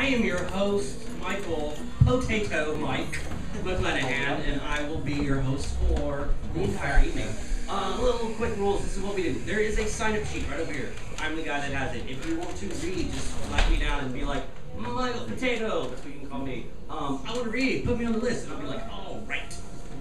I am your host, Michael Potato Mike McClanahan, and I will be your host for the entire evening. Little quick rules, this is what we do. There is a sign-up sheet right over here. I'm the guy that has it. If you want to read, just slap me down and be like, Michael Potato, that's what you can call me. I want to read, put me on the list, and I'll be like, all right.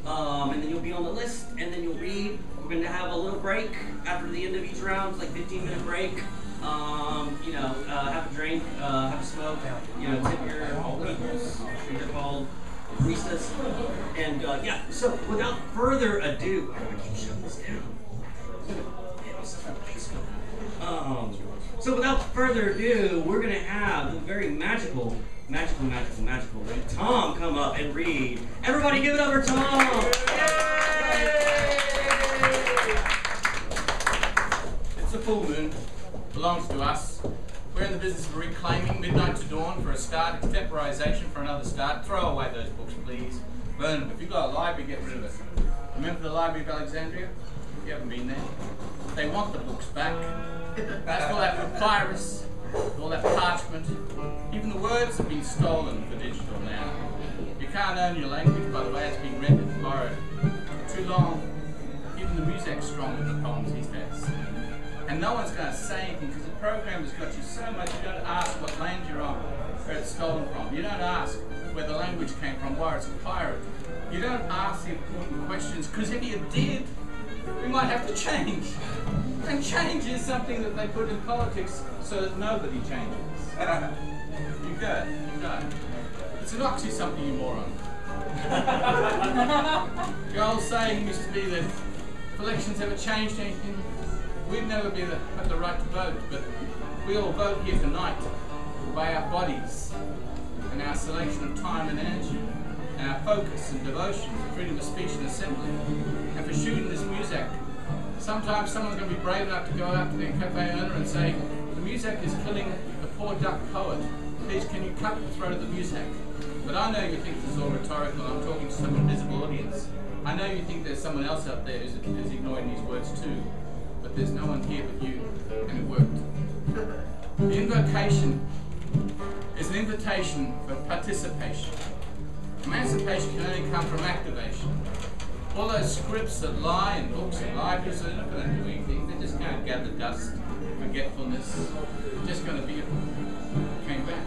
And then you'll be on the list, and then you'll read. We're going to have a little break after the end of each round, it's like 15-minute break. Have a drink, have a smoke, tip your peoples, they're called baristas. And so without further ado, I'm going to keep shutting this down. So without further ado, we're going to have the very magical Thom come up and read. Everybody give it up for Thom! It's a full moon. Belongs to us. We're in the business of reclaiming midnight to dawn for a start, extemporization for another start. Throw away those books, please. Burn them. If you've got a library, get rid of it. Remember the Library of Alexandria? You haven't been there. They want the books back. That's all that papyrus, all that parchment. Even the words have been stolen for digital now. You can't own your language by the way it's been rendered and borrowed. Too long. Even the music's strong with the poems he has. And no one's going to say anything because the program has got you so much you don't ask what land you're on, where it's stolen from. You don't ask where the language came from, why it's a pirate. You don't ask the important questions because if you did, we might have to change. And change is something that they put in politics so that nobody changes. You go. It's an oxy something, you moron. The old saying used to be that if elections ever changed anything, we'd never have the right to vote, but we all vote here tonight by our bodies and our selection of time and energy and our focus and devotion to freedom of speech and assembly and for shooting this music. Sometimes someone's going to be brave enough to go out to their cafe owner and say, the music is killing the poor duck poet. Please can you cut the throat of the music? But I know you think this is all rhetorical. I'm talking to some invisible audience. I know you think there's someone else out there who's ignoring these words too. But there's no one here but you, and it worked. The invocation is an invitation for participation. Emancipation can only come from activation. All those scripts that lie in books and libraries, they're not going to do anything. They're just going to gather dust, forgetfulness. They're just going to be came back.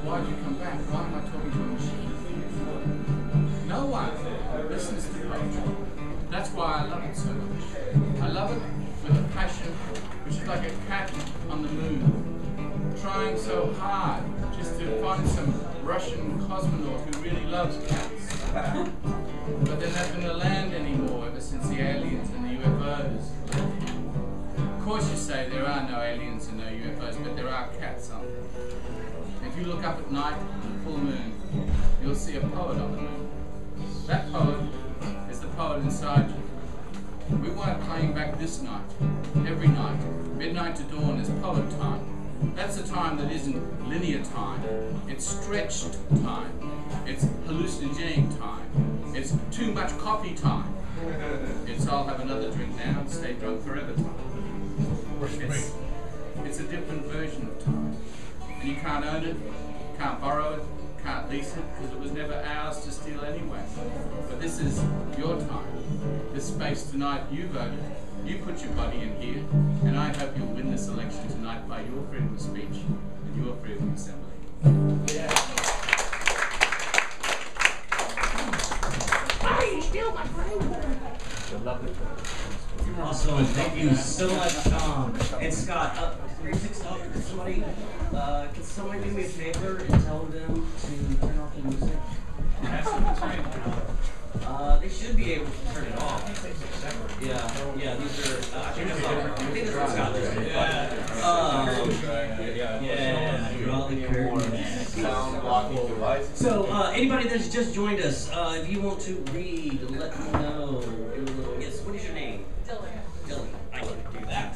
Why did you come back? Why am I talking to a machine? No one listens to poetry. That's why I love it so much. I love it with a passion which is like a cat on the moon, trying so hard just to find some Russian cosmonaut who really loves cats. But they're not going to land anymore ever since the aliens and the UFOs. Of course you say there are no aliens and no UFOs, but there are cats on them. If you look up at night, full moon, you'll see a poet on the moon. That poet is the poet inside you. We want it playing back this night, every night. Midnight to dawn is poet time. That's a time that isn't linear time. It's stretched time. It's hallucinogenic time. It's too much coffee time. It's I'll have another drink now and stay drunk forever time. It's a different version of time. And you can't own it, can't borrow it, can't lease it, because it was never ours to steal anyway. But this is your time. This space tonight, you voted. You put your body in here, and I hope you'll win this election tonight by your freedom of speech and your freedom of assembly. Yeah. I steal my brain. Awesome. Thank you so much, Thom and Scott. Can somebody do me a favor and tell them to turn off the music? They should be able to turn it off. Yeah, these are, I think that's what Scott does. So, anybody that's just joined us, if you want to read, let me know. Yes, what is your name? Dylan. I can do that.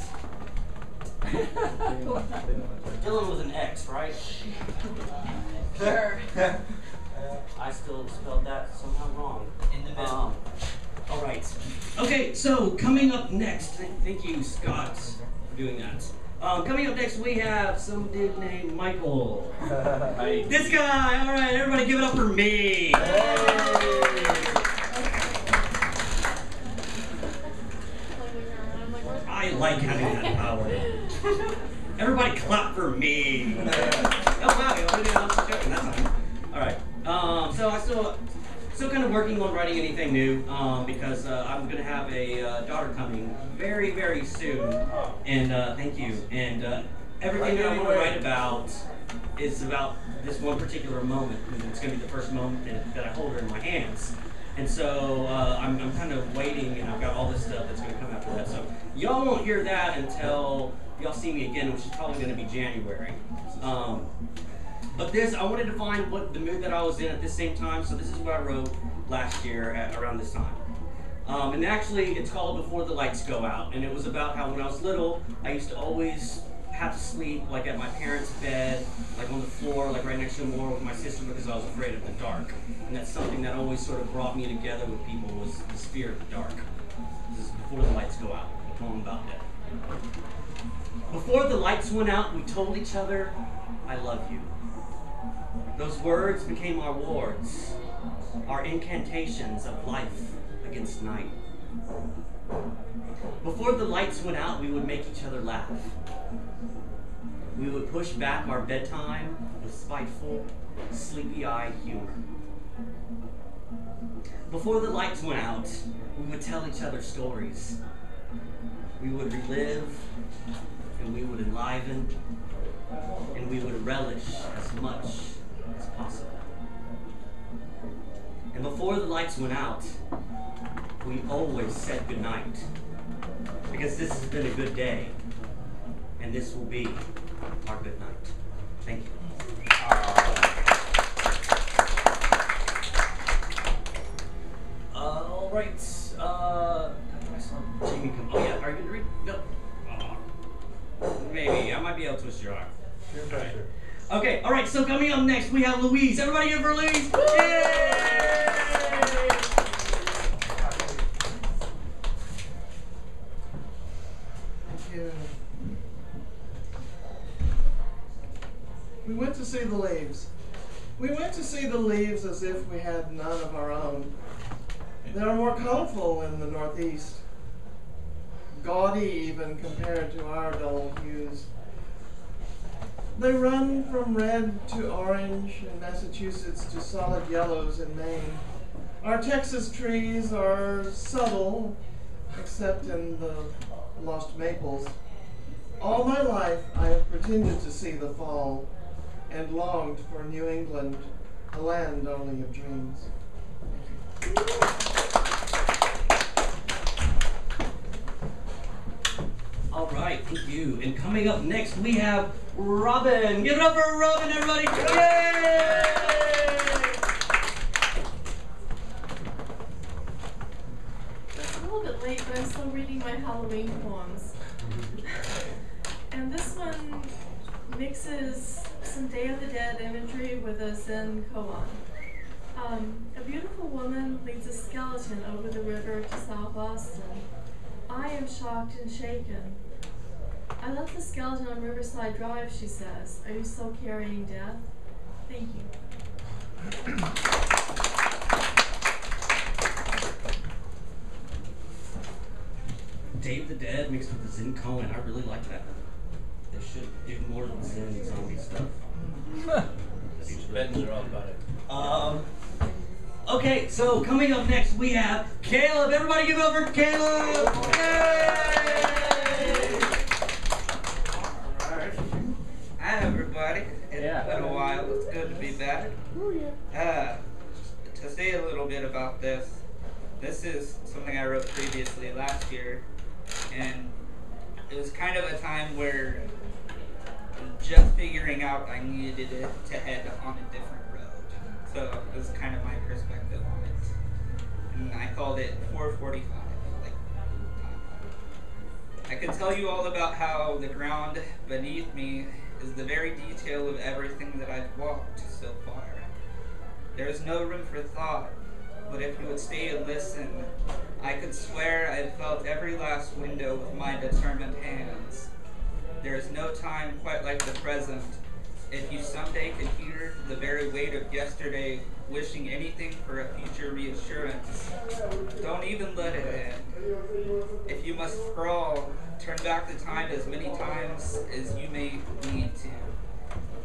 Dylan was an X, right? Sure. I still spelled that somehow wrong. All right. Okay, so coming up next, thank you, Scott, for doing that. Coming up next, we have some dude named Michael. Hi. This guy. All right, everybody, give it up for me. I like having that power. Everybody clap for me. Oh wow, you already did that's fine. All right. So I still kind of working on writing anything new because I'm gonna have a daughter coming very, very soon. And thank you. And everything that I want to write about is about this one particular moment. It's gonna be the first moment that I hold her in my hands. And so I'm kind of waiting, and I've got all this stuff that's going to come after that. So y'all won't hear that until y'all see me again, which is probably going to be January. But this, I wanted to find what the mood that I was in at this same time. So this is what I wrote last year around this time. And actually, it's called Before the Lights Go Out. And it was about how when I was little, I used to always have to sleep like at my parents' bed, like on the floor, like right next to a door with my sister because I was afraid of the dark. And that's something that always sort of brought me together with people was this fear of the dark. This is Before the Lights Go Out, a poem about death. Before the lights went out, we told each other, I love you. Those words became our wards, our incantations of life against night. Before the lights went out, we would make each other laugh. We would push back our bedtime with spiteful, sleepy-eyed humor. Before the lights went out, we would tell each other stories. We would relive, and we would enliven, and we would relish as much as possible. And before the lights went out, we always said goodnight, because this has been a good day, and this will be our good night. Thank you. All right. I saw Jamie come. Oh yeah, are you gonna read? No. Maybe I might be able to twist your arm. Right. Okay. All right. So coming up next, we have Louise. Everybody give for Louise. Yay! We went to see the leaves. We went to see the leaves as if we had none of our own. They are more colorful in the Northeast, gaudy even compared to our dull hues. They run from red to orange in Massachusetts to solid yellows in Maine. Our Texas trees are subtle, except in the lost maples. All my life I have pretended to see the fall and longed for New England, a land only of dreams. All right, thank you. And coming up next, we have Robin. Give it up for Robin, everybody. Yay! It's a little bit late, but I'm still reading my Halloween poems. And this one mixes some Day of the Dead imagery with a Zen koan. A beautiful woman leads a skeleton over the river to South Boston. I am shocked and shaken. I left the skeleton on Riverside Drive, she says. Are you still carrying death? Thank you. Day of the Dead mixed with the Zen koan. I really like that. They should do more of the Zen zombie stuff. Tibetans are all about it. Okay, so coming up next, we have Caleb. Everybody give it up for Caleb! Yay! Alright. Hi, everybody. It's been a while. It's good to be back. To say a little bit about this, this is something I wrote previously last year, and it was kind of a time where just figuring out I needed it to head on a different road. So it was kind of my perspective on it. And I called it 445. I could tell you all about how the ground beneath me is the very detail of everything that I've walked so far. There is no room for thought, but if you would stay and listen, I could swear I felt every last window with my determined hands. There is no time quite like the present. If you someday could hear the very weight of yesterday, wishing anything for a future reassurance, don't even let it in. If you must crawl, turn back the time as many times as you may need to.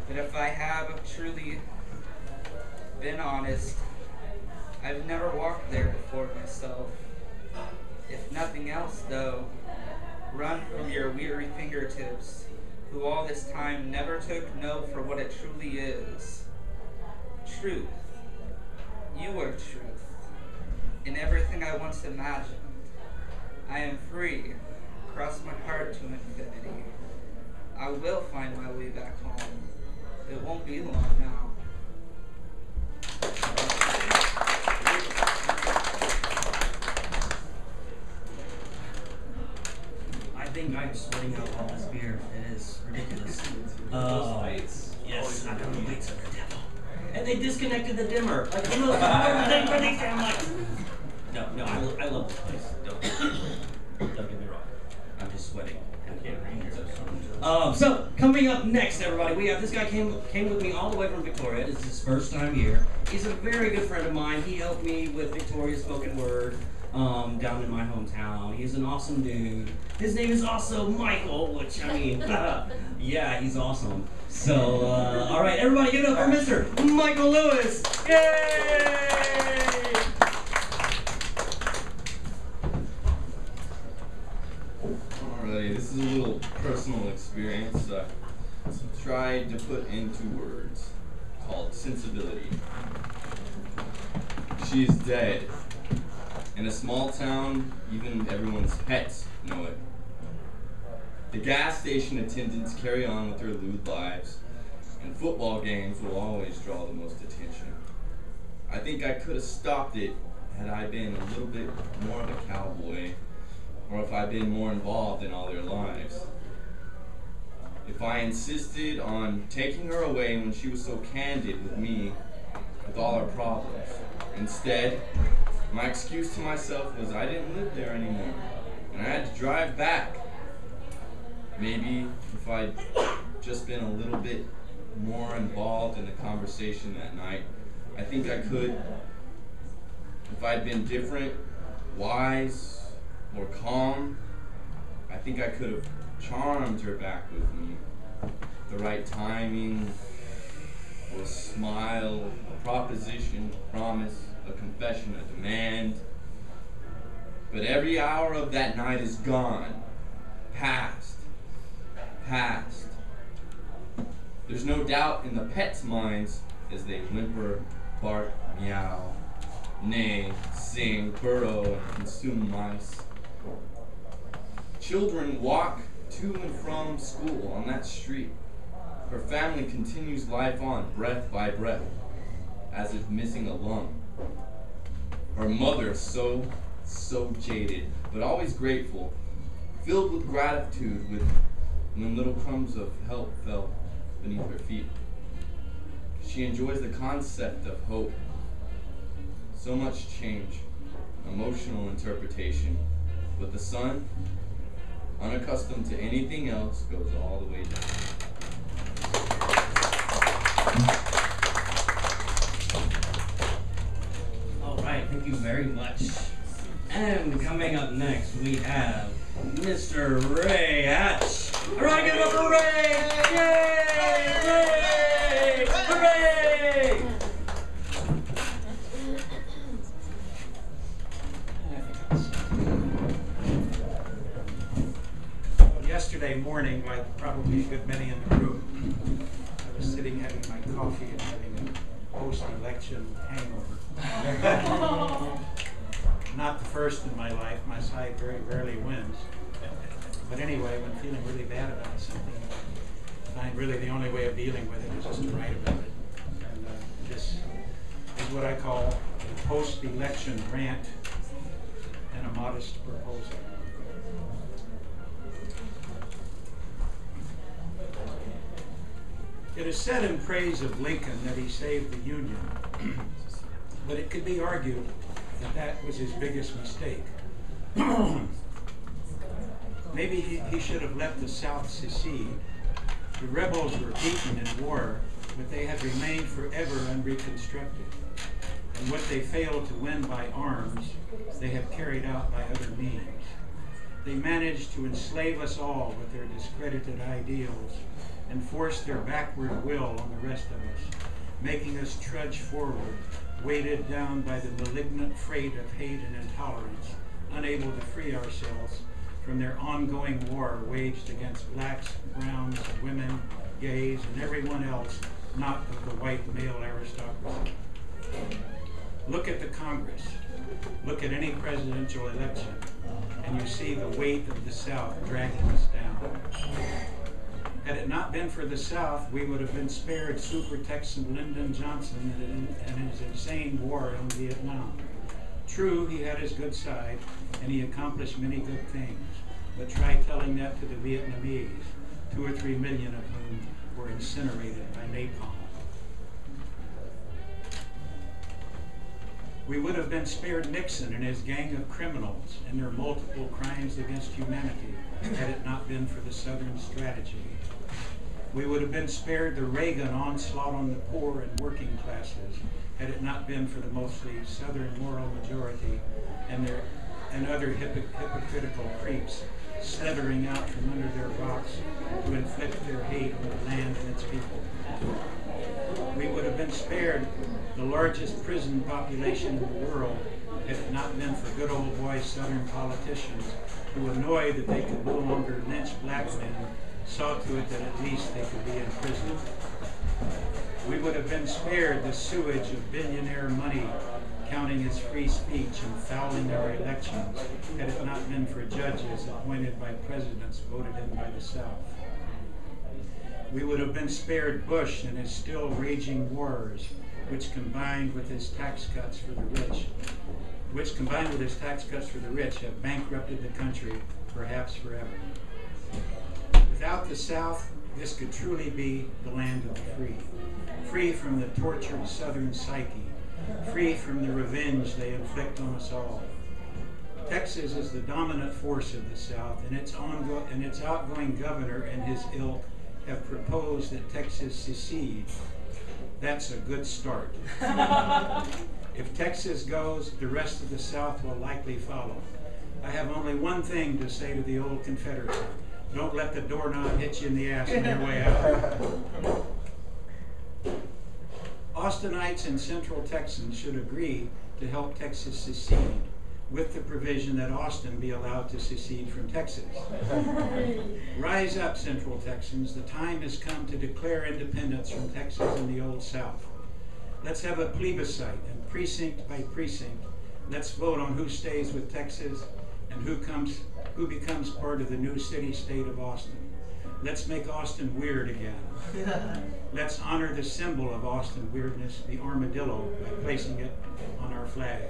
But if I have truly been honest, I've never walked there before myself. If nothing else, though, run from your weary fingertips, who all this time never took no for what it truly is. Truth. You are truth. In everything I once imagined. I am free. Cross my heart to infinity. I will find my way back home. It won't be long now. I think I'm sweating out all this beer. It is ridiculous. Yes, I know the lights are the devil. And they disconnected the dimmer. Like the most important thing for these damn lights. No, I love this place. Don't get me wrong. I'm just sweating. I can't read. So coming up next, everybody, we have this guy came with me all the way from Victoria. This is his first time here. He's a very good friend of mine. He helped me with Victoria's spoken word down in my hometown. He's an awesome dude. His name is also Michael, which I mean, yeah, he's awesome. So, all right, everybody, give it up for Mr. Michael Lewis. Yay! Alrighty, this is a little personal experience I tried to put into words called sensibility. She is dead. In a small town, even everyone's pets know it. The gas station attendants carry on with their lewd lives, and football games will always draw the most attention. I think I could have stopped it had I been a little bit more of a cowboy, or if I'd been more involved in all their lives. If I insisted on taking her away when she was so candid with me with all her problems. Instead, my excuse to myself was I didn't live there anymore, and I had to drive back. Maybe if I'd just been a little bit more involved in the conversation that night, I think I could. If I'd been different, wise, or calm, I think I could have charmed her back with me. The right timing, or a smile, a proposition, a promise, a confession, a demand. But every hour of that night is gone, past. There's no doubt in the pets' minds as they whimper, bark, meow, neigh, sing, burrow, and consume mice. Children walk to and from school on that street. Her family continues life on, breath by breath, as if missing a lung. Her mother, so jaded, but always grateful, filled with gratitude when little crumbs of help fell beneath her feet. She enjoys the concept of hope. So much change, emotional interpretation, but the sun, unaccustomed to anything else, goes all the way down. All right, thank you very much. And coming up next, we have Mr. RayH. All right, give it up for Ray! Yay! Ray! Hooray! Yesterday morning, like probably a good many in the room, I was sitting having my coffee and having a post-election hangover. Not the first in my life. My side very rarely wins. But anyway, when feeling really bad about something, I find really the only way of dealing with it is just to write about it. And this is what I call a post-election rant and a modest proposal. It is said in praise of Lincoln that he saved the Union, but it could be argued that that was his biggest mistake. Maybe he should have let the South secede. The rebels were beaten in war, but they have remained forever unreconstructed. And what they failed to win by arms, they have carried out by other means. They managed to enslave us all with their discredited ideals and force their backward will on the rest of us, making us trudge forward, weighted down by the malignant freight of hate and intolerance, unable to free ourselves from their ongoing war waged against blacks, browns, women, gays, and everyone else not of the white male aristocracy. Look at the Congress. Look at any presidential election, and you see the weight of the South dragging us down. Had it not been for the South, we would have been spared Super Texan Lyndon Johnson and his insane war in Vietnam. True, he had his good side, and he accomplished many good things, but try telling that to the Vietnamese, 2 or 3 million of whom were incinerated by napalm. We would have been spared Nixon and his gang of criminals and their multiple crimes against humanity had it not been for the Southern strategy. We would have been spared the Reagan onslaught on the poor and working classes had it not been for the mostly Southern moral majority and other hypocritical creeps slithering out from under their rocks to inflict their hate on the land and its people. We would have been spared the largest prison population in the world had it not been for good old boy Southern politicians who, annoyed that they could no longer lynch black men, saw to it that at least they could be in prison. We would have been spared the sewage of billionaire money counting as free speech and fouling our elections had it not been for judges appointed by presidents voted in by the South. We would have been spared Bush and his still raging wars, which combined with his tax cuts for the rich, have bankrupted the country, perhaps forever. Without the South, this could truly be the land of the free, free from the tortured Southern psyche, free from the revenge they inflict on us all. Texas is the dominant force of the South, and its outgoing governor and his ilk have proposed that Texas secede. That's a good start. If Texas goes, the rest of the South will likely follow. I have only one thing to say to the old Confederacy. Don't let the doorknob hit you in the ass on your way out. Austinites and Central Texans should agree to help Texas secede, with the provision that Austin be allowed to secede from Texas. Rise up, Central Texans. The time has come to declare independence from Texas and the Old South. Let's have a plebiscite, and precinct by precinct, let's vote on who stays with Texas and who becomes part of the new city-state of Austin. Let's make Austin weird again. Let's honor the symbol of Austin weirdness, the armadillo, by placing it on our flag.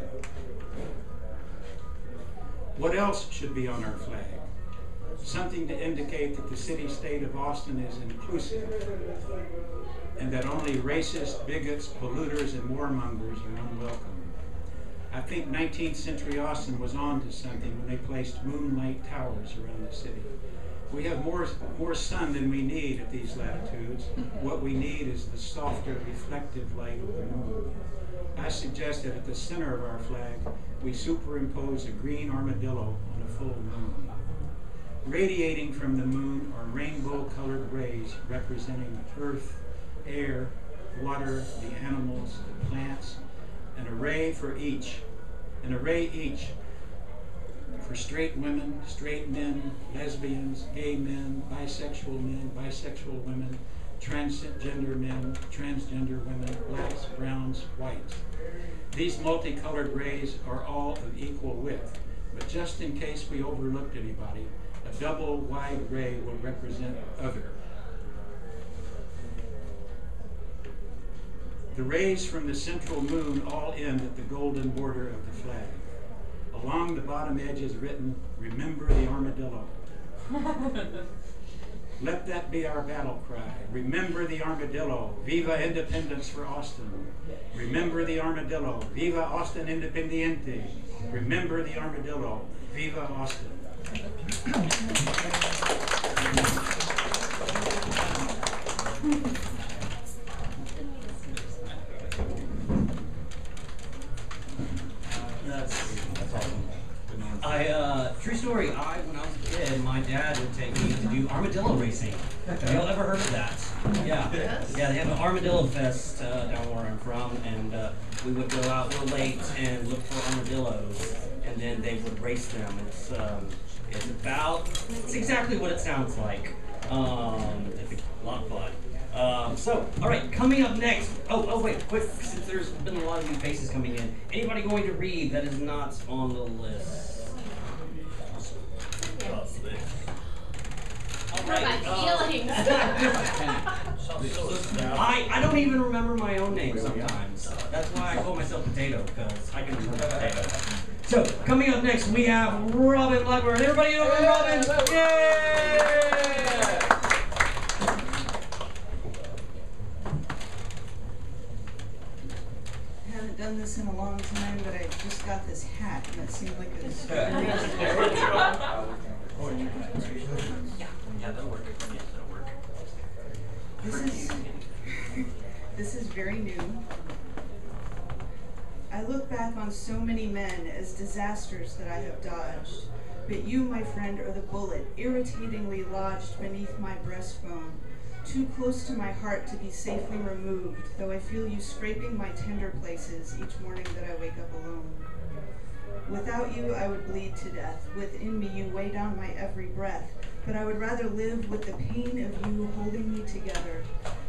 What else should be on our flag? Something to indicate that the city-state of Austin is inclusive and that only racist, bigots, polluters, and warmongers are unwelcome. I think 19th century Austin was on to something when they placed moonlight towers around the city. We have more sun than we need at these latitudes. What we need is the softer, reflective light of the moon. I suggest that at the center of our flag, we superimpose a green armadillo on a full moon. Radiating from the moon are rainbow-colored rays representing earth, air, water, the animals, the plants, an array each for straight women, straight men, lesbians, gay men, bisexual women, transgender men, transgender women, blacks, browns, whites. These multicolored rays are all of equal width, but just in case we overlooked anybody, a double wide ray will represent other. The rays from the central moon all end at the golden border of the flag. Along the bottom edge is written, "Remember the armadillo." Let that be our battle cry. Remember the armadillo. Viva independence for Austin. Remember the armadillo. Viva Austin Independiente. Remember the armadillo. Viva Austin. That's awesome. True story, when I was a kid, my dad would take me to do armadillo racing. Have y'all ever heard of that? Yeah. Yes. Yeah, they have an armadillo fest down where I'm from, and we would go out real late and look for armadillos, and then they would race them. It's exactly what it sounds like. It's a lot of fun. So, all right, coming up next. Oh, wait, quick, since there's been a lot of new faces coming in. Anybody going to read that is not on the list? All right. I don't even remember my own name sometimes. That's why I call myself Potato, because I can remember Potato. So, coming up next, we have Robin Blackburn. Everybody know Robin? Yay! Done this in a long time, but I just got this hat, and it seemed like it was Yeah, that'll work. Yeah, that'll work. This is very new. I look back on so many men as disasters that I have dodged, but you, my friend, are the bullet, irritatingly lodged beneath my breastbone, too close to my heart to be safely removed, though I feel you scraping my tender places each morning that I wake up alone. Without you, I would bleed to death. Within me, you weigh down my every breath, but I would rather live with the pain of you holding me together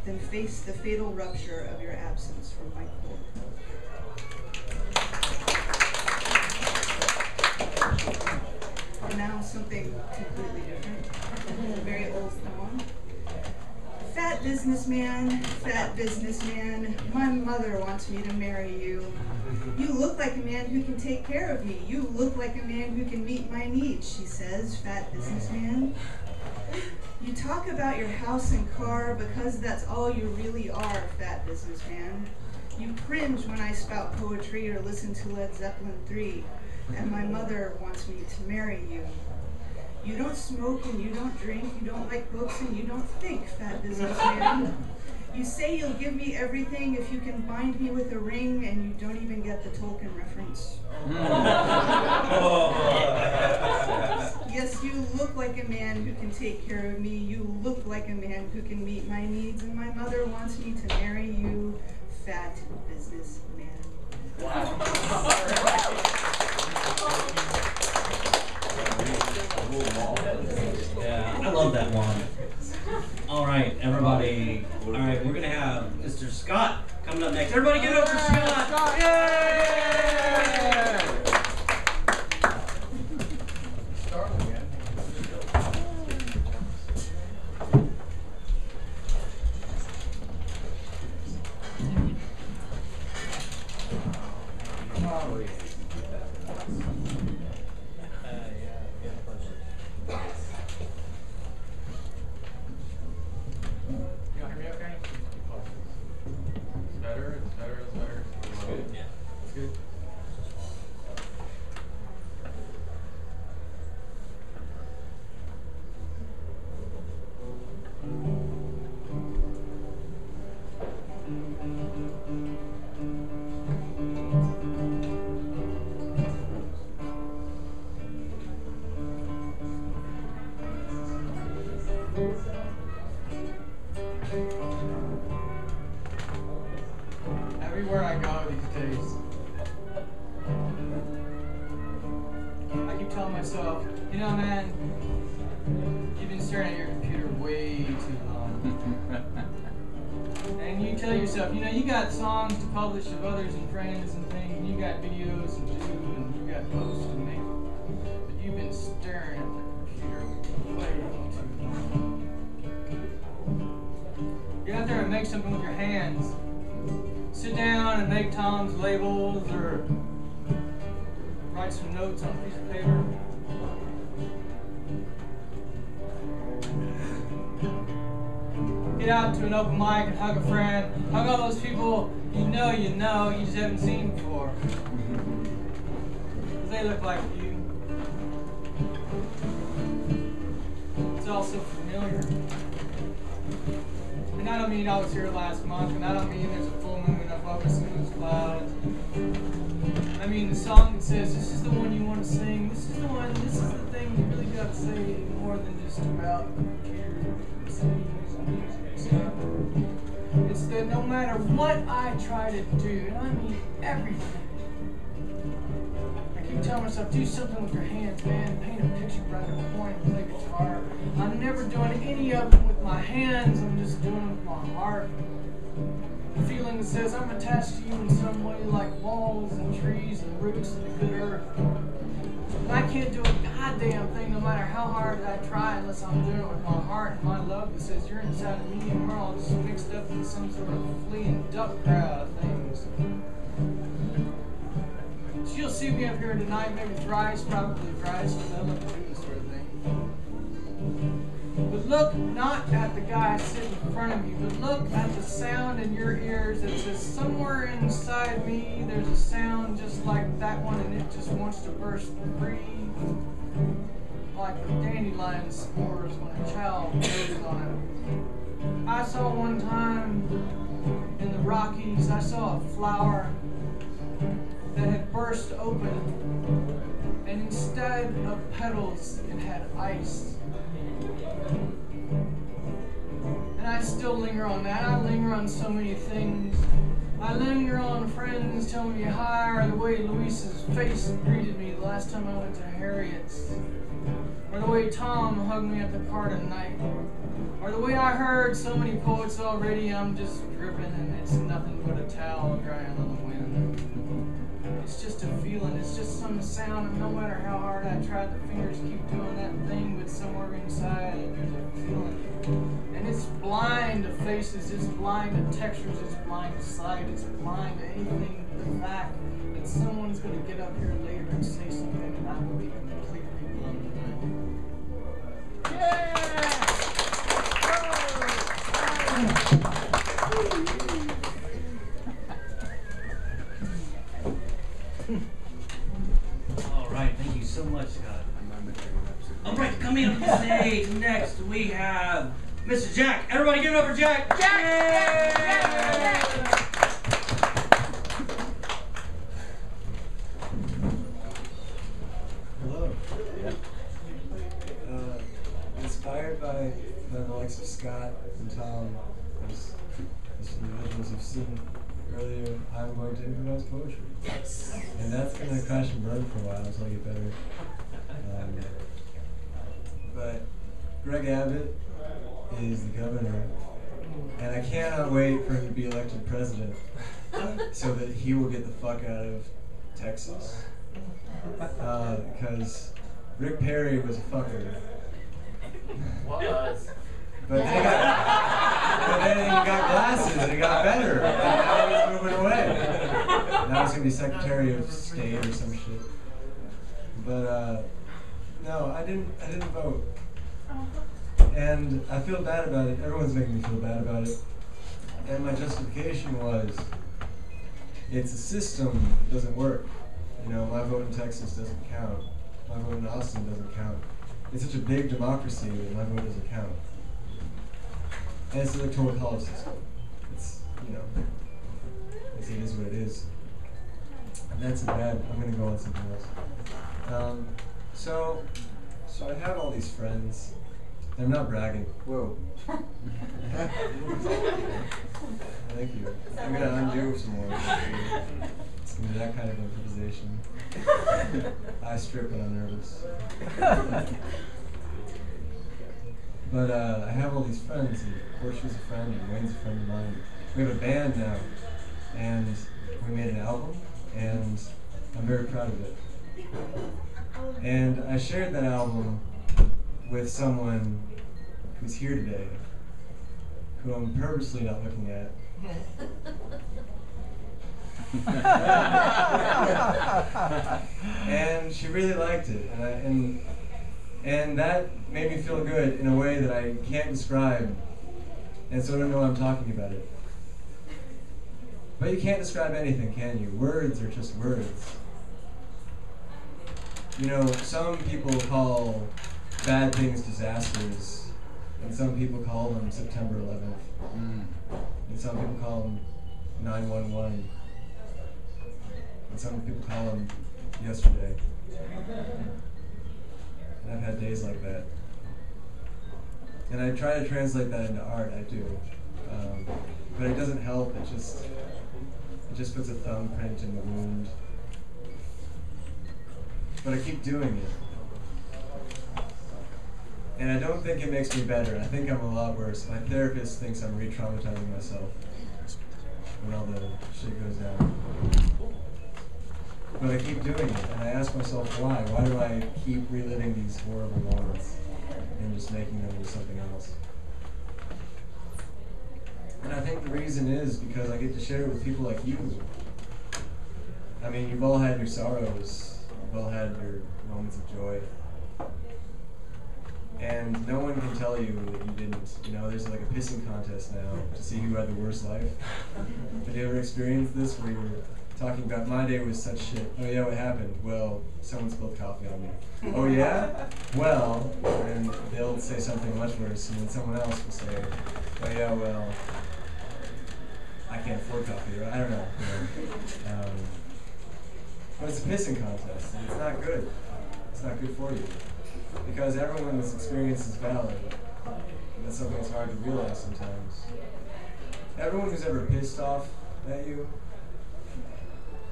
than face the fatal rupture of your absence from my core. And now something completely different. A very old Thom. Fat businessman, my mother wants me to marry you. You look like a man who can take care of me. You look like a man who can meet my needs, she says, fat businessman. You talk about your house and car because that's all you really are, fat businessman. You cringe when I spout poetry or listen to Led Zeppelin 3, and my mother wants me to marry you. You don't smoke and you don't drink, you don't like books and you don't think, fat businessman. You say you'll give me everything if you can bind me with a ring, and you don't even get the Tolkien reference. Yes, you look like a man who can take care of me. You look like a man who can meet my needs, and my mother wants me to marry you, fat businessman. Wow. Yeah, I love that one. All right, everybody. All right, we're gonna have Mr. Scott coming up next. Everybody, give it up for Scott! Yay! Everywhere I go these days, I keep telling myself, you know, man, you've been staring at your computer way too long. And you tell yourself, you know, you got songs to publish of others and friends and things, and you got videos to do, and you got posts to make, but you've been staring at the computer way too long. Get out there and make something with your hands. Sit down and make Tom's labels or write some notes on a piece of paper. Get out to an open mic and hug a friend. Hug all those people you just haven't seen before. 'Cause they look like you. is also familiar. And I don't mean I was here last month, and I don't mean there's a full moon above us in those clouds. I mean the song that says, this is the one you want to sing, this is the one, this is the thing you really got to say more than just about cares and cities and music and stuff. It's that no matter what I try to do, and I mean everything, I keep telling myself, do something with your hands, man, paint a picture, write a poem, play guitar. I'm never doing any of them with my hands, I'm just doing them with my heart. The feeling that says I'm attached to you in some way, like walls and trees and roots and the good earth. And I can't do a goddamn thing no matter how hard I try unless I'm doing it with my heart and my love that says you're inside of me and we're all just mixed up in some sort of fleeing duck crowd of things. So you'll see me up here tonight, maybe thrice, probably thrice, because I love to do this sort of thing. But look not at the guy sitting in front of you, but look at the sound in your ears that says somewhere inside me there's a sound just like that one and it just wants to burst free. Like the dandelion spores when a child goes on it. I saw one time in the Rockies, I saw a flower that had burst open, and instead of petals it had ice. And I still linger on that. I linger on so many things. I linger on friends telling me hi, or the way Louise's face greeted me the last time I went to Harriet's, or the way Thom hugged me at the car tonight, or the way I heard so many poets already. I'm just dripping and it's nothing but a towel drying on the wind. It's just a feeling, it's just some sound, and no matter how hard I try, the fingers keep doing that thing, but somewhere inside there's a feeling. And it's blind to faces, it's blind to textures, it's blind to sight, it's blind to anything but the fact that someone's going to get up here later and say something and I will be completely blown away. Yeah! All right, thank you so much, Scott. All right, coming up to the stage next, we have Mr. Jack. Everybody give it up for Jack. Jack! Hello. Inspired by the likes of Scott and Thom, as individuals you've seen earlier, I'm going to improvise poetry. And that's going to crash and burn for a while until I get better. But Greg Abbott is the governor, and I cannot wait for him to be elected president so that he will get the fuck out of Texas. Because Rick Perry was a fucker. Was. But then he got glasses and it got better. And now he's moving away. Now he's gonna be Secretary of State or some shit. But no, I didn't vote. And I feel bad about it. Everyone's making me feel bad about it. And my justification was, it's a system that doesn't work. You know, my vote in Texas doesn't count. My vote in Austin doesn't count. It's such a big democracy that my vote doesn't count. And it's the electoral college system. It's, you know, it is what it is. And that's bad. I'm going to go on something else. So I have all these friends. I'm not bragging. Whoa. Thank you. I'm going to undo some more. It's going to be that kind of improvisation. I strip when I'm nervous. But I have all these friends, and Horseshoe's a friend, and Wayne's a friend of mine. We have a band now, and we made an album, and I'm very proud of it. And I shared that album with someone who's here today, who I'm purposely not looking at. And she really liked it, and that made me feel good in a way that I can't describe, and so I don't know why I'm talking about it. But you can't describe anything, can you? Words are just words. You know, some people call bad things disasters, and some people call them September 11th, and some people call them 911, and some people call them yesterday. And I've had days like that. And I try to translate that into art, I do. But it doesn't help, it just puts a thumbprint in the wound. But I keep doing it. And I don't think it makes me better. I think I'm a lot worse. My therapist thinks I'm re-traumatizing myself when all the shit goes down. But I keep doing it, and I ask myself why. Why do I keep reliving these horrible moments and just making them into something else? And I think the reason is because I get to share it with people like you. I mean, you've all had your sorrows, you've all had your moments of joy. And no one can tell you that you didn't. You know, there's like a pissing contest now to see who had the worst life. Have you ever experienced this where you're talking about, my day was such shit. Oh yeah, what happened? Well, someone spilled coffee on me. Oh yeah? Well, and they'll say something much worse, and then someone else will say, oh yeah, well, I can't afford coffee, right? I don't know. You know. But it's a pissing contest, and it's not good. It's not good for you. Because everyone's experience is valid. And that's something that's hard to realize sometimes. Everyone who's ever pissed off at you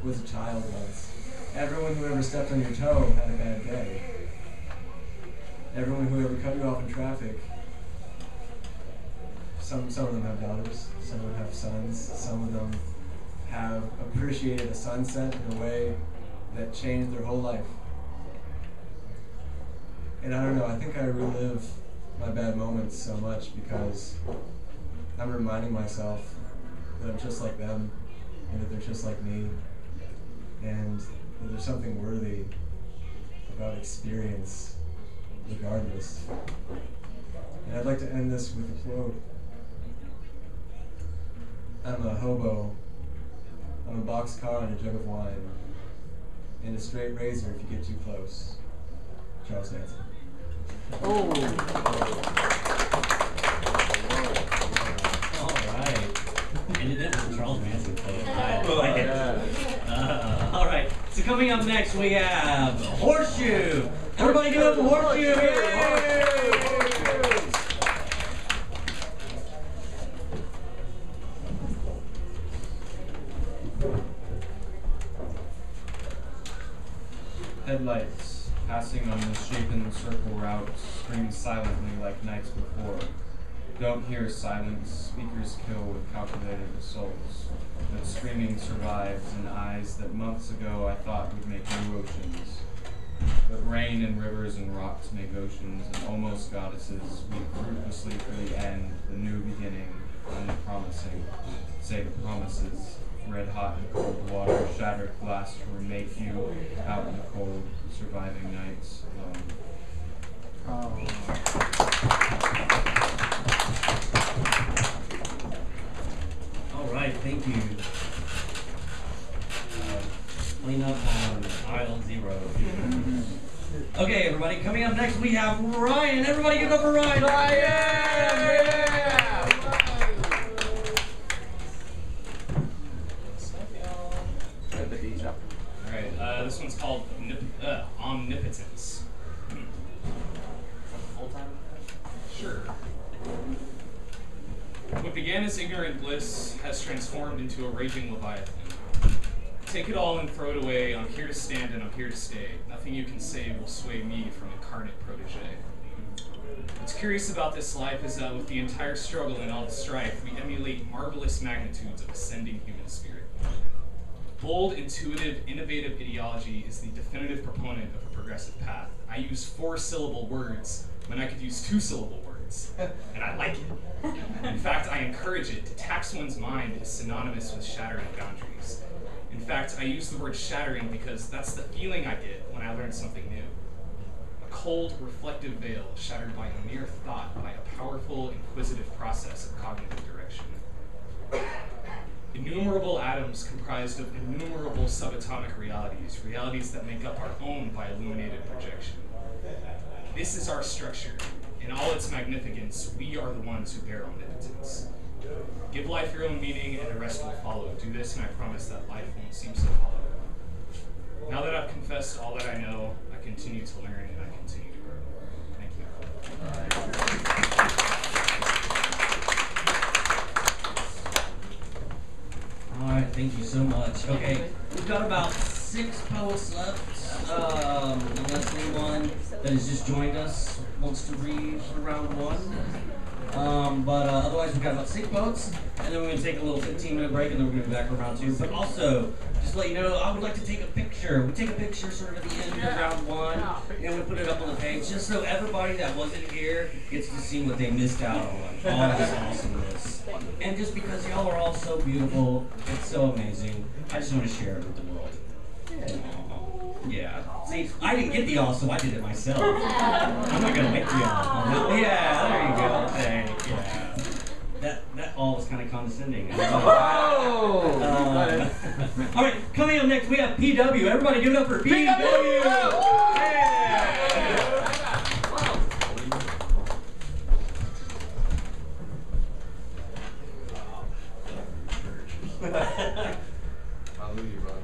was a child once. Everyone who ever stepped on your toe had a bad day. Everyone who ever cut you off in traffic, some of them have daughters, some of them have sons, some of them have appreciated a sunset in a way that changed their whole life. And I don't know, I think I relive my bad moments so much because I'm reminding myself that I'm just like them, and that they're just like me, and that there's something worthy about experience regardless. And I'd like to end this with a quote. I'm a hobo, I'm a boxcar and a jug of wine, and a straight razor if you get too close. Charles Manson. Oh. All right. Ended it with a Charles Manson quote. I like it. All right. So coming up next, we have Horseshoe. Everybody give up a Horseshoe. Headlights, passing on misshapen circle routes, scream silently like nights before. Don't hear silence, speakers kill with calculated assaults. But screaming survives in eyes that months ago I thought would make new oceans. But rain and rivers and rocks make oceans, and almost goddesses weep fruitlessly for the end, the new beginning, unpromising. Say the promises. Red hot and cold water, shattered glass to remake you out in the cold, surviving nights alone. All right, thank you. Clean up on aisle 0. Okay, everybody, coming up next we have Ryan. Everybody give up for Ryan. Ryan! Alright, this one's called Omnipotence. Full-time? Sure. What began as ignorant bliss has transformed into a raging leviathan. Take it all and throw it away. I'm here to stand and I'm here to stay. Nothing you can say will sway me from incarnate protege. What's curious about this life is that with the entire struggle and all the strife, we emulate marvelous magnitudes of ascending human spirit. Bold, intuitive, innovative ideology is the definitive proponent of a progressive path. I use 4-syllable words when I could use 2-syllable words, and I like it. In fact, I encourage it. To tax one's mind is synonymous with shattering boundaries. In fact, I use the word shattering because that's the feeling I get when I learn something new. A cold, reflective veil shattered by a mere thought, by a powerful, inquisitive process of cognitive direction. Innumerable atoms comprised of innumerable subatomic realities, realities that make up our own by illuminated projection. This is our structure. In all its magnificence, we are the ones who bear omnipotence. Give life your own meaning, and the rest will follow. Do this, and I promise that life won't seem so hollow. Now that I've confessed all that I know, I continue to learn, and I continue to grow. Thank you. All right, thank you so much. Okay, we've got about 6 poets left. Unless anyone that has just joined us wants to read for round 1. Otherwise, we've got about 6 poets, and then we're going to take a little 15-minute break, and then we're going to be back for round 2. But also, just to let you know, I would like to take a picture. We take a picture sort of at the end of round 1, and we put it up on the page, just so everybody that wasn't here gets to see what they missed out on. All this awesomeness. And just because y'all are all so beautiful, it's so amazing, I just want to share it with the world. Yeah. See, I didn't get the awesome, I did it myself. I'm not going to make the awesome. Yeah, there you go. Thank you. That all was kind of condescending. All right, coming up next, we have PW. Everybody give it up for PW. Hallelujah, brother.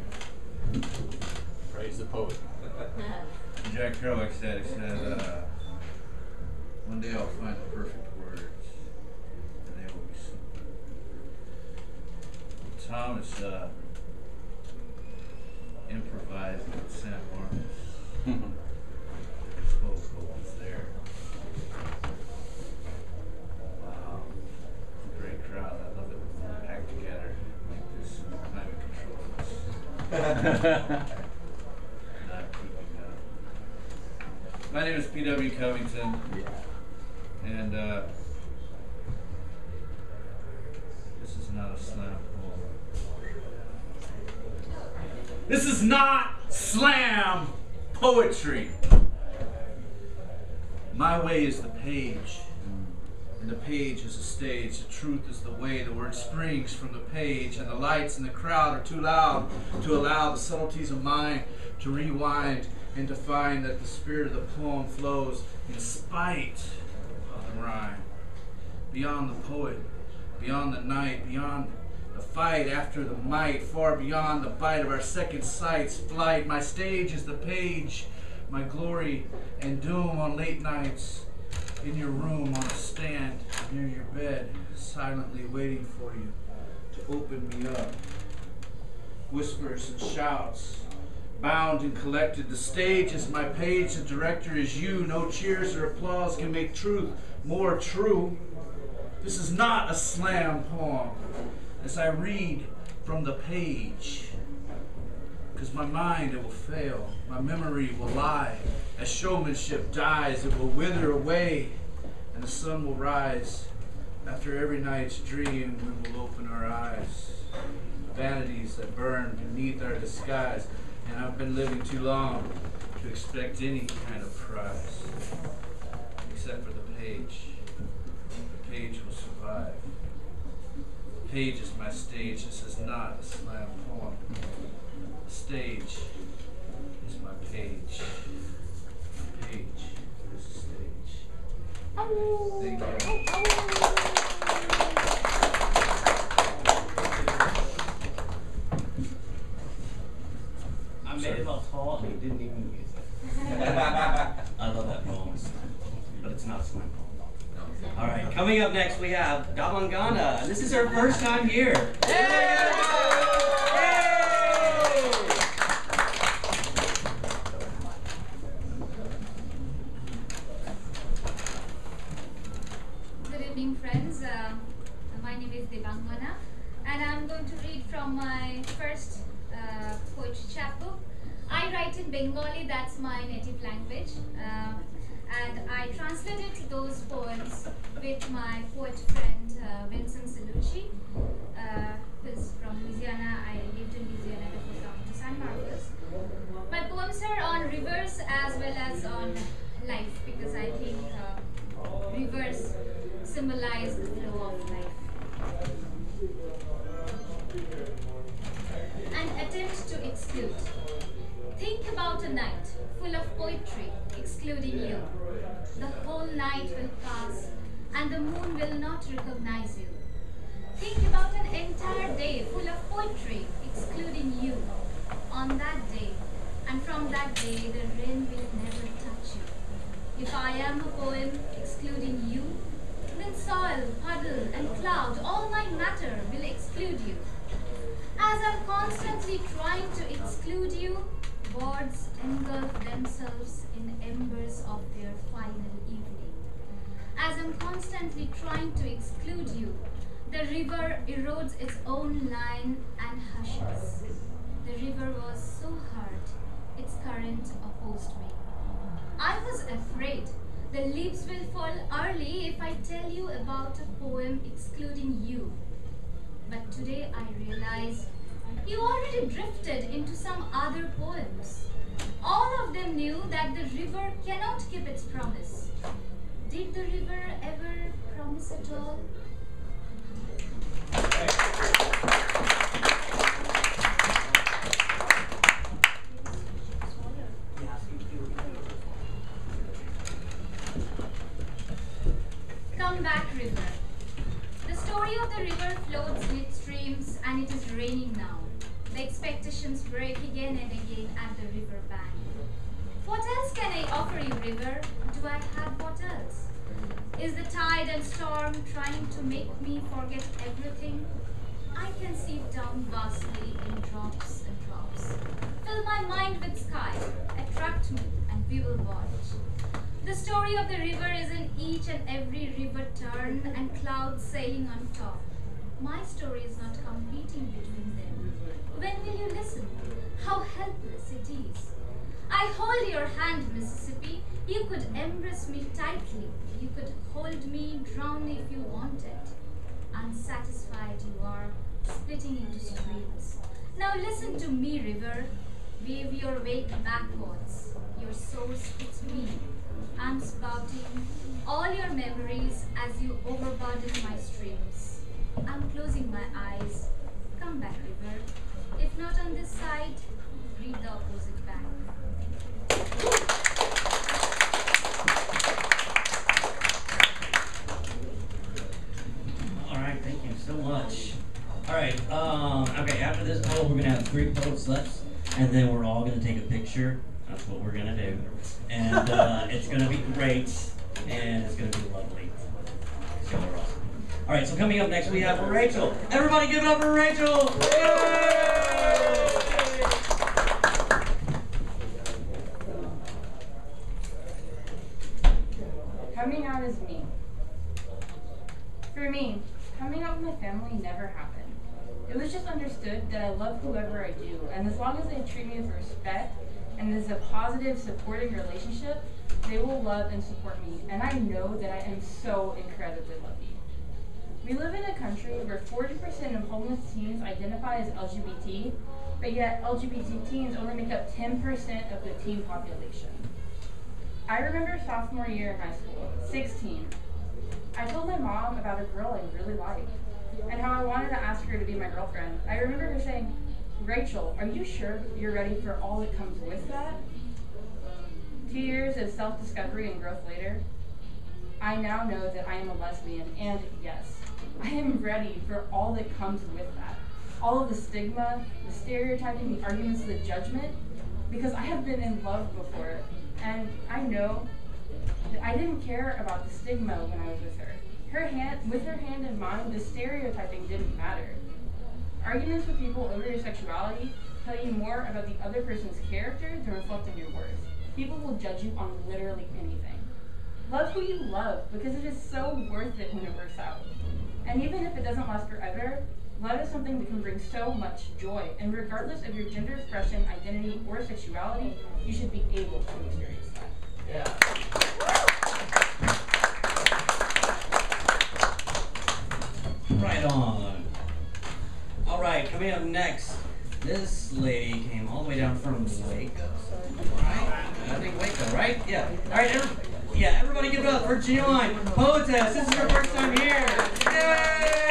Praise the poet. Jack Kerouac said, one day I'll find the perfect words, and they will be simple. Thom is improvising with Sam Marcus. His vocal was there. Wow. It's a great crowd. I love it when we act together like this, climate controllers. My name is P.W. Covington, and this is not a slam poem. This is not slam poetry. My way is the page, and the page is a stage. The truth is the way. The word springs from the page, and the lights in the crowd are too loud to allow the subtleties of mine to rewind and to find that the spirit of the poem flows in spite of the rhyme. Beyond the poet, beyond the night, beyond the fight after the might, far beyond the bite of our second sight's flight. My stage is the page, my glory and doom on late nights, in your room on a stand near your bed, silently waiting for you to open me up. Whispers and shouts, bound and collected. The stage is my page, the director is you. No cheers or applause can make truth more true. This is not a slam poem as I read from the page, because my mind, it will fail, my memory will lie. As showmanship dies, it will wither away, and the sun will rise. After every night's dream, we will open our eyes. Vanities that burn beneath our disguise. And I've been living too long to expect any kind of prize, except for the page. The page will survive. The page is my stage. This is not a slam poem. The stage is my page. The page is the stage. Thank you. I made it all tall and he didn't even use it. I love that poem, but it's not a slam poem. All right, coming up next we have Debangana. This is her first time here. Good evening, friends. My name is Debangana, and I'm going to read from my first poetry chapbook. I write in Bengali, that's my native language, and I translated those poems with my poet friend Vincent Salucci, who's from Louisiana. I lived in Louisiana before coming to San Marcos. My poems are on rivers as well as on life, because I think rivers symbolize the flow of life. An attempt to exclude. Think about a night full of poetry, excluding you. night will pass, and the moon will not recognize you. Think about an entire day full of poetry, excluding you. On that day, and from that day, the rain will never touch you. If I am a poem, excluding you, then soil, puddle, and cloud, all my matter will exclude you. As I'm constantly trying to exclude you, words engulf themselves in embers of their final evening. As I'm constantly trying to exclude you, the river erodes its own line and hushes. The river was so hurt, its current opposed me. I was afraid the leaves will fall early if I tell you about a poem excluding you. But today I realize you already drifted into some other poems. All of them knew that the river cannot keep its promise. Did the river ever promise at all? Come back, river. The story of the river floats midstreams, and it is raining now. The expectations break again and again at the river bank. What else can I offer you, river? Do I have what else? Is the tide and storm trying to make me forget everything? I can see down vastly in drops and drops. Fill my mind with sky, attract me, and we will watch. The story of the river is in each and every river turn and clouds sailing on top. My story is not competing between them. When will you listen? How helpless it is. I hold your hand, Mississippi. You could embrace me tightly. You could hold me, drown me if you wanted. Unsatisfied you are, splitting into streams. Now listen to me, river. Wave your wake backwards. Your source is me. I'm spouting all your memories as you overburden my streams. I'm closing my eyes. Come back, river. If not on this side, read the opposite bank. All right, thank you so much. All right, okay, after this poem, we're gonna have 3 poets left, and then we're all gonna take a picture. That's what we're gonna do. And it's gonna be great, and it's gonna be lovely. So we're awesome. All right, so coming up next, we have Rachel. Everybody give it up for Rachel! Yay! Coming out is me. For me, coming out with my family never happened. It was just understood that I love whoever I do, and as long as they treat me with respect, and there's a positive, supporting relationship, they will love and support me, and I know that I am so incredibly lucky. We live in a country where 40% of homeless teens identify as LGBT, but yet LGBT teens only make up 10% of the teen population. I remember sophomore year in high school, 16. I told my mom about a girl I really liked, and how I wanted to ask her to be my girlfriend. I remember her saying, "Rachel, are you sure you're ready for all that comes with that?" 2 years of self-discovery and growth later, I now know that I am a lesbian, and yes, I am ready for all that comes with that. All of the stigma, the stereotyping, the arguments, the judgment, because I have been in love before, and I know that I didn't care about the stigma when I was with her. With her hand in mine, the stereotyping didn't matter. Arguments with people over your sexuality tell you more about the other person's character than reflecting your worth. People will judge you on literally anything. Love who you love, because it is so worth it when it works out. And even if it doesn't last forever, love is something that can bring so much joy, and regardless of your gender expression, identity, or sexuality, you should be able to experience that. Yeah. Right on. All right, coming up next, this lady came all the way down from Waco. Right? I think Waco, right? Yeah. All right, everybody give it up for JenuineP. Poetess, this is her first time here. Yay!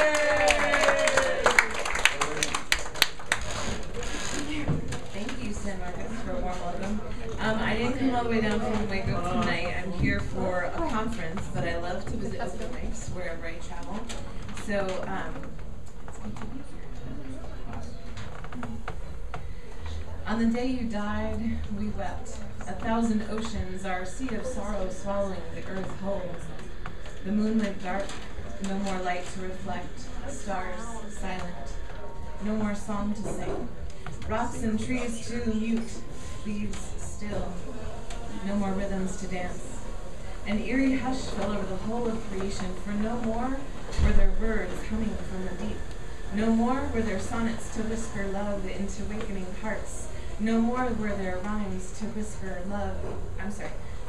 Thank you so much for a warm welcome. I didn't come all the way down from Waco tonight. I'm here for a conference but I love to visit open mics wherever I travel. So, it's good to be here. On the day you died, we wept. 1,000 oceans, our sea of sorrow swallowing the earth whole. The moon went dark, no more light to reflect, stars silent, no more song to sing. Rocks and trees too mute, leaves still, no more rhythms to dance. An eerie hush fell over the whole of creation, for no more were there words coming from the deep. No more were there sonnets to whisper love into wakening hearts. No more were there rhymes to whisper love.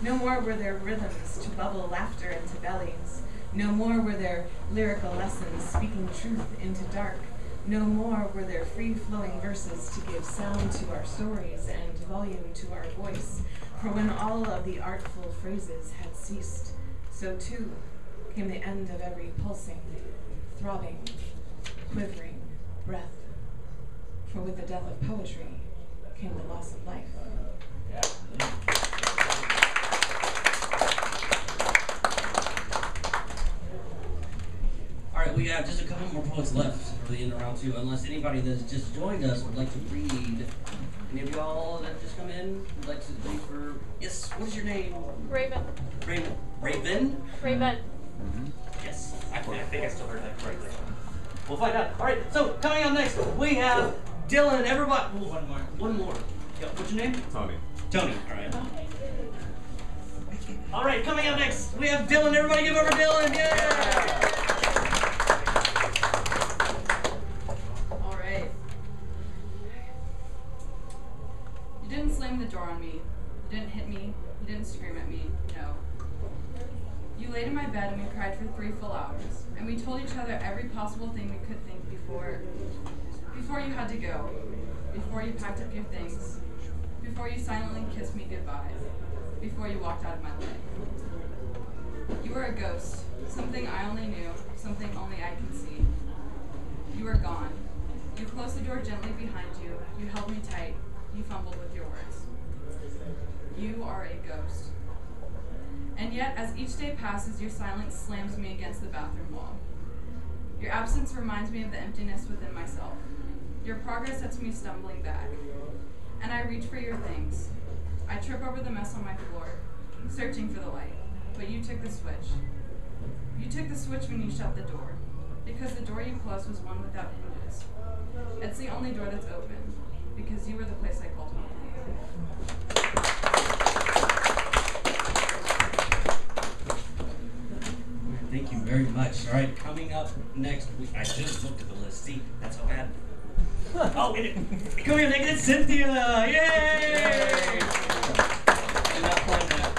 No more were there rhythms to bubble laughter into bellies. No more were there lyrical lessons speaking truth into dark. No more were there free-flowing verses to give sound to our stories and volume to our voice. For when all of the artful phrases had ceased, so too came the end of every pulsing, throbbing, quivering breath. For with the death of poetry came the loss of life. All right, we have just a couple more poets left for the end of round two, unless anybody that's just joined us would like to read. Any of y'all that just come in would like to read for, yes, what is your name? Raven. Raven? Raven? Raven. Yes, I think I still heard that correctly. We'll find out. All right, so coming up next, we have Dylan. Everybody, one more. Yeah, what's your name? Tony. Tony. All right. All right, coming up next, we have Dylan. Everybody, give over Dylan. Yeah. All right. You didn't slam the door on me. You didn't hit me. You didn't scream at me. No. You laid in my bed and we cried for 3 full hours. And we told each other every possible thing we could think before you had to go. Before you packed up your things. Before you silently kissed me goodbye. Before you walked out of my life. You were a ghost. Something I only knew. Something only I could see. You were gone. You closed the door gently behind you. You held me tight. You fumbled with your words. You are a ghost. And yet, as each day passes, your silence slams me against the bathroom wall. Your absence reminds me of the emptiness within myself. Your progress sets me stumbling back. And I reach for your things. I trip over the mess on my floor, searching for the light. But you took the switch. You took the switch when you shut the door. Because the door you closed was one without hinges. It's the only door that's open. Because you were the place I called home. Thank you very much. All right, coming up next, I just looked at the list. See, that's how bad. Oh, coming up next, it's Cynthia. Yay! I'm not playing that.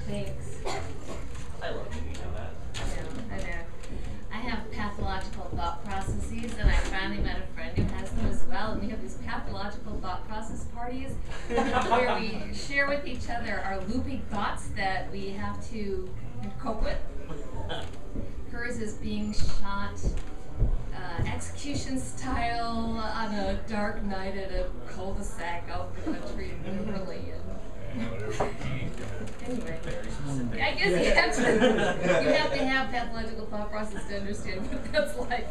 Thanks. I love you. You know that. I know. I have pathological thought processes, and I finally met a friend who has them as well. And we have these pathological thought process parties where we share with each other our looping thoughts that we have to cope with. Hers is being shot execution style on a dark night at a cul-de-sac out in the country in Beverly. Anyway, I guess you have to have pathological thought process to understand what that's like,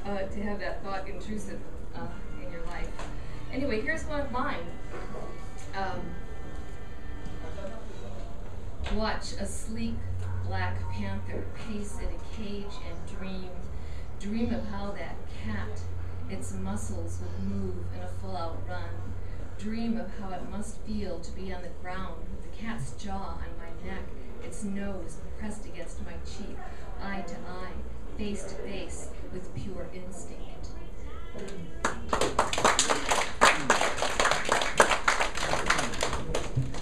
to have that thought intrusive in your life. Anyway, here's one of mine. Watch a sleek black panther pace in a cage and dream of how that cat, its muscles would move in a full-out run. Dream of how it must feel to be on the ground with the cat's jaw on my neck, its nose pressed against my cheek, eye to eye, face to face, with pure instinct.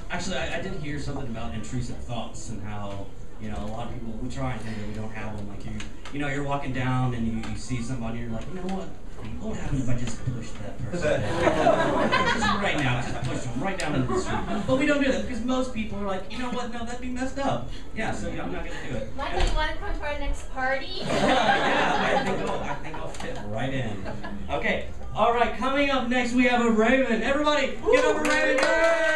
Actually, I did hear something about intrusive thoughts and how, you know, a lot of people, we try and think that we don't have them. Like you know, you're walking down and you see somebody, you're like, you know what? What would happen if I just pushed that person down? Just right now, just push them right down into the street. But we don't do that because most people are like, you know what? No, that'd be messed up. Yeah, so I'm not gonna do it. Michael, you want to come to our next party? Yeah, I think I'll fit right in. Okay, all right. Coming up next, we have a Raven. Everybody, give up a Raven! Yay!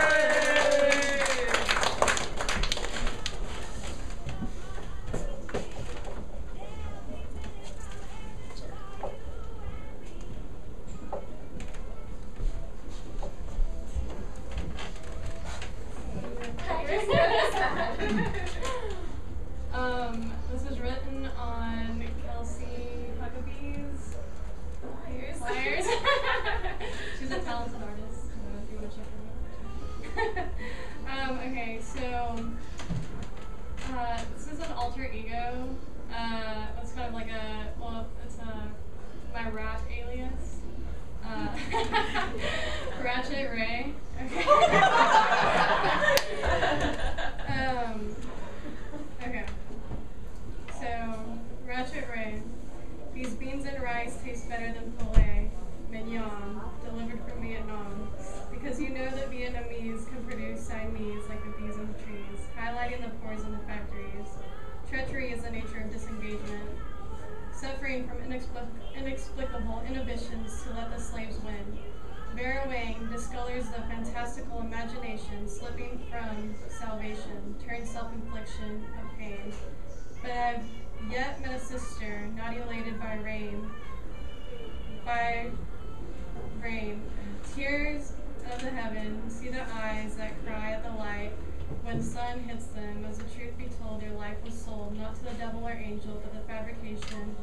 This is written on Kelsey Huckabee's flyers. She's a talented artist, if you want to check her out. Okay, so this is an alter ego. It's kind of like it's my rap alias. Ratchet Ray. Okay. Okay. So, Ratchet Ray. These beans and rice taste better than filet mignon, delivered from Vietnam. Because you know that Vietnamese can produce Siamese like the bees in the trees, highlighting the pores in the factories. Treachery is the nature of disengagement. Suffering from inexplicable inhibitions to let the slaves win. Barrowing discolors the fantastical imagination, slipping from salvation, turns self-infliction of pain. But I've yet met a sister, not elated by rain. Tears of the heaven, see the eyes that cry at the light when sun hits them, as the truth be told, your life was sold, not to the devil or angel, but the fabrication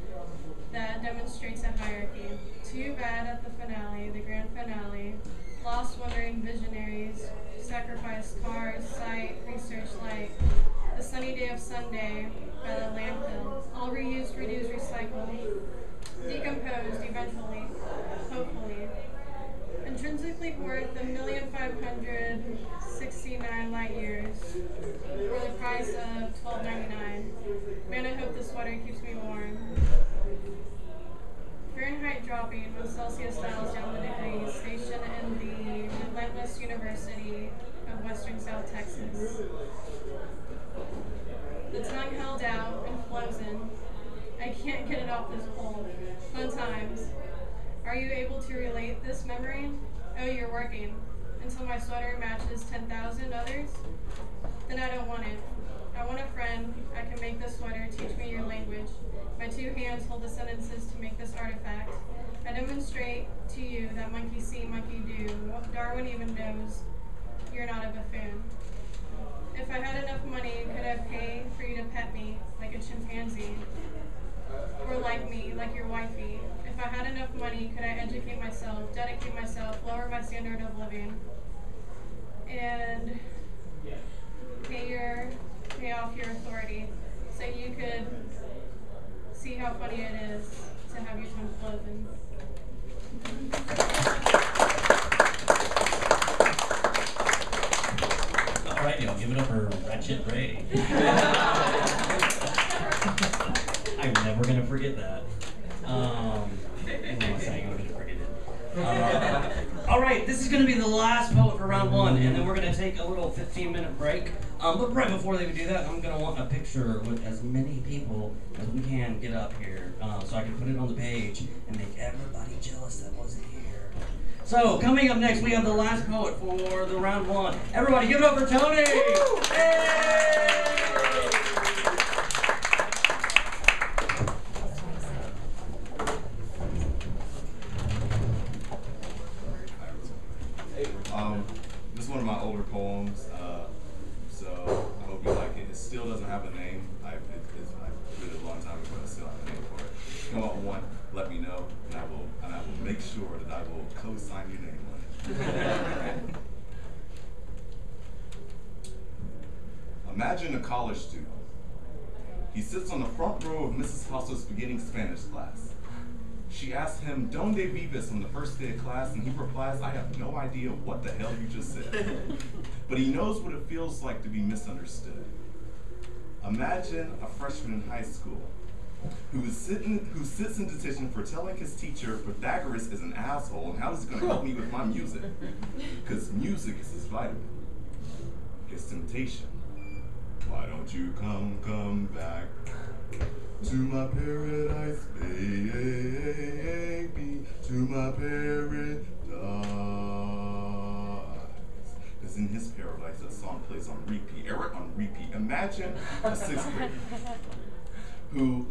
that demonstrates a hierarchy. Too bad at the finale, the grand finale, lost wondering visionaries, sacrificed cars, sight, research, light. The sunny day of Sunday by the landfill, all reused, reduced, recycled, decomposed eventually, hopefully. Intrinsically worth 1,569 light years for the price of $12.99. Man, I hope this sweater keeps me warm. Fahrenheit dropping when Celsius dials down the degrees, stationed in the relentless University of Western South Texas. The tongue held out and frozen. I can't get it off this pole. Fun times. Are you able to relate this memory? Oh, you're working. Until my sweater matches 10,000 others? Then I don't want it. I want a friend. I can make this sweater. Teach me your language. My two hands hold the sentences to make this artifact. I demonstrate to you that monkey see, monkey do. Darwin even knows you're not a buffoon. If I had enough money, could I pay for you to pet me like a chimpanzee? Or like me, like your wifey? If I had enough money, could I educate myself, dedicate myself, lower my standard of living, and pay off your authority so you could see how funny it is to have your tongue cloven? Alright, y'all, give it up for Ratchet Ray. I'm never gonna forget that. Unless I'm gonna forget it. Alright, this is gonna be the last poet for round one, and then we're gonna take a little 15-minute break. But right before they do that, I'm gonna want a picture with as many people as we can get up here, so I can put it on the page and make everybody jealous that wasn't here. So, coming up next, we have the last poet for the round one. Everybody give it up for Tony! This is one of my older poems, so I hope you like it. It still doesn't have a name. I did it a long time ago. I still have a name for it. Come up with one, let me know, and I will make sure that I will co-sign your name on it. Imagine a college student. He sits on the front row of Mrs. House's beginning Spanish class. She asks him, "Donde vives?" on the first day of class, and he replies, "I have no idea what the hell you just said." But he knows what it feels like to be misunderstood. Imagine a freshman in high school, who sits in detention for telling his teacher Pythagoras is an asshole and how is he going to help me with my music? Because music is his vitamin, his temptation. Why don't you come back to my paradise, baby, to my paradise? Because in his paradise, that song plays on repeat. Eric on repeat. Imagine a 6th grader who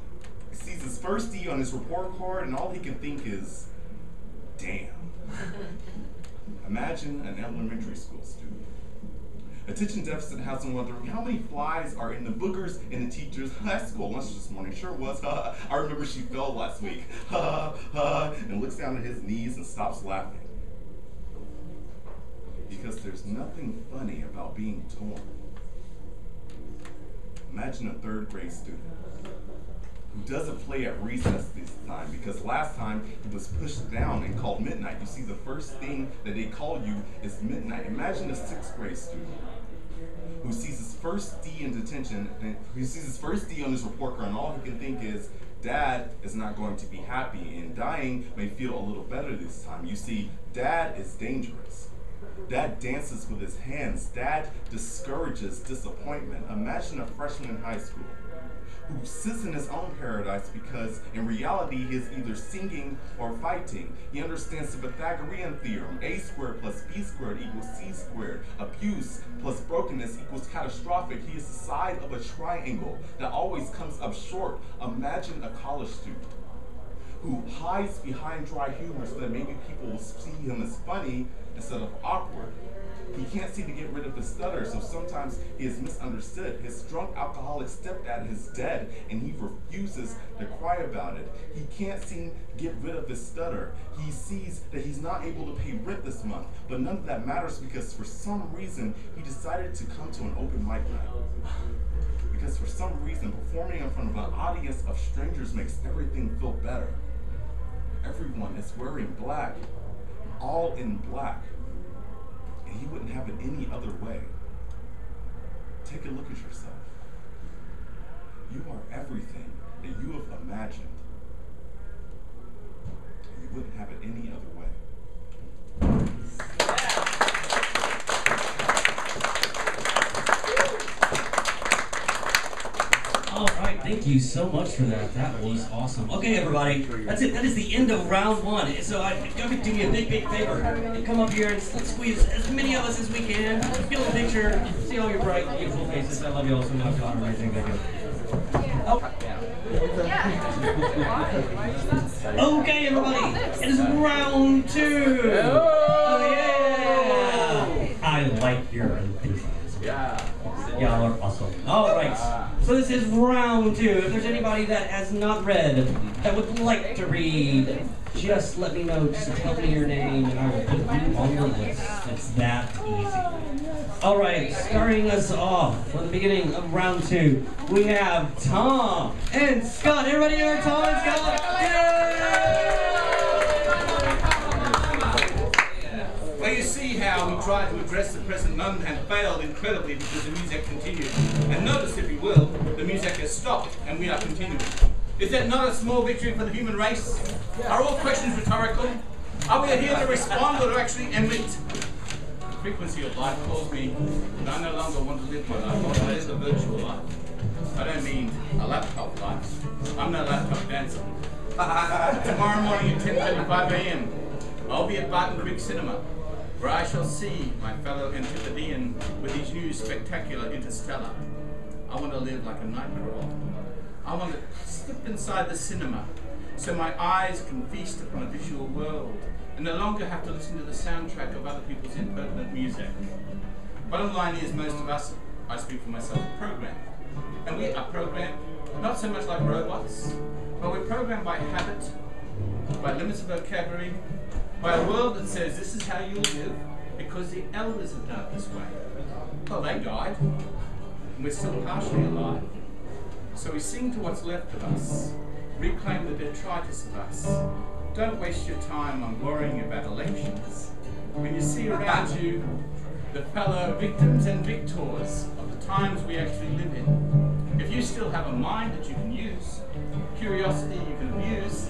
sees his first D on his report card and all he can think is, damn. Imagine an elementary school student. Attention deficit has them wondering how many flies are in the boogers in the teacher's high school lunch this morning. Sure was. I remember she fell last week. And looks down at his knees and stops laughing. Because there's nothing funny about being torn. Imagine a 3rd grade student who doesn't play at recess this time because last time he was pushed down and called midnight. You see, the first thing that they call you is midnight. Imagine a 6th grade student who sees his first D in detention, and who sees his first D on his report card, and all he can think is, Dad is not going to be happy, and dying may feel a little better this time. You see, Dad is dangerous. Dad dances with his hands. Dad discourages disappointment. Imagine a freshman in high school who sits in his own paradise because in reality he is either singing or fighting. He understands the Pythagorean theorem, a squared plus b squared equals c squared. Abuse plus brokenness equals catastrophic. He is the side of a triangle that always comes up short. Imagine a college student who hides behind dry humor so that maybe people will see him as funny instead of awkward. He can't seem to get rid of his stutter, so sometimes he is misunderstood. His drunk alcoholic stepdad is dead, and he refuses to cry about it. He can't seem to get rid of his stutter. He sees that he's not able to pay rent this month, but none of that matters because for some reason, he decided to come to an open mic night. Because for some reason, performing in front of an audience of strangers makes everything feel better. Everyone is wearing black, all in black. And he wouldn't have it any other way. Take a look at yourself. You are everything that you have imagined. And you wouldn't have it any other way. All right, thank you so much for that. That was awesome. Okay, everybody, that's it. That is the end of round 1. So do me a big favor and come up here and let's squeeze as many of us as we can. Get a little picture. See all your bright, beautiful faces. I love you all so much. God, amazing. Thank you. Okay, everybody, it is round 2. Oh yeah! I like your enthusiasm. Yeah. Y'all are awesome. All right. So this is round 2. If there's anybody that has not read, that would like to read, just let me know. Just tell me your name and I will put you on the list. It's that easy. All right. Starting us off for the beginning of round 2, we have Thom and Scott. Everybody hear Thom and Scott? Well, you see how we tried to address the present moment and failed incredibly because the music continued. And notice, if you will, the music has stopped and we are continuing. Is that not a small victory for the human race? Are all questions rhetorical? Are we here to respond or to actually emit? The frequency of life calls me, but I no longer want to live my life. I want to live a virtual life. I don't mean a laptop life. I'm no laptop dancer. Tomorrow morning at 10:35 a.m., I'll be at Barton Creek Cinema, where I shall see my fellow Antipodean with his new spectacular Interstellar. I want to live like a night crawl. I want to slip inside the cinema so my eyes can feast upon a visual world and no longer have to listen to the soundtrack of other people's impertinent music. Bottom line is, most of us, I speak for myself, are programmed. And we are programmed not so much like robots, but we're programmed by habit, by limits of vocabulary, by a world that says this is how you'll live because the elders have done it this way. Well, they died, and we're still partially alive. So we sing to what's left of us, reclaim the detritus of us. Don't waste your time on worrying about elections when you see around you the fellow victims and victors of the times we actually live in. If you still have a mind that you can use, curiosity you can abuse,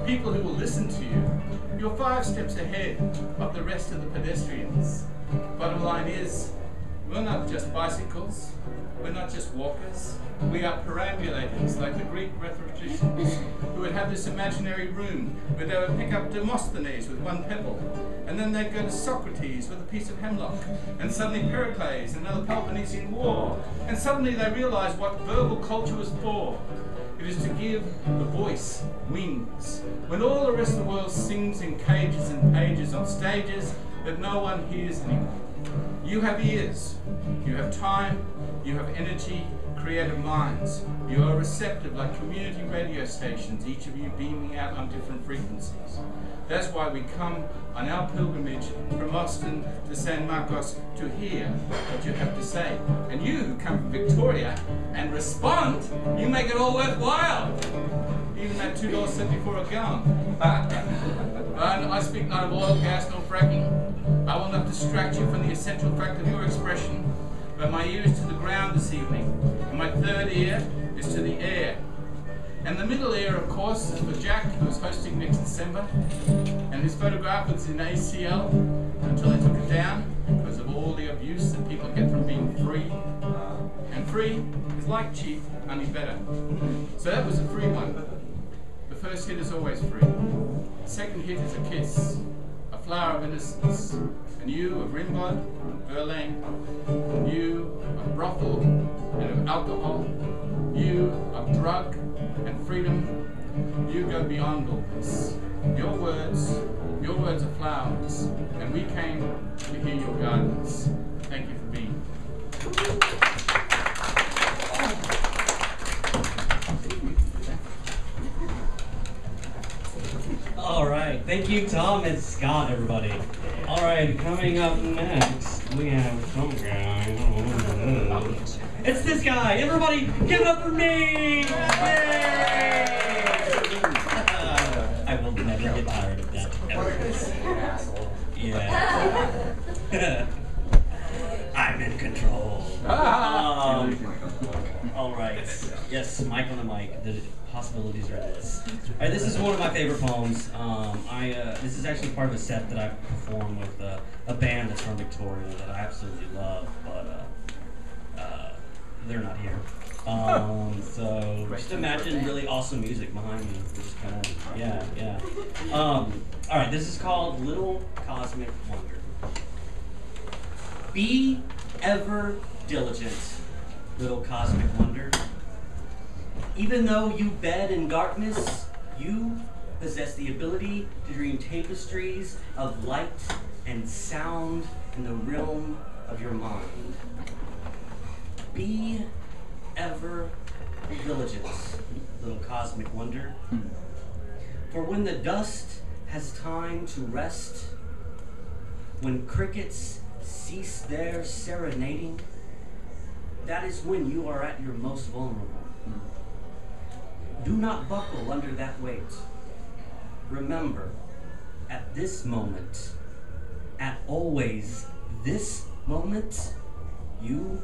people who will listen to you, you're 5 steps ahead of the rest of the pedestrians. Bottom line is, we're not just bicycles, we're not just walkers, we are perambulators, like the Greek rhetoricians, who would have this imaginary room where they would pick up Demosthenes with 1 pebble, and then they'd go to Socrates with a piece of hemlock, and suddenly Pericles, another Peloponnesian war, and suddenly they realize what verbal culture was for. It is to give the voice wings. When all the rest of the world sings in cages and pages on stages that no one hears anymore. You have ears, you have time, you have energy, creative minds. You are receptive like community radio stations, each of you beaming out on different frequencies. That's why we come on our pilgrimage from Austin to San Marcos to hear what you have to say. And you who come from Victoria and respond, you make it all worthwhile. Even that $2.74 a gallon. And I speak not of oil, gas, nor fracking. I will not distract you from the essential fact of your expression, but my ear is to the ground this evening, and my third ear is to the air. And the middle ear, of course, is for Jack, who is hosting next December, and his photograph was in ACL until they took it down because of all the abuse that people get from being free. And free is like cheap, only better. So that was a free one. The first hit is always free. The second hit is a kiss, a flower of innocence. And you of Rimbod, Verlaine, you of brothel and of alcohol, you of drug and freedom, you go beyond all this. Your words are flowers, and we came to hear your gardens. Thank you for being here. All right, thank you, Thom and Scott, everybody. All right, coming up next, we have some guy. It's this guy. Everybody, give it up for me! Yay! I will never get tired of that. Ever. Yeah. I'm in control. All right. Yes, Mike on the mic. The possibilities are endless. All right, this is one of my favorite poems. This is actually part of a set that I perform with a band that's from Victoria that I absolutely love, but they're not here. So just imagine really awesome music behind me. Just kind of, yeah. All right, this is called Little Cosmic Wonder. Be ever diligent, little cosmic wonder. Even though you bed in darkness, you possess the ability to dream tapestries of light and sound in the realm of your mind. Be ever diligent, little cosmic wonder. For when the dust has time to rest, when crickets cease their serenading, that is when you are at your most vulnerable. Do not buckle under that weight. Remember, at this moment, at always this moment, you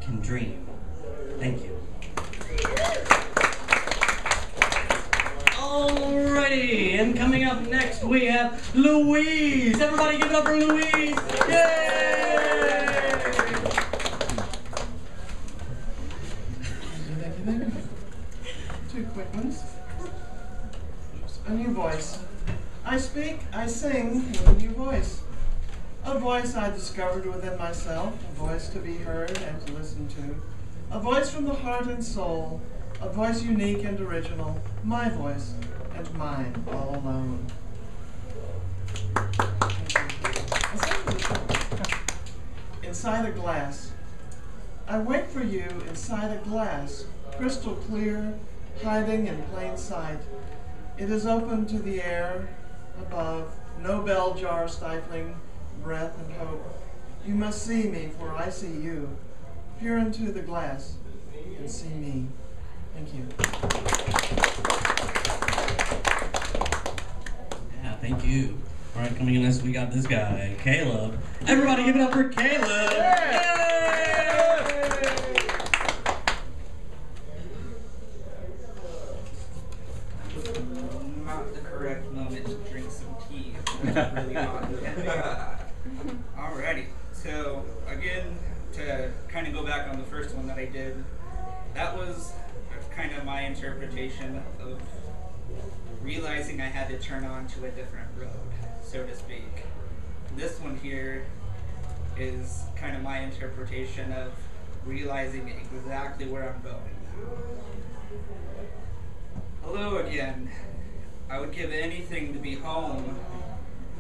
can dream. Thank you. Alrighty, and coming up next we have Louise. Everybody give it up for Louise. Yay! Two quick ones. A new voice. I speak, I sing with a new voice. A voice I discovered within myself, a voice to be heard and to listen to. A voice from the heart and soul, a voice unique and original, my voice and mine all alone. Inside a glass. I wait for you inside a glass, crystal clear, hiding in plain sight. It is open to the air above, no bell jar stifling breath and hope. You must see me, for I see you. Peer into the glass and see me. Thank you. Yeah, thank you. All right, coming in next, we got this guy, Caleb. Everybody give it up for Caleb. Yay! really hot. Alrighty. So again, to kind of go back on the first one that I did, that was kind of my interpretation of realizing I had to turn on to a different road, so to speak. This one here is kind of my interpretation of realizing exactly where I'm going. Hello again. I would give anything to be home.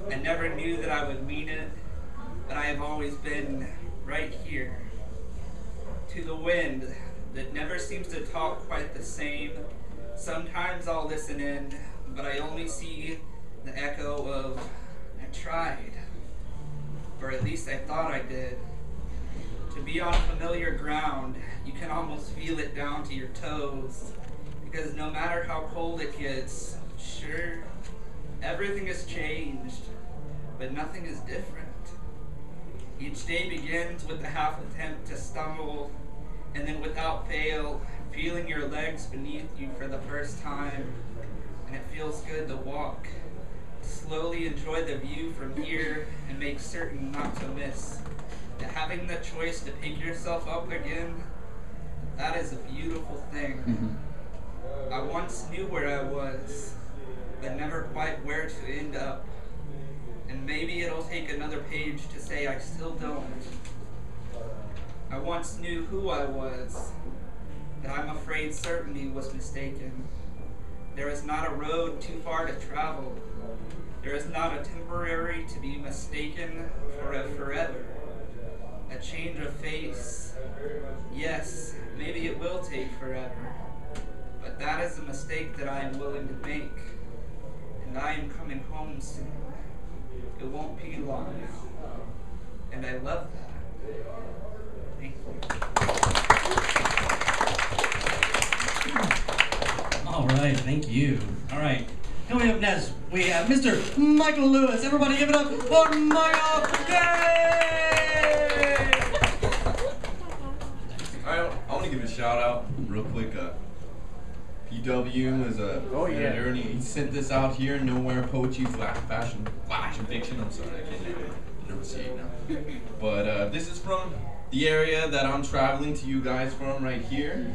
I never knew that I would mean it, but I have always been right here. To the wind that never seems to talk quite the same. Sometimes I'll listen in, but I only see the echo of, I tried. Or at least I thought I did. To be on familiar ground, you can almost feel it down to your toes. Because no matter how cold it gets, sure, everything has changed, but nothing is different. Each day begins with a half attempt to stumble, and then without fail, feeling your legs beneath you for the first time, and it feels good to walk. Slowly enjoy the view from here and make certain not to miss. That having the choice to pick yourself up again, that is a beautiful thing. I once knew where I was, but never quite where to end up. And maybe it'll take another page to say I still don't. I once knew who I was, but I'm afraid certainty was mistaken. There is not a road too far to travel. There is not a temporary to be mistaken for a forever. A change of face. Yes, maybe it will take forever. But that is a mistake that I am willing to make. And I am coming home soon. It won't be long now. And I love that. Thank you. All right, thank you. All right, coming up next, we have Mr. Michael Lewis. Everybody give it up for Michael! Yay! All right, I want to give a shout out real quick. PW is a editor, and he sent this out here. Nowhere poetry, fashion fiction. I'm sorry, I can't enunciate now. But this is from the area that I'm traveling to you guys from right here.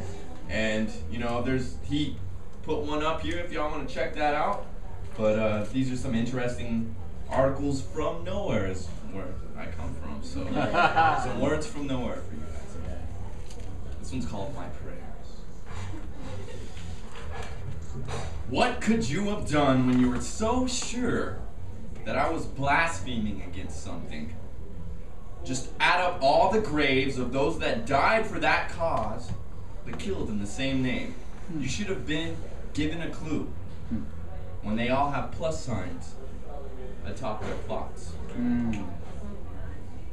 And you know, he put one up here if y'all want to check that out. But these are some interesting articles from nowhere, is where I come from. So some words from nowhere for you guys. This one's called My Prayers. What could you have done when you were so sure that I was blaspheming against something? Just add up all the graves of those that died for that cause, but killed in the same name. You should have been given a clue when they all have plus signs atop their plots.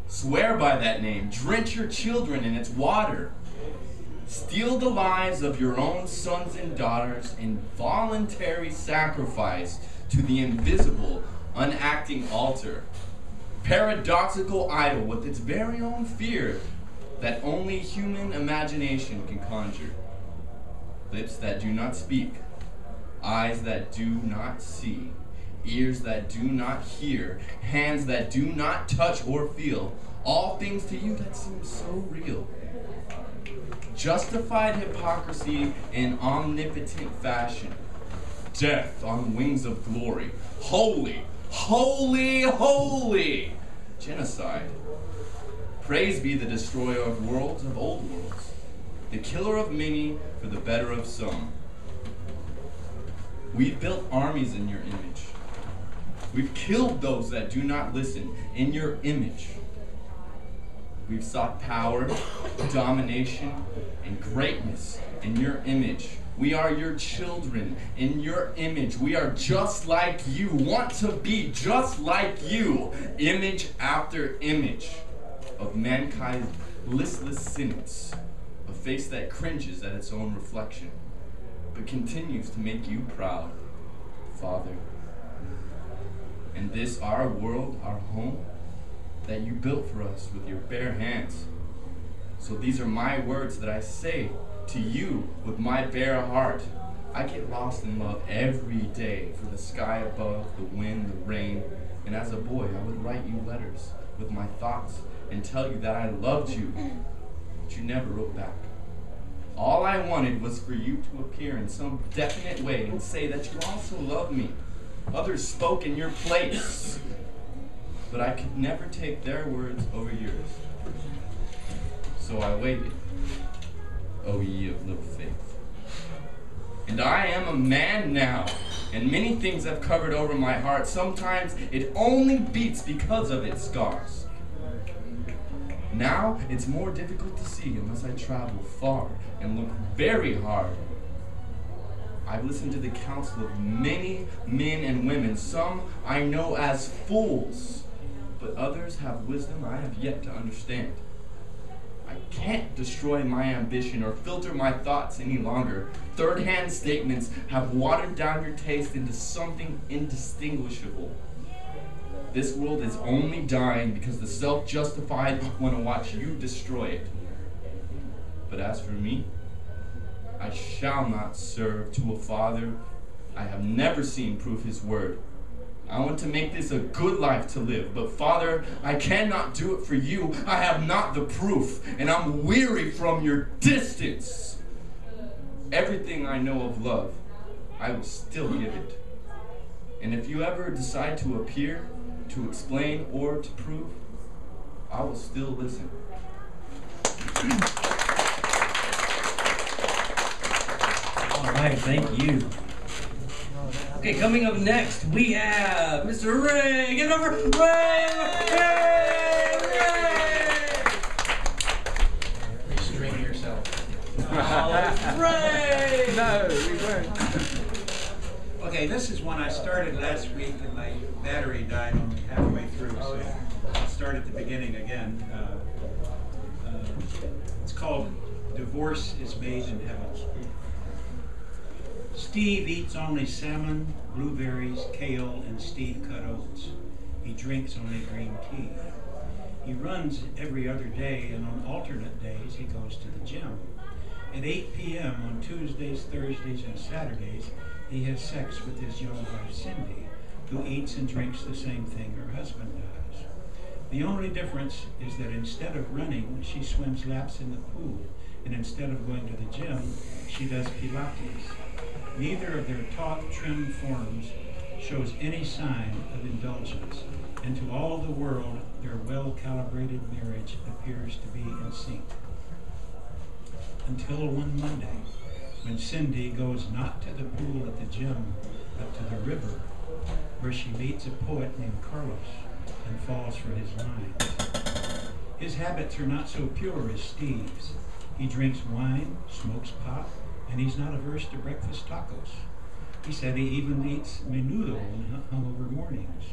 Swear by that name. Drench your children in its water. Steal the lives of your own sons and daughters in voluntary sacrifice to the invisible, unacting altar. Paradoxical idol with its very own fear that only human imagination can conjure. Lips that do not speak, eyes that do not see, ears that do not hear, hands that do not touch or feel, all things to you that seem so real. Justified hypocrisy in omnipotent fashion. Death on wings of glory. Holy, holy, holy. Genocide. Praise be the destroyer of worlds, of old worlds. The killer of many for the better of some. We've built armies in your image. We've killed those that do not listen in your image. We've sought power, domination, and greatness in your image. We are your children in your image. We are just like you, want to be just like you. Image after image of mankind's listless sentence. A face that cringes at its own reflection, but continues to make you proud, Father. And this our world, our home, that you built for us with your bare hands. So these are my words that I say to you with my bare heart. I get lost in love every day for the sky above, the wind, the rain, And as a boy, I would write you letters with my thoughts and tell you that I loved you, but you never wrote back. All I wanted was for you to appear in some definite way and say that you also love me. Others spoke in your place, but I could never take their words over yours. So I waited, O ye of little faith. And I am a man now, and many things have covered over my heart. Sometimes it only beats because of its scars. Now it's more difficult to see unless I travel far and look very hard. I've listened to the counsel of many men and women. Some I know as fools, but others have wisdom I have yet to understand. I can't destroy my ambition or filter my thoughts any longer. Third-hand statements have watered down your taste into something indistinguishable. This world is only dying because the self-justified want to watch you destroy it. But as for me, I shall not serve to a father I have never seen prove his word. I want to make this a good life to live, but Father, I cannot do it for you. I have not the proof, and I'm weary from your distance. Everything I know of love, I will still give it. And if you ever decide to appear, to explain, or to prove, I will still listen. All right, thank you. Okay, coming up next, we have Mr. Ray. Give it up for Ray! Restrain yourself. Ray! No, we weren't. Okay, this is one I started last week and my battery died only halfway through, so I'll start at the beginning again. It's called Divorce is Made in Heaven. Steve eats only salmon, blueberries, kale, and steve-cut oats. He drinks only green tea. He runs every other day, and on alternate days he goes to the gym. At 8 p.m. on Tuesdays, Thursdays, and Saturdays, he has sex with his young wife, Cindy, who eats and drinks the same thing her husband does. The only difference is that instead of running, she swims laps in the pool, and instead of going to the gym, she does Pilates. Neither of their taut, trim forms shows any sign of indulgence, and to all the world, their well-calibrated marriage appears to be in sync. Until one Monday, when Cindy goes not to the pool at the gym, but to the river, where she meets a poet named Carlos and falls for his lines. His habits are not so pure as Steve's. He drinks wine, smokes pot, and he's not averse to breakfast tacos. He said he even eats menudo on hungover mornings.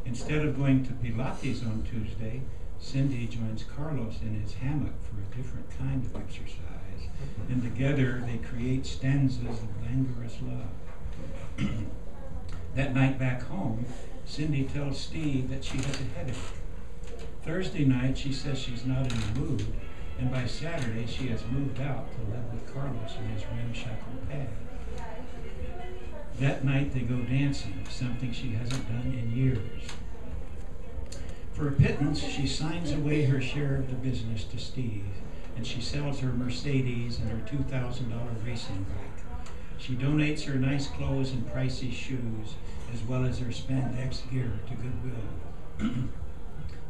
Instead of going to Pilates on Tuesday, Cindy joins Carlos in his hammock for a different kind of exercise, and together they create stanzas of languorous love. That night back home, Cindy tells Steve that she has a headache. Thursday night, she says she's not in the mood, and by Saturday, she has moved out to live with Carlos in his ramshackle pad. That night, they go dancing, something she hasn't done in years. For a pittance, she signs away her share of the business to Steve, and she sells her Mercedes and her $2,000 racing bike. She donates her nice clothes and pricey shoes, as well as her spandex gear to Goodwill,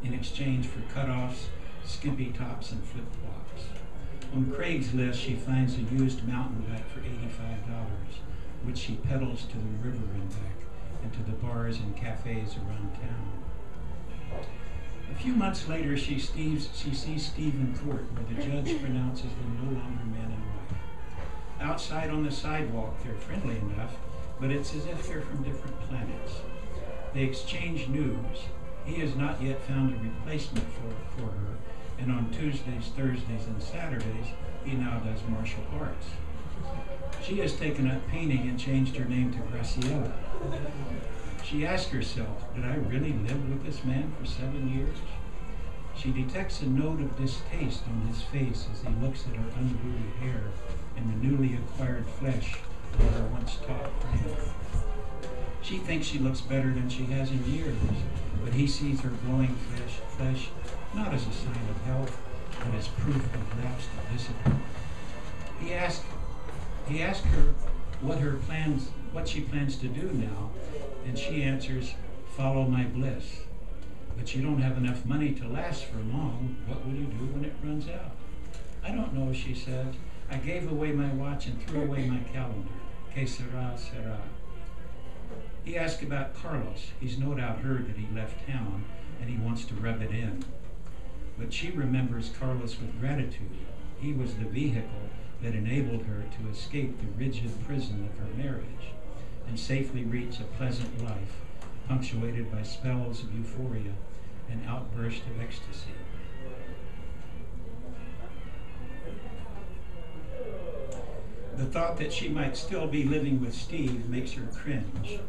in exchange for cutoffs, skimpy tops, and flip-flops. On Craigslist, she finds a used mountain bike for $85, which she pedals to the river and back, and to the bars and cafes around town. A few months later, she sees Steve in court, where the judge pronounces them no longer man and wife. Outside on the sidewalk, they're friendly enough, but it's as if they're from different planets. They exchange news. He has not yet found a replacement for her, and on Tuesdays, Thursdays, and Saturdays, he now does martial arts. She has taken up painting and changed her name to Graciela. She asks herself, did I really live with this man for 7 years? She detects a note of distaste on his face as he looks at her unruly hair and the newly acquired flesh of her once taut frame. She thinks she looks better than she has in years, but he sees her glowing flesh not as a sign of health, but as proof of lapsed discipline. He asked her what she plans to do now, and she answers, "Follow my bliss." "But you don't have enough money to last for long. What will you do when it runs out?" "I don't know," she says. "I gave away my watch and threw away my calendar. Que sera, sera." He asked about Carlos. He's no doubt heard that he left town, and he wants to rub it in. But she remembers Carlos with gratitude. He was the vehicle that enabled her to escape the rigid prison of her marriage and safely reach a pleasant life, punctuated by spells of euphoria and outbursts of ecstasy. The thought that she might still be living with Steve makes her cringe.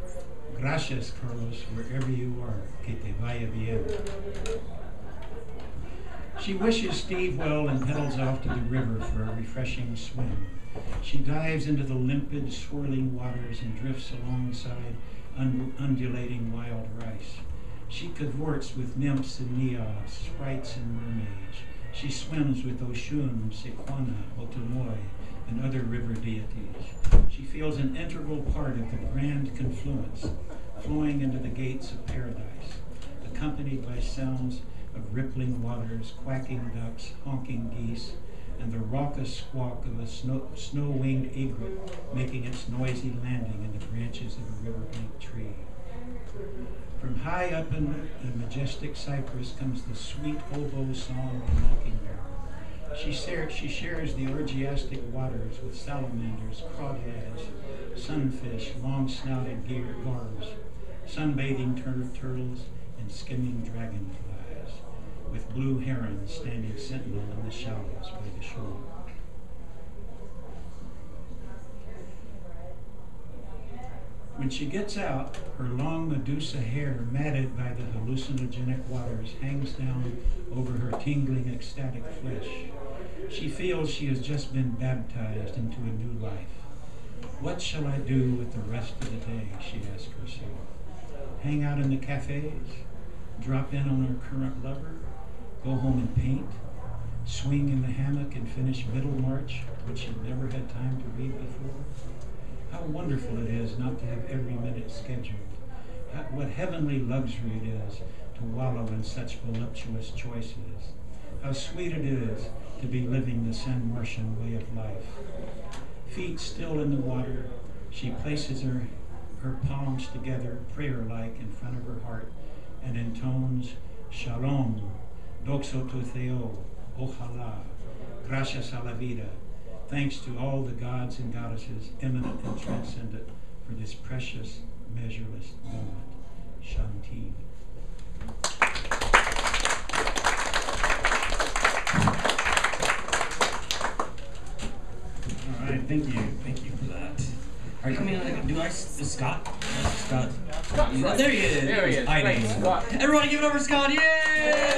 Gracias, Carlos, wherever you are. Que te vaya bien. She wishes Steve well and pedals off to the river for a refreshing swim. She dives into the limpid, swirling waters and drifts alongside undulating wild rice. She cavorts with nymphs and neos, sprites and mermaids. She swims with Oshun, Sequana, Otomoy, and other river deities. She feels an integral part of the grand confluence, flowing into the gates of paradise, accompanied by sounds of rippling waters, quacking ducks, honking geese, and the raucous squawk of a snow-winged egret making its noisy landing in the branches of a riverbank tree. From high up in the majestic cypress comes the sweet oboe song of the mockingbird. She shares the orgiastic waters with salamanders, crawdads, sunfish, long-snouted garbs, sunbathing turtles, and skimming dragonflies, with blue herons standing sentinel in the shallows by the shore. When she gets out, her long Medusa hair, matted by the hallucinogenic waters, hangs down over her tingling, ecstatic flesh. She feels she has just been baptized into a new life. What shall I do with the rest of the day, she asks herself. Hang out in the cafes? Drop in on her current lover? Go home and paint? Swing in the hammock and finish Middlemarch, which she'd never had time to read before? How wonderful it is not to have every minute scheduled. What heavenly luxury it is to wallow in such voluptuous choices. How sweet it is to be living the San Martian way of life. Feet still in the water, she places her palms together, prayer-like, in front of her heart, and intones, Shalom, Doxo to Theo, Ojalá, Gracias a la vida. Thanks to all the gods and goddesses, immanent and transcendent, for this precious, measureless moment. Shanti. All right, thank you for that. All right, coming on, is Scott? Scott. There he is. There he is. I Great, know. Scott. Everybody give it up for Scott. Yay!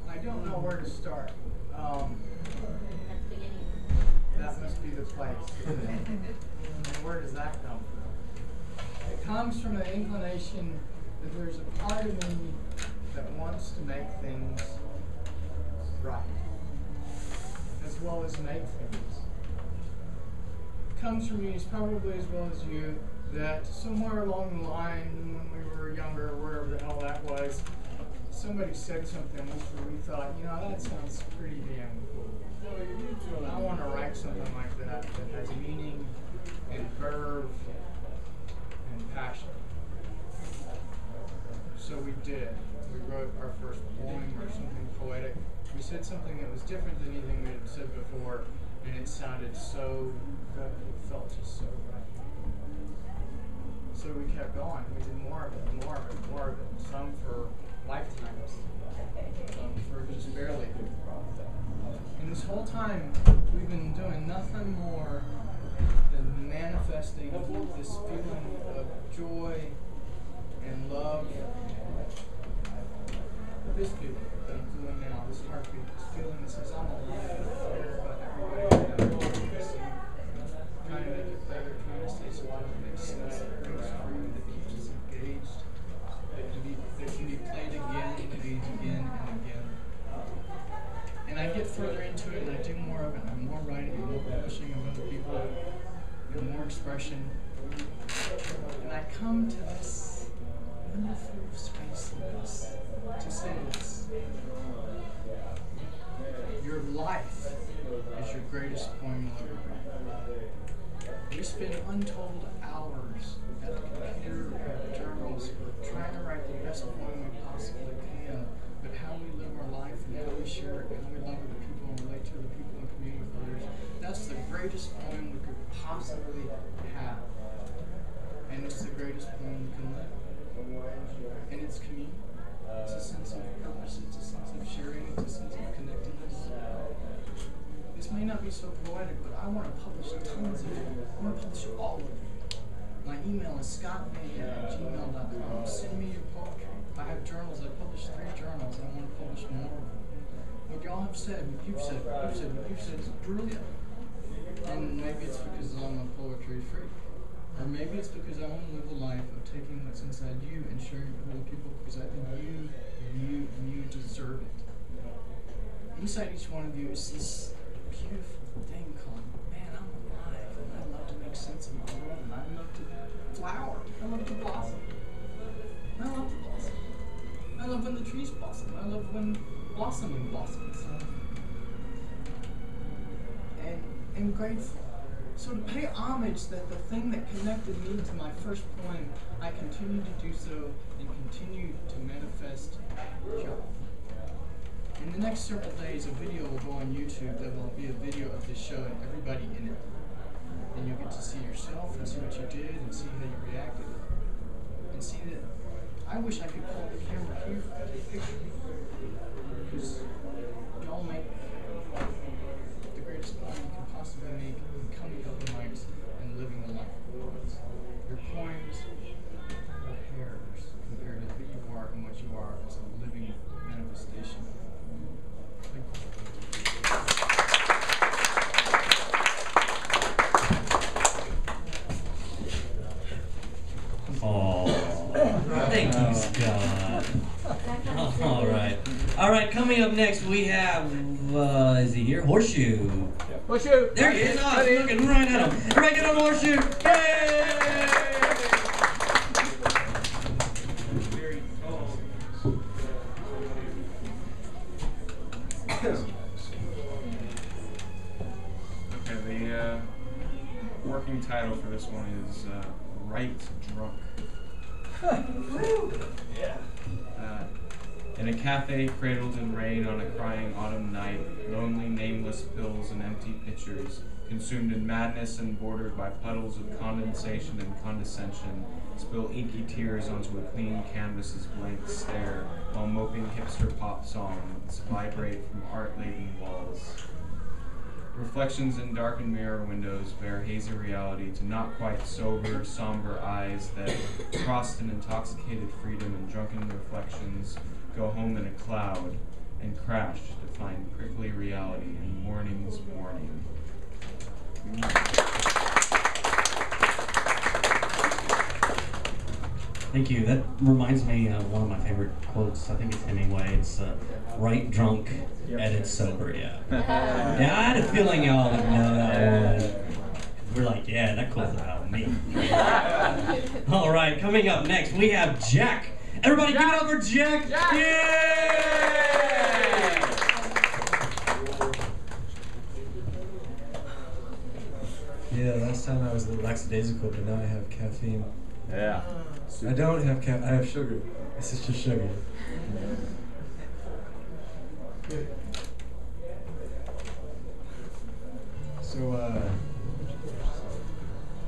I don't know where to start. That must be the place. And where does that come from? It comes from the inclination that there's a part of me that wants to make things right, as well as make things. It comes from me, probably as well as you, that somewhere along the line, when we were younger, or wherever the hell that was, somebody said something where we thought, you know, that sounds pretty damn cool. I want to write something like that has meaning and verve and passion. So we did. We wrote our first poem or something poetic. We said something that was different than anything we had said before, and it sounded so good. It felt just so right. So we kept going. We did more of it, more of it, more of it. Some for lifetimes. time, we've been doing nothing more than manifesting this feeling of joy and love. This feeling that I'm feeling now, this heartbeat, this feeling that says I'm alive, I care about everybody, trying to make it better, trying to stay so that makes sense, that brings freedom, that keeps us engaged, that can be played again and again and again. And I get further into it and I do more of it, and more writing and more publishing of other people, and more expression. And I come to this wonderful space of this to say this. Your life is your greatest poem you'll ever write. We spend untold hours at the computer or at the journals trying to write the best poem we possibly can, but how we live our life and how we share it and how we love other people and relate to other people and commune with others, that's the greatest poem we could possibly have. And it's the greatest poem we can live. And it's community. It's a sense of purpose, it's a sense of sharing, it's a sense of connectedness. This may not be so poetic, but I want to publish tons of it. I want to publish all of it. My email is ScottV@gmail.com. Send me your poetry. I have journals. I published 3 journals. I want to publish more of them. What y'all have said, what you've said, what you've said is brilliant. And maybe it's because I'm a poetry freak. Or maybe it's because I want to live a life of taking what's inside you and sharing it with other people, because I think you deserve it. Inside each one of you is this beautiful thing called, man, I'm alive, and I love to make sense of my world, and I love to flower, I love to blossom. I love to blossom. I love when the trees blossom. I love when blossoming blossoms. And I'm grateful. So to pay homage that the thing that connected me to my first poem, I continue to do so and continue to manifest joy. In the next several days, a video will go on YouTube that will be a video of this show and everybody in it. And you'll get to see yourself and see what you did and see how you reacted. And see that I wish I could pull the camera here and take a picture. Because y'all make the greatest poem you can possibly make in coming up the mics and living the life of poets. Your poems are hairs compared to who you are and what you are as a living manifestation. Thank you. Oh, thank you, Scott. All right. Coming up next, we have, is he here? Horseshoe. Horseshoe. There he is. Oh, looking right at him. Everybody get on Horseshoe. Yay! Okay, the working title for this one is Right Drunk. Yeah. In a cafe cradled in rain on a crying autumn night, lonely, nameless pills and empty pitchers, consumed in madness and bordered by puddles of condensation and condescension, spill inky tears onto a clean canvas's blank stare, while moping hipster pop songs vibrate from art-laden walls. Reflections in darkened mirror windows bear hazy reality to not quite sober, somber eyes that, crossed in intoxicated freedom and drunken reflections, go home in a cloud and crash to find prickly reality in morning's morning. Thank you. That reminds me of one of my favorite quotes. I think it's Hemingway. It's right drunk, edit sober, yeah. Yeah, I had a feeling y'all would know that one. We're like, yeah, that quote's about me. All right, coming up next, we have Jack. Everybody give it up for Jack. Yeah, last time I was a little lackadaisical, but now I have caffeine. Yeah. I don't have caffeine, I have sugar. This is just sugar. So,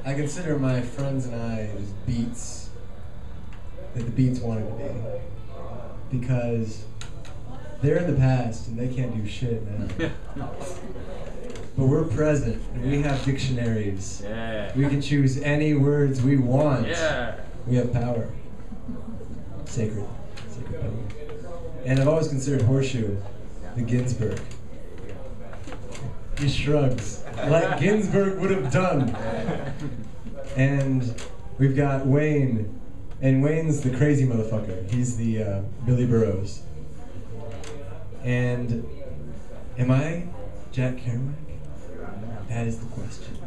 I consider my friends and I as beats that the beats wanted to be. Because they're in the past and they can't do shit now. but we're present, and we have dictionaries. Yeah. We can choose any words we want. Yeah. We have power. Sacred power. And I've always considered Horseshoe the Ginsburg. He shrugs, like Ginsburg would have done. And we've got Wayne, and Wayne's the crazy motherfucker. He's the Billy Burroughs. And am I Jack Kerouac? That is the question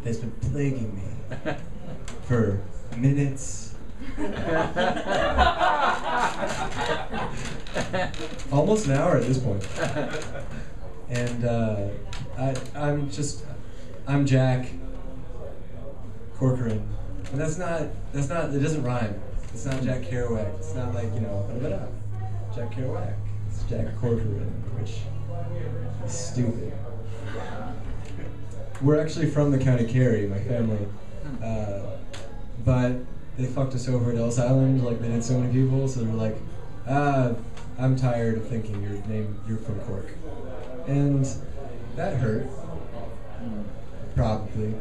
that's been plaguing me for minutes. Almost an hour at this point. And I'm Jack Corcoran. And that's not, it doesn't rhyme. It's not Jack Kerouac. It's not like, Jack Kerouac. It's Jack Corcoran, which is stupid. We're actually from the county Kerry, my family. But they fucked us over at Ellis Island like they did so many people, so they're like, I'm tired of thinking you're from Cork. And that hurt. Probably.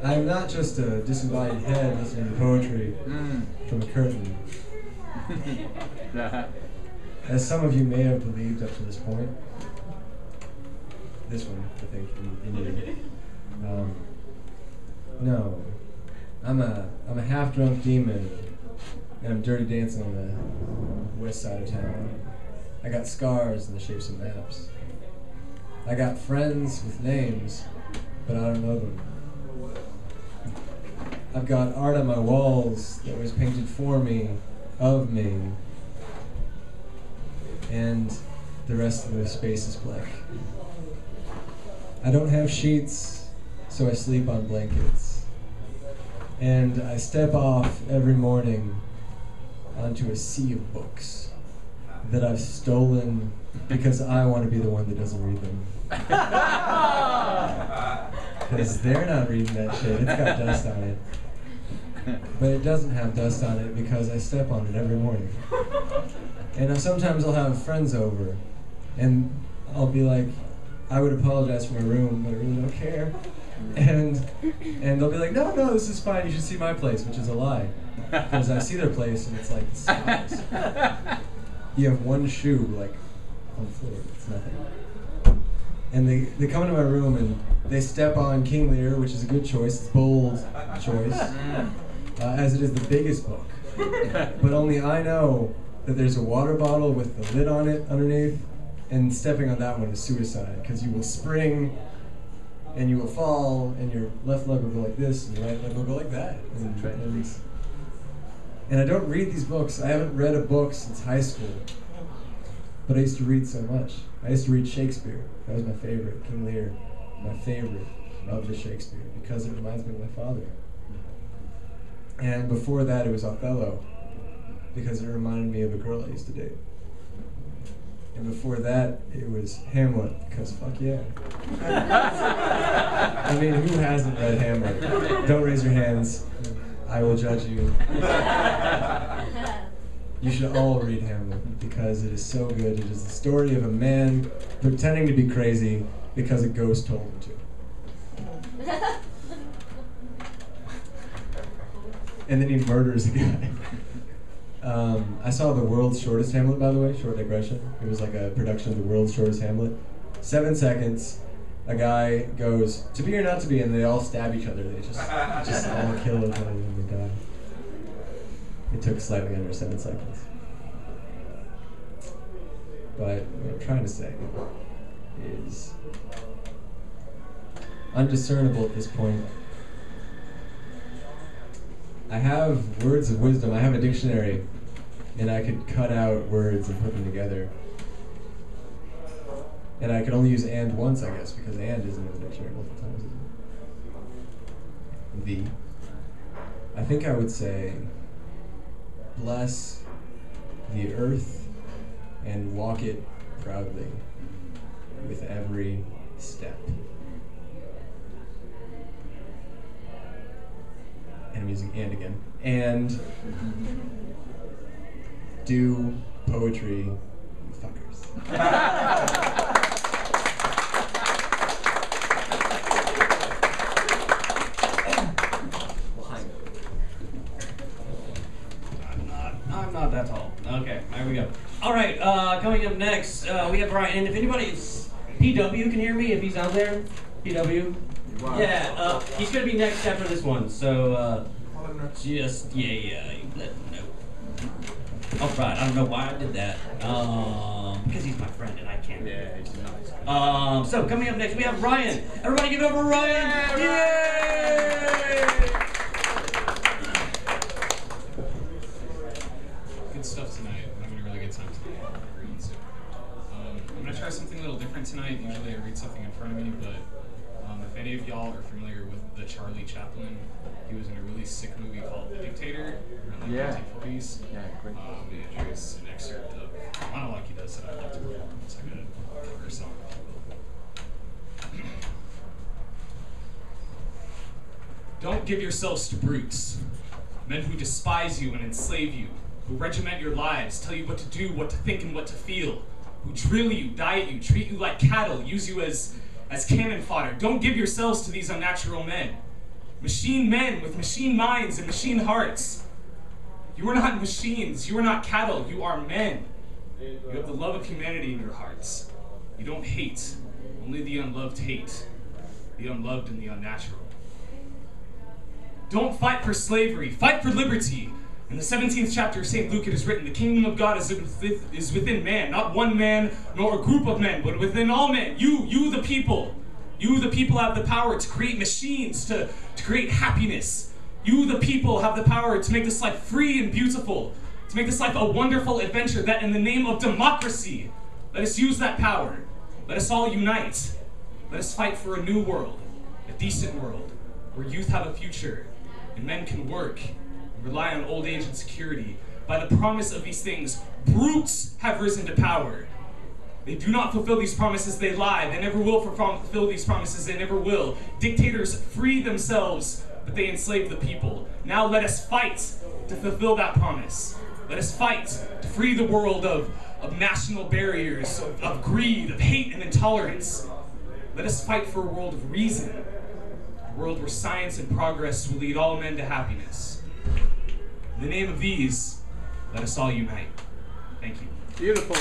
I'm not just a disembodied head listening to poetry from a curtain. As some of you may have believed up to this point. This one, I think, you needed. No. I'm a half-drunk demon, and I'm dirty dancing on the west side of town. I got scars in the shapes of maps. I got friends with names, but I don't know them. I've got art on my walls that was painted for me, of me, and the rest of the space is blank. I don't have sheets, so I sleep on blankets. And I step off every morning onto a sea of books that I've stolen because I want to be the one that doesn't read them. Because they're not reading that shit. It's got dust on it. But it doesn't have dust on it because I step on it every morning. And sometimes I'll have friends over, and I'll be like, I would apologize for my room, but I really don't care. And they'll be like, no, this is fine, you should see my place, which is a lie. Because I see their place, and it's like, it sucks. You have one shoe, like, on the floor, it's nothing. And they come into my room, and they step on King Lear, which is a good choice, it's a bold choice, as it is the biggest book. But only I know that there's a water bottle with the lid on it underneath, and stepping on that one is suicide, because you will spring, and you will fall, and your left leg will go like this, and your right leg will go like that. And I don't read these books. I haven't read a book since high school, but I used to read so much. I used to read Shakespeare. That was my favorite, King Lear, my favorite of the Shakespeare, because it reminds me of my father. And before that, it was Othello, because it reminded me of a girl I used to date. And before that, it was Hamlet, because fuck yeah. I mean, who hasn't read Hamlet? Don't raise your hands. I will judge you. You should all read Hamlet, because it is so good. It is the story of a man pretending to be crazy because a ghost told him to. And then he murders a guy. I saw The World's Shortest Hamlet, by the way, short digression. It was like a production of The World's Shortest Hamlet. 7 seconds, a guy goes, to be or not to be, and they all stab each other. They just all kill each other and they die. It took slightly under 7 seconds. But what I'm trying to say is undiscernible at this point. I have words of wisdom. I have a dictionary, and I could cut out words and put them together. And I could only use and once, I guess, because and isn't in the dictionary multiple times. The. I think I would say, bless the earth and walk it proudly with every step. And I'm using and again. And do poetry, fuckers. I'm not that tall. Okay, there we go. All right, coming up next, we have Ryan. And if anybody's PW can hear me, if he's out there, PW. Yeah, he's gonna be next after this one. So just yeah, you let him know. All right, I don't know why I did that. Because he's my friend and I can't. Yeah, he's nice. So coming up next, we have Ryan. Everybody, give it up for Ryan! Yay! Good stuff tonight. I'm having a really good time tonight. I'm reading soon. I'm going to try something a little different tonight. Usually I read something in front of me, but if any of y'all are familiar with the Charlie Chaplin, he was in a really sick movie called The Dictator around the 1940s. Yeah, great. Here's an excerpt of a monologue he does that I'd like to perform. It's like a cover song. Don't give yourselves to brutes, men who despise you and enslave you, who regiment your lives, tell you what to do, what to think, and what to feel, who drill you, diet you, treat you like cattle, use you as cannon fodder. Don't give yourselves to these unnatural men. Machine men with machine minds and machine hearts. You are not machines, you are not cattle, you are men. You have the love of humanity in your hearts. You don't hate, only the unloved hate, the unloved and the unnatural. Don't fight for slavery, fight for liberty. In the 17th chapter of St. Luke it is written, the kingdom of God is within man, not one man, nor a group of men, but within all men. You the people. You the people have the power to create machines, to create happiness. You the people have the power to make this life free and beautiful, to make this life a wonderful adventure, that in the name of democracy, let us use that power. Let us all unite. Let us fight for a new world, a decent world, where youth have a future, and men can work, rely on old age and security. By the promise of these things, brutes have risen to power. They do not fulfill these promises, they lie. They never will fulfill these promises, they never will. Dictators free themselves, but they enslave the people. Now let us fight to fulfill that promise. Let us fight to free the world of national barriers, of greed, of hate and intolerance. Let us fight for a world of reason, a world where science and progress will lead all men to happiness. In the name of these, let us all unite. Thank you. Beautiful.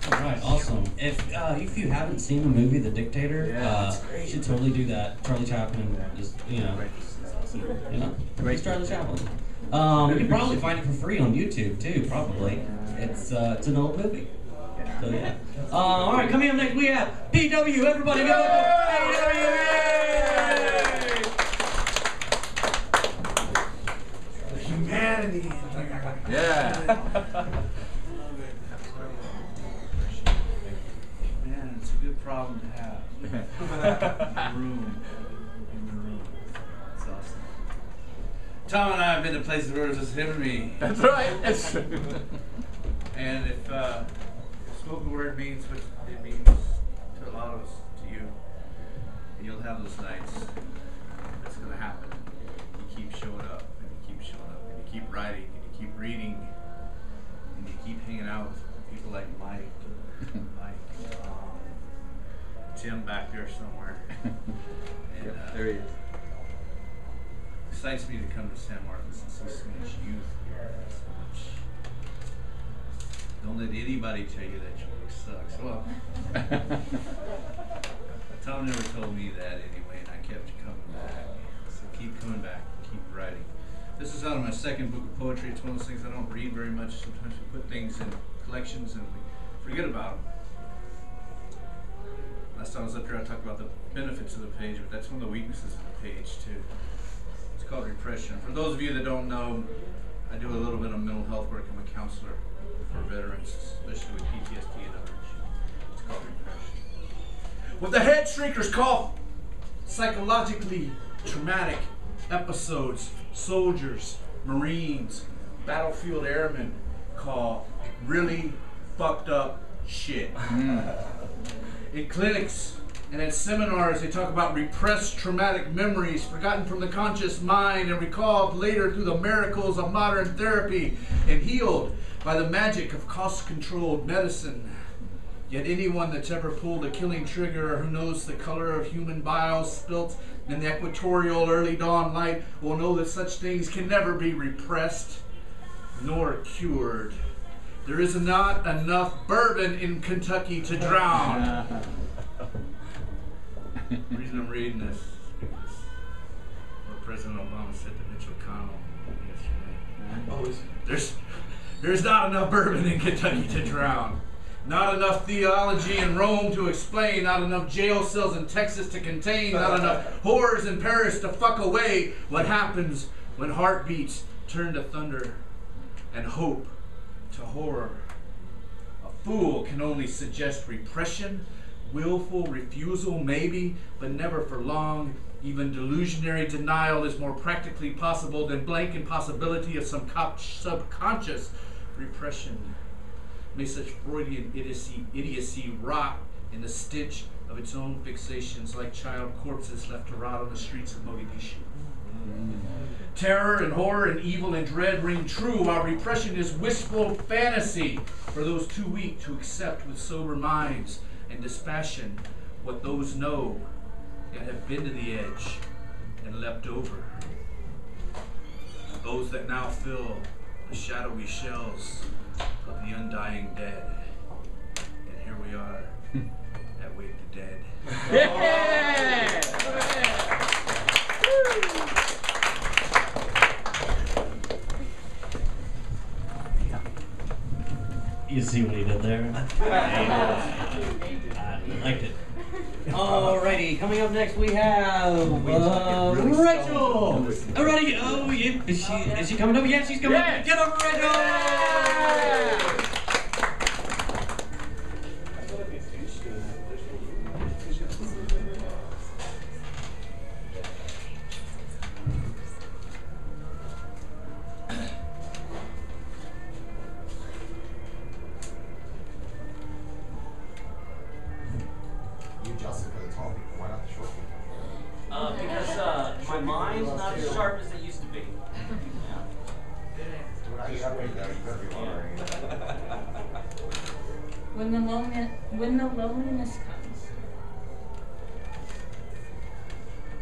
All right, awesome. If you haven't seen the movie The Dictator, you should totally do that. Charlie Chaplin is, Great Charlie Chaplin. You can probably find it for free on YouTube too. Probably, it's an old movie. So yeah. All right, coming up next we have PW. Everybody go! The humanity. Yeah. Man, it's a good problem to have. In the room. It's awesome. Thom and I have been to places where it's just him and me. That's right. That's true. And if spoken word means what it means to a lot of us, to you, and you'll have those nights. It's going to happen. You keep showing up, and you keep showing up, and you keep writing, and you keep reading, and you keep hanging out with people like Mike, Tim back there somewhere. And, there he is. Excites me to come to San Marcos and see so much youth here. Don't let anybody tell you that your work sucks. Well, Thom never told me that anyway, and I kept coming back. So keep coming back, keep writing. This is out of my second book of poetry. It's one of those things I don't read very much. Sometimes we put things in collections and we forget about them. Last time I was up here, I talked about the benefits of the page, but that's one of the weaknesses of the page too. It's called repression. For those of you that don't know, I do a little bit of mental health work. I'm a counselor for veterans, especially with PTSD and other issues. It's called repression. What the head shrinkers call psychologically traumatic episodes, soldiers, Marines, battlefield airmen call really fucked up shit. In clinics, And at seminars, they talk about repressed traumatic memories, forgotten from the conscious mind and recalled later through the miracles of modern therapy and healed by the magic of cost-controlled medicine. Yet anyone that's ever pulled a killing trigger or who knows the color of human bile spilt in the equatorial early dawn light will know that such things can never be repressed nor cured. There is not enough bourbon in Kentucky to drown. The reason I'm reading this is because what President Obama said to Mitch McConnell yesterday. There's not enough bourbon in Kentucky to drown. Not enough theology in Rome to explain. Not enough jail cells in Texas to contain. Not enough whores in Paris to fuck away what happens when heartbeats turn to thunder and hope to horror. A fool can only suggest repression, willful refusal maybe, but never for long. Even delusionary denial is more practically possible than blank impossibility of some subconscious repression. May such Freudian idiocy rot in the stench of its own fixations like child corpses left to rot on the streets of Mogadishu. Terror and horror and evil and dread ring true, while repression is wistful fantasy for those too weak to accept with sober minds and dispassion what those know and have been to the edge and leapt over. Those that now fill the shadowy shells of the undying dead. And here we are at Wake the Dead. Yeah! You see what he did there? I liked it. Alrighty, coming up next we have Rachel. Alrighty, oh yeah, is she coming up? Yeah, she's coming up. Get over, Rachel. Because my mind's not as sharp as it used to be. When the loneliness comes.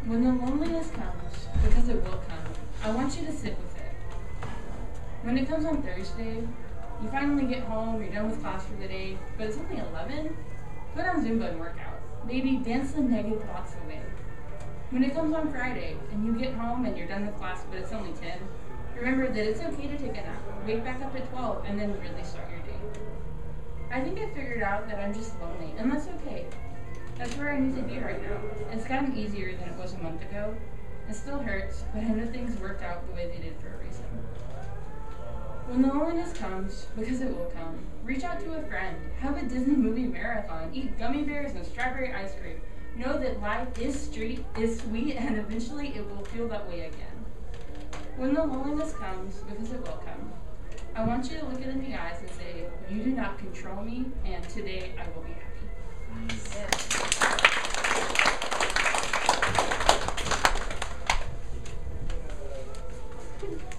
When the loneliness comes, because it will come, I want you to sit with it. When it comes on Thursday, you finally get home, you're done with class for the day, but it's only 11. Put on Zumba and work out. Maybe dance the negative thoughts away. When it comes on Friday, and you get home and you're done with class, but it's only 10, remember that it's okay to take a nap, wake back up at 12, and then really start your day. I think I figured out that I'm just lonely, and that's okay. That's where I need to be right now. It's gotten easier than it was a month ago. It still hurts, but I know things worked out the way they did for a reason. When the loneliness comes, because it will come, reach out to a friend, have a Disney movie marathon, eat gummy bears and strawberry ice cream. Know that life is sweet, and eventually it will feel that way again. When the loneliness comes, because it will come, I want you to look it in the eyes and say, you do not control me, and today I will be happy.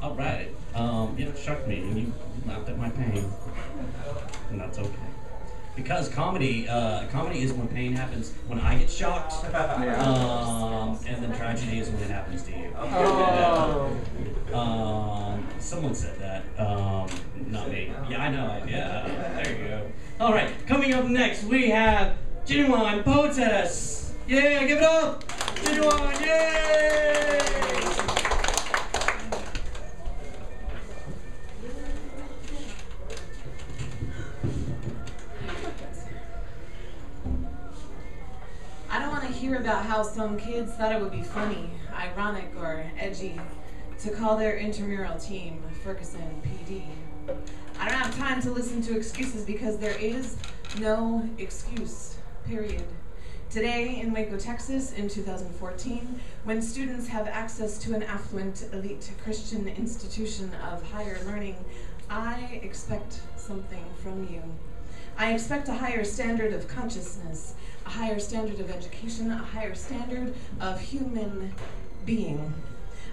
All right. It shocked me when you laughed at my pain, and that's okay. Because comedy is when pain happens when I get shocked, and then tragedy is when it happens to you. Someone said that, not me. Yeah, I know. Yeah, there you go. All right, coming up next we have Genuine Poetess. Yeah, give it up, Genuine. Yay! I don't want to hear about how some kids thought it would be funny, ironic, or edgy to call their intramural team Ferguson PD. I don't have time to listen to excuses because there is no excuse, period. Today in Waco, Texas, in 2014, when students have access to an affluent, elite Christian institution of higher learning, I expect something from you. I expect a higher standard of consciousness, a higher standard of education, a higher standard of human being.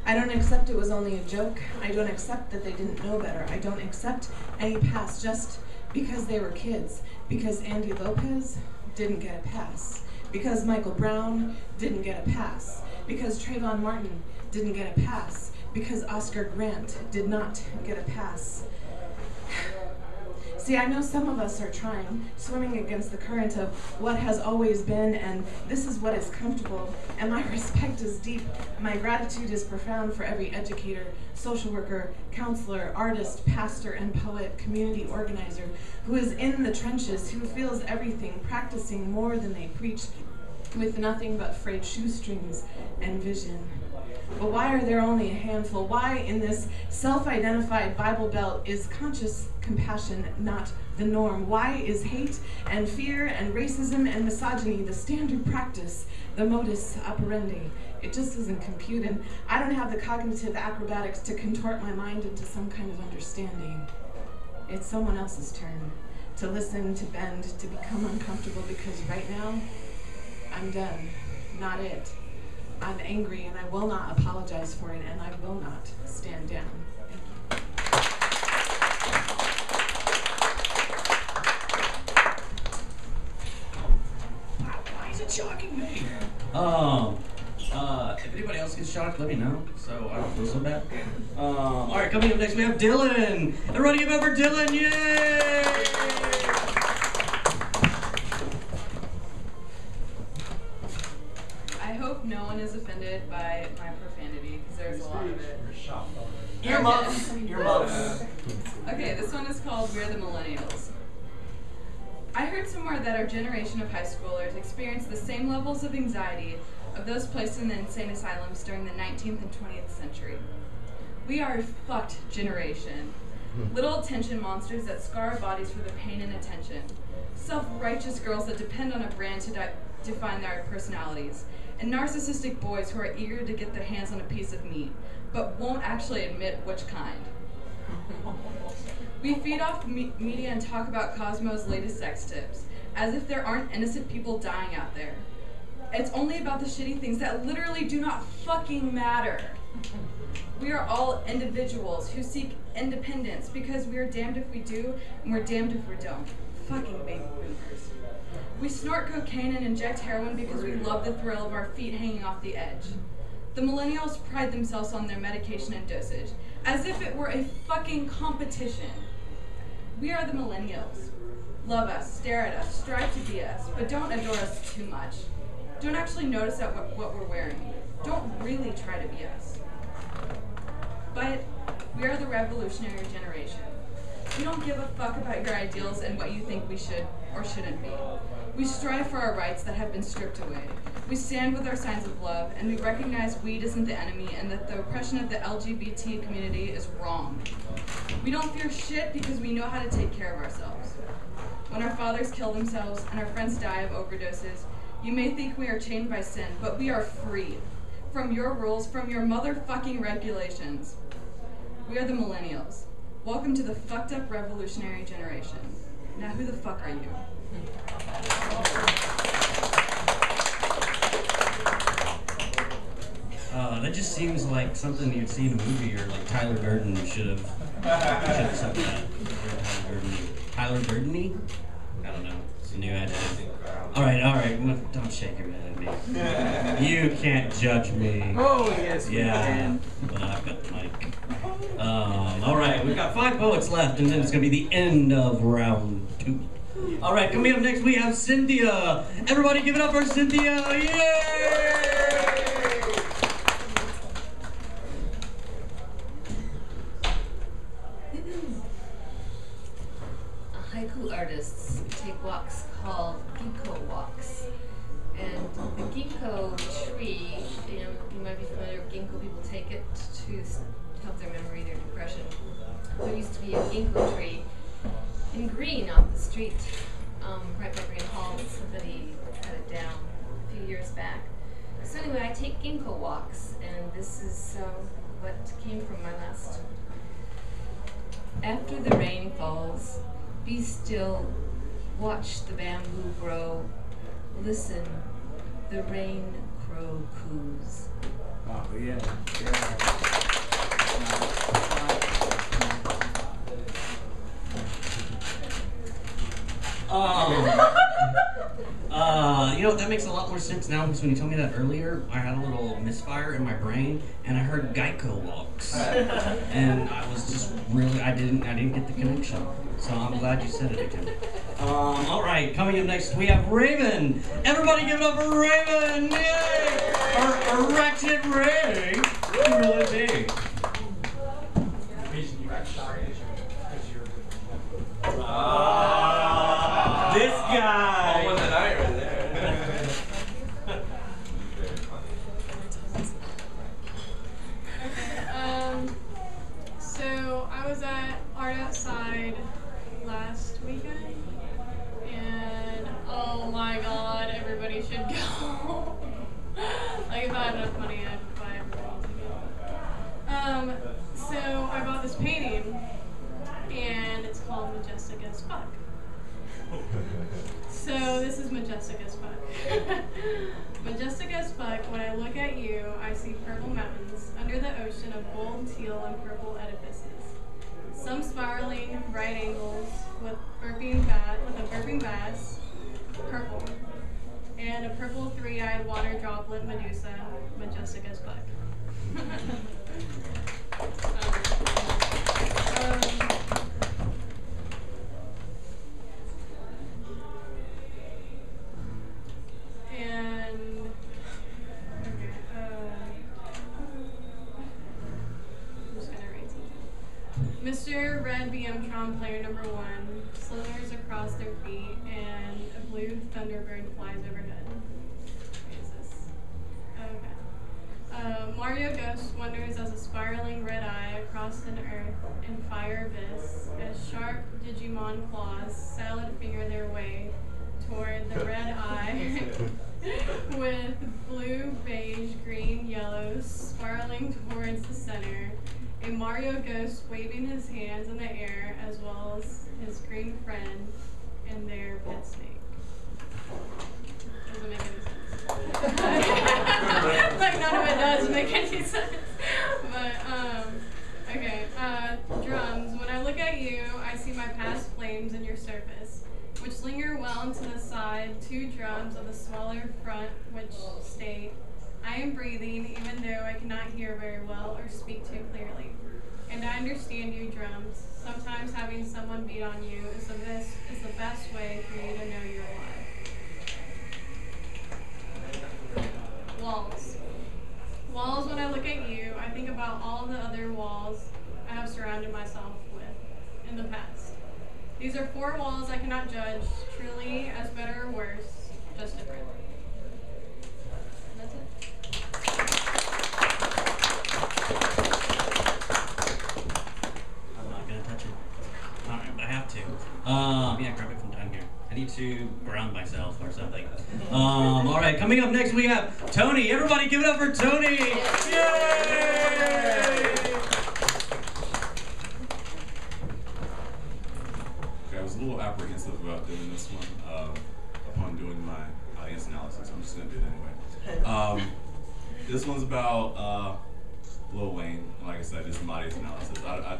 I don't accept it was only a joke. I don't accept that they didn't know better. I don't accept any pass just because they were kids, because Andy Lopez didn't get a pass, because Michael Brown didn't get a pass, because Trayvon Martin didn't get a pass, because Oscar Grant did not get a pass. See, I know some of us are trying, swimming against the current of what has always been, and this is what is comfortable, and my respect is deep, and my gratitude is profound for every educator, social worker, counselor, artist, pastor, and poet, community organizer, who is in the trenches, who feels everything, practicing more than they preach, with nothing but frayed shoestrings and vision. But why are there only a handful? Why in this self-identified Bible Belt is conscious compassion not the norm? Why is hate and fear and racism and misogyny the standard practice, the modus operandi? It just isn't computed. I don't have the cognitive acrobatics to contort my mind into some kind of understanding. It's someone else's turn to listen, to bend, to become uncomfortable, because right now, I'm done. Not it. I'm angry and I will not apologize for it, and I will not stand down. Why is it shocking me? If anybody else gets shocked, let me know, so I don't feel so bad. All right, coming up next, we have Dylan. Everybody give it up for Dylan, yay! I hope no one is offended by my profanity, because there's a lot of it. Earmuffs. Earmuffs. Okay, this one is called We're the Millennials. I heard somewhere that our generation of high schoolers experienced the same levels of anxiety of those placed in the insane asylums during the 19th and 20th century. We are a fucked generation. Little attention monsters that scar our bodies for the pain and attention. Self-righteous girls that depend on a brand to define their personalities. And narcissistic boys who are eager to get their hands on a piece of meat, but won't actually admit which kind. We feed off media and talk about Cosmo's latest sex tips, as if there aren't innocent people dying out there. It's only about the shitty things that literally do not fucking matter. We are all individuals who seek independence because we are damned if we do and we're damned if we don't. Fucking baby boomers. We snort cocaine and inject heroin because we love the thrill of our feet hanging off the edge. The millennials pride themselves on their medication and dosage, as if it were a fucking competition. We are the millennials. Love us, stare at us, strive to be us, but don't adore us too much. Don't actually notice what we're wearing. Don't really try to be us. But we are the revolutionary generation. We don't give a fuck about your ideals and what you think we should or shouldn't be. We strive for our rights that have been stripped away. We stand with our signs of love, and we recognize weed isn't the enemy and that the oppression of the LGBT community is wrong. We don't fear shit because we know how to take care of ourselves. When our fathers kill themselves and our friends die of overdoses, you may think we are chained by sin, but we are free. From your rules, from your motherfucking regulations. We are the millennials. Welcome to the fucked up revolutionary generation. Now who the fuck are you? That just seems like something you'd see in a movie, or like Tyler Durden should have said that. Tyler Durden-y? I don't know. It's a new adjective. All right. Don't shake your head at me. You can't judge me. Oh, yes, we yeah. can. But I've got the mic. All right, we've got 5 poets left, and then it's gonna be the end of round 2. All right, coming up next we have Cynthia. Everybody, give it up for Cynthia! Yay! Haiku artists take walks called ginkgo walks. And the ginkgo tree, you might be familiar with ginkgo, people take it to help their memory, their depression. There used to be a ginkgo tree in Green off the street, right by Green Hall, but somebody cut it down a few years back. So anyway, I take ginkgo walks, and this is what came from my last. After the rain falls, be still Watch the bamboo grow. Listen, the rain crow coos. Oh, yeah. You know, that makes a lot more sense now because when you told me that earlier, I had a little misfire in my brain and I heard Geico walks. And I was just really, I didn't get the connection. So I'm glad you said it again. Alright, coming up next we have Raven. Everybody give it up for Raven! Yay! Our ratchet Ray! Really big. This guy! All in the night right there. So I was at Art Outside last weekend, and oh my god, everybody should go. Like, if I had enough money, I'd buy everyone to go. So I bought this painting, and it's called Majestic as Fuck. So this is majestic as fuck. Majestic as fuck, when I look at you, I see purple mountains under the ocean of bold teal and purple edifices. Some spiraling right angles with a burping bass, purple, and a purple three-eyed water droplet Medusa, majestic as fuck. Mr. Red BM-tron player number 1 slithers across their feet and a blue thunderbird flies overhead. What is this? Okay. Mario Ghost wanders as a spiraling red eye across an earth and fire abyss as sharp Digimon claws salad finger their way toward the red eye with blue, beige, green, yellow spiraling towards the center. A Mario Ghost waving his hands in the air as well as his green friend and their pet snake. Doesn't make any sense. Like, none of it does make any sense. But, okay. Drums. When I look at you, I see my past flames in your surface, which linger well into the side, 2 drums of the smaller front, which state, I am breathing even though I cannot hear very well or speak too clearly. And I understand you, drums. Sometimes having someone beat on you is the best way for you to know you're alive. Walls. Walls, when I look at you, I think about all the other walls I have surrounded myself with in the past. These are 4 walls I cannot judge, truly as better or worse, just different. And that's it. I'm not gonna touch it. Alright, but I have to. Yeah, grab it from down here. I need to ground myself or something. Alright, coming up next we have Tony. Everybody give it up for Tony! Yay! Okay, I was a little apprehensive about doing this one upon doing my audience analysis. I'm just gonna do it anyway. This one's about Lil Wayne. And like I said, this is my audience analysis. I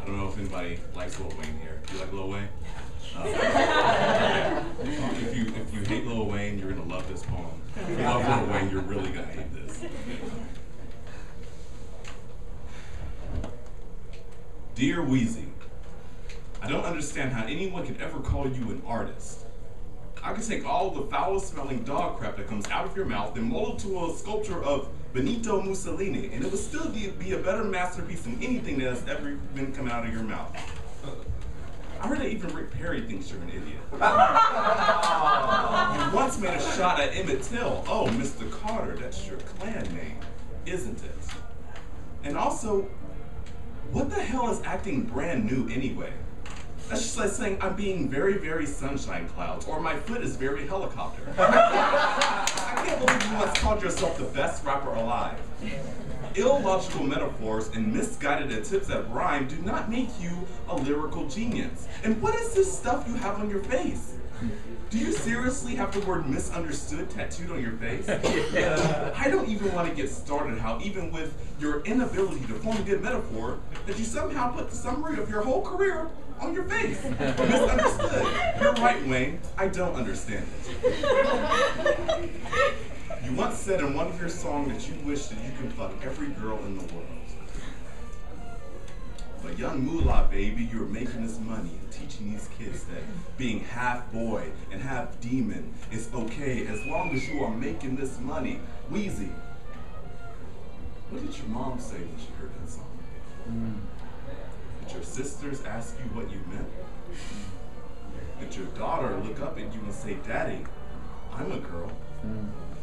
don't know if anybody likes Lil Wayne here. Do you like Lil Wayne? If you hate Lil Wayne, you're gonna love this poem. If you love Lil Wayne, you're really gonna hate this. Dear Wheezy, I don't understand how anyone could ever call you an artist. I could take all the foul-smelling dog crap that comes out of your mouth and mold it to a sculpture of Benito Mussolini, and it would still be a better masterpiece than anything that has ever been coming out of your mouth. I heard that even Rick Perry thinks you're an idiot. You once made a shot at Emmett Till. Oh, Mr. Carter, that's your clan name, isn't it? And also, what the hell is acting brand new anyway? That's just like saying I'm being very, very sunshine clouds, or my foot is very helicopter. I can't believe You once called yourself the best rapper alive. Illogical metaphors and misguided attempts at rhyme do not make you a lyrical genius. And what is this stuff you have on your face? Do you seriously have the word misunderstood tattooed on your face? I don't even want to get started how even with your inability to form a good metaphor, that you somehow put the summary of your whole career on your face. Misunderstood. You're right, Wayne. I don't understand it. You once said in one of your songs that you wish that you could fuck every girl in the world. But young moolah, baby, you're making this money and teaching these kids that being half boy and half demon is okay as long as you are making this money. Wheezy, what did your mom say when she heard that song? Did your sisters ask you what you meant? Did your daughter look up at you and say, Daddy, I'm a girl?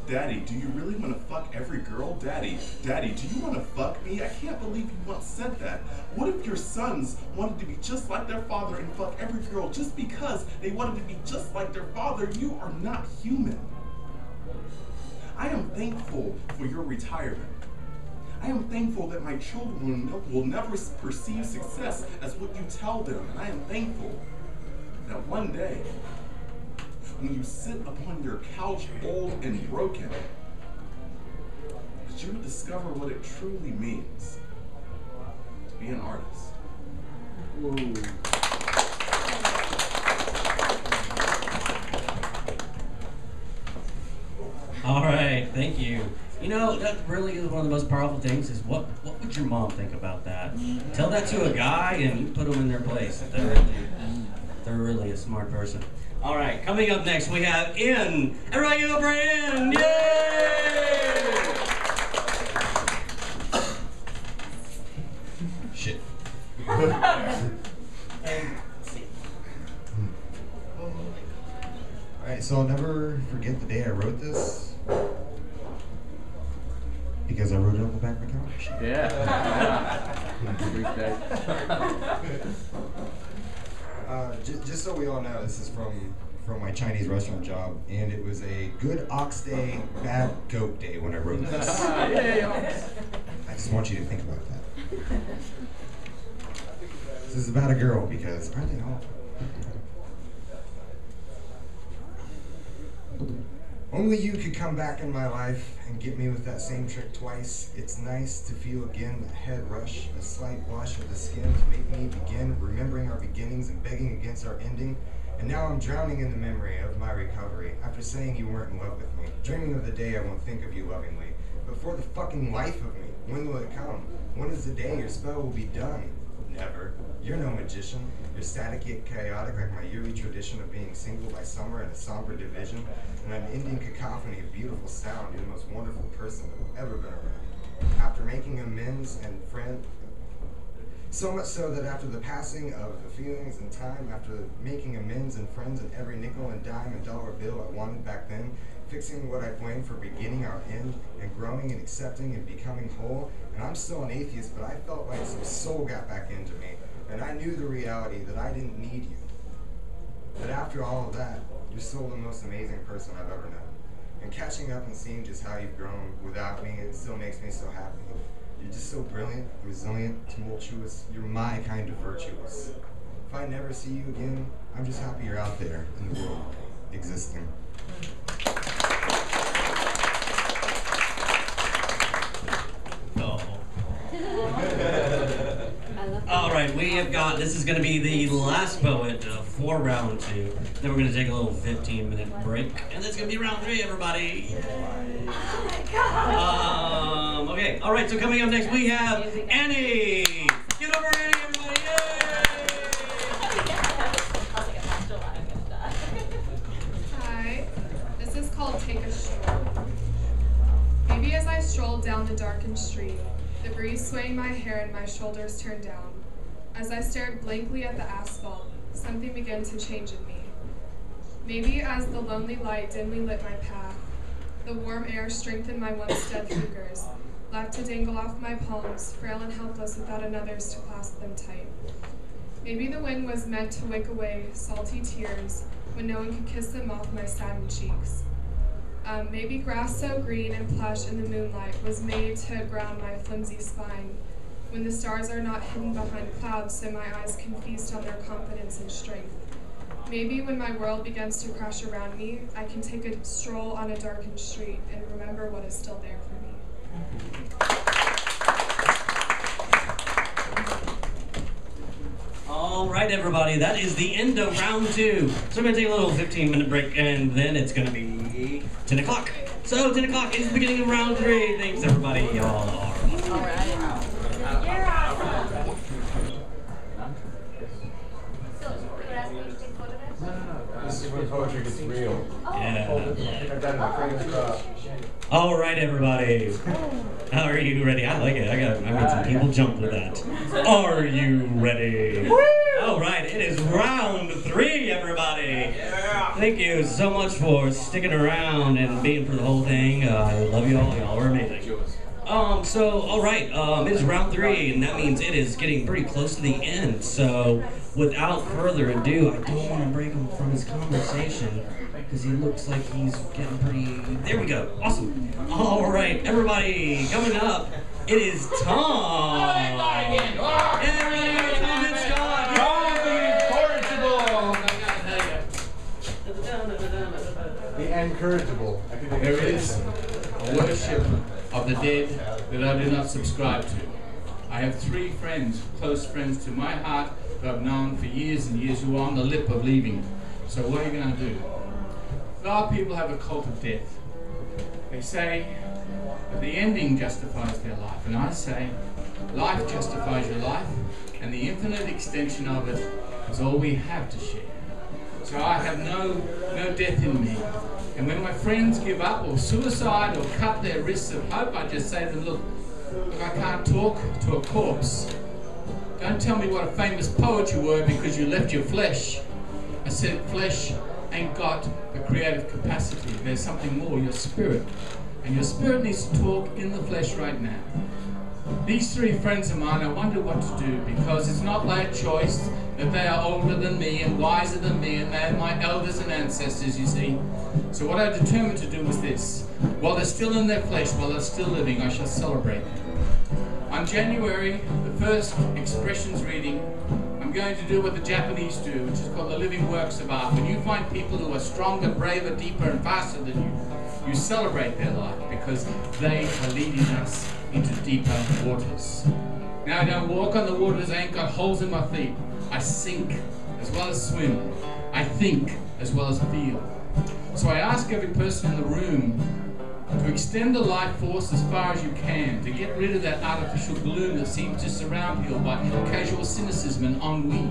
Daddy, do you really want to fuck every girl? Daddy, do you want to fuck me? I can't believe you once said that. What if your sons wanted to be just like their father and fuck every girl just because they wanted to be just like their father? You are not human. I am thankful for your retirement. I am thankful that my children will never perceive success as what you tell them. And I am thankful that one day, when you sit upon your couch old and broken, that you will discover what it truly means to be an artist. Ooh. All right, thank you. You know, that really is one of the most powerful things is what would your mom think about that? Tell that to a guy and you put them in their place. They're really a smart person. All right, coming up next we have In. Everybody give it up for In! Yay! Shit. Alright, so I'll never forget the day I wrote this. Because I wrote it on the back of my couch. Just so we all know, this is from my Chinese restaurant job, and it was a good ox day, bad goat day when I wrote this. I just want you to think about that. This is about a girl because aren't they all? Only you could come back in my life and get me with that same trick twice. It's nice to feel again the head rush, a slight blush of the skin to make me begin remembering our beginnings and begging against our ending. And now I'm drowning in the memory of my recovery after saying you weren't in love with me, dreaming of the day I won't think of you lovingly. But for the fucking life of me, when will it come? When is the day your spell will be done? Never. You're no magician. You're static yet chaotic like my yearly tradition of being single by summer in a somber division, and an ending cacophony of beautiful sound. You're the most wonderful person I've ever been around. After making amends and friend, so much so that after the passing of the feelings and time, after making amends and friends and every nickel and dime and dollar bill I wanted back then, fixing what I blamed for beginning our end, and growing and accepting and becoming whole. And I'm still an atheist, but I felt like some soul got back into me, and I knew the reality that I didn't need you. But after all of that, you're still the most amazing person I've ever known. And catching up and seeing just how you've grown without me, it still makes me so happy. You're just so brilliant, resilient, tumultuous. You're my kind of virtuous. If I never see you again, I'm just happy you're out there in the world, existing. All right, we have got, this is going to be the last poet for round 2. Then we're going to take a little 15-minute break, and that's going to be round 3, everybody. Oh my God. Okay, all right, so coming up next we have Annie. Get over Annie, everybody. Hi, this is called Take a Stroll. Maybe as I strolled down the darkened street, the breeze swaying my hair and my shoulders turned down. As I stared blankly at the asphalt, something began to change in me. Maybe as the lonely light dimly lit my path, the warm air strengthened my once dead fingers, left to dangle off my palms, frail and helpless without another's to clasp them tight. Maybe the wind was meant to wick away salty tears when no one could kiss them off my saddened cheeks. Maybe grass so green and plush in the moonlight was made to ground my flimsy spine, when the stars are not hidden behind clouds so my eyes can feast on their confidence and strength. Maybe when my world begins to crash around me, I can take a stroll on a darkened street and remember what is still there for me. All right, everybody, that is the end of round 2. So we're going to take a little 15-minute break, and then it's going to be 10 o'clock. So 10 o'clock is the beginning of round 3. Thanks, everybody. Y'all are awesome. All right. This is when poetry gets real. Yeah. All right, everybody. How are you ready? I like it. I got some people jump with that. Are you ready? All right, it is round 3, everybody. Thank you so much for sticking around and being for the whole thing. I love y'all. Y'all are amazing. So, all right, it is round 3, and that means it is getting pretty close to the end. So, without further ado, I don't want to break him from his conversation because he looks like he's getting pretty. There we go. Awesome. All right, everybody, coming up, it is Thom. Everybody, Thom and Scott. The incorrigible. There is a worship of the dead that I do not subscribe to. I have 3 friends, close friends to my heart, who I've known for years and years, who are on the lip of leaving. So what are you going to do? A lot of people have a cult of death. They say that the ending justifies their life, and I say life justifies your life, and the infinite extension of it is all we have to share. So I have no death in me. And when my friends give up or suicide or cut their wrists of hope, I just say to them, look, I can't talk to a corpse. Don't tell me what a famous poet you were because you left your flesh. I said flesh ain't got the creative capacity. There's something more, your spirit. And your spirit needs to talk in the flesh right now. These 3 friends of mine, I wonder what to do, because it's not their choice that they are older than me and wiser than me, and they're my elders and ancestors, you see. So what I determined to do was this. While they're still in their flesh, while they're still living, I shall celebrate them. On January, the first expressions reading, I'm going to do what the Japanese do, which is called the living works of art. When you find people who are stronger, braver, deeper, and faster than you, you celebrate their life because they are leading us into deeper waters. Now I don't walk on the waters, I ain't got holes in my feet. I sink as well as swim. I think as well as feel. So I ask every person in the room to extend the life force as far as you can, to get rid of that artificial gloom that seems to surround you by casual cynicism and ennui.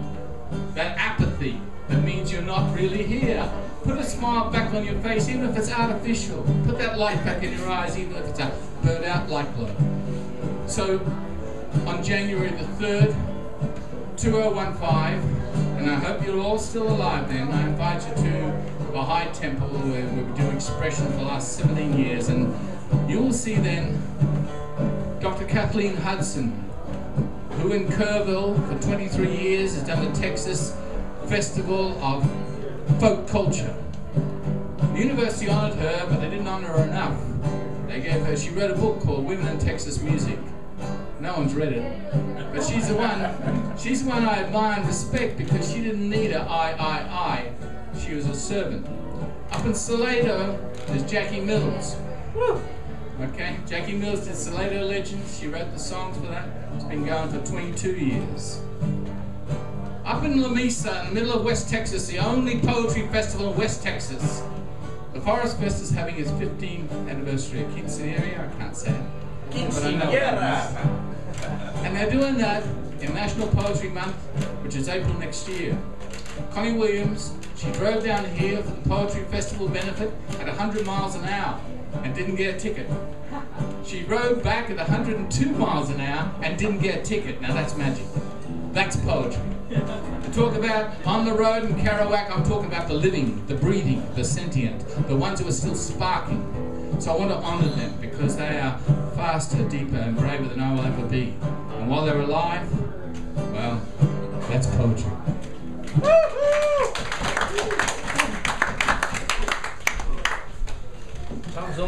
That apathy that means you're not really here. Put a smile back on your face, even if it's artificial. Put that light back in your eyes, even if it's a burnt out light glow. So, on January the 3rd, 2015, and I hope you're all still alive then, I invite you to the High Temple where we've been doing expression for the last 17 years, and you will see then Dr. Kathleen Hudson, who in Kerrville for 23 years has done the Texas Festival of Folk Culture. The university honored her, but they didn't honor her enough. They gave her, she wrote a book called Women in Texas Music. No one's read it, but she's the one I admire and respect because she didn't need a I. She was a servant. Up in Salado, there's Jackie Mills. Woo! Okay, Jackie Mills did Salado Legends. She wrote the songs for that. It's been going for 22 years. Up in La Mesa, in the middle of West Texas, the only poetry festival in West Texas, the Forest Fest is having its 15th anniversary. Quinceañera, I can't say it. Quinceañera! And they're doing that in National Poetry Month, which is April next year. Connie Williams, she drove down here for the Poetry Festival benefit at 100 miles an hour and didn't get a ticket. She rode back at 102 miles an hour and didn't get a ticket. Now that's magic. That's poetry. To talk about on the road in Kerouac, I'm talking about the living, the breathing, the sentient, the ones who are still sparking. So I want to honor them because they are faster, deeper, and braver than I will ever be. And while they're alive, well, that's poetry.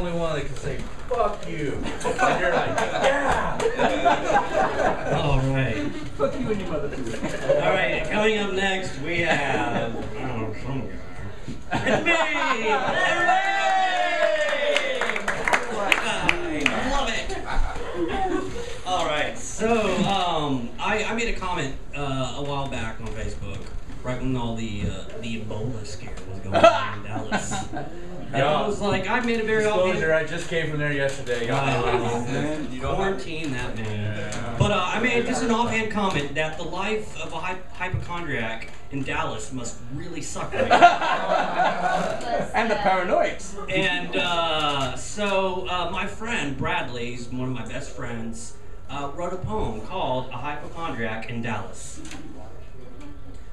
only one that can say, fuck you. And you're like, yeah! All right. Fuck you and your mother too. All right, coming up next, we have some guy. It's me! Hooray! I love it! All right, so I made a comment a while back on Facebook, right when all the Ebola scare was going on in Dallas. And I was like, I made a very Disclosure, I just came from there yesterday. Quarantine that man. But I made just an offhand comment that the life of a hypochondriac in Dallas must really suck right now. And the paranoics. And so my friend Bradley, he's one of my best friends, wrote a poem called A Hypochondriac in Dallas.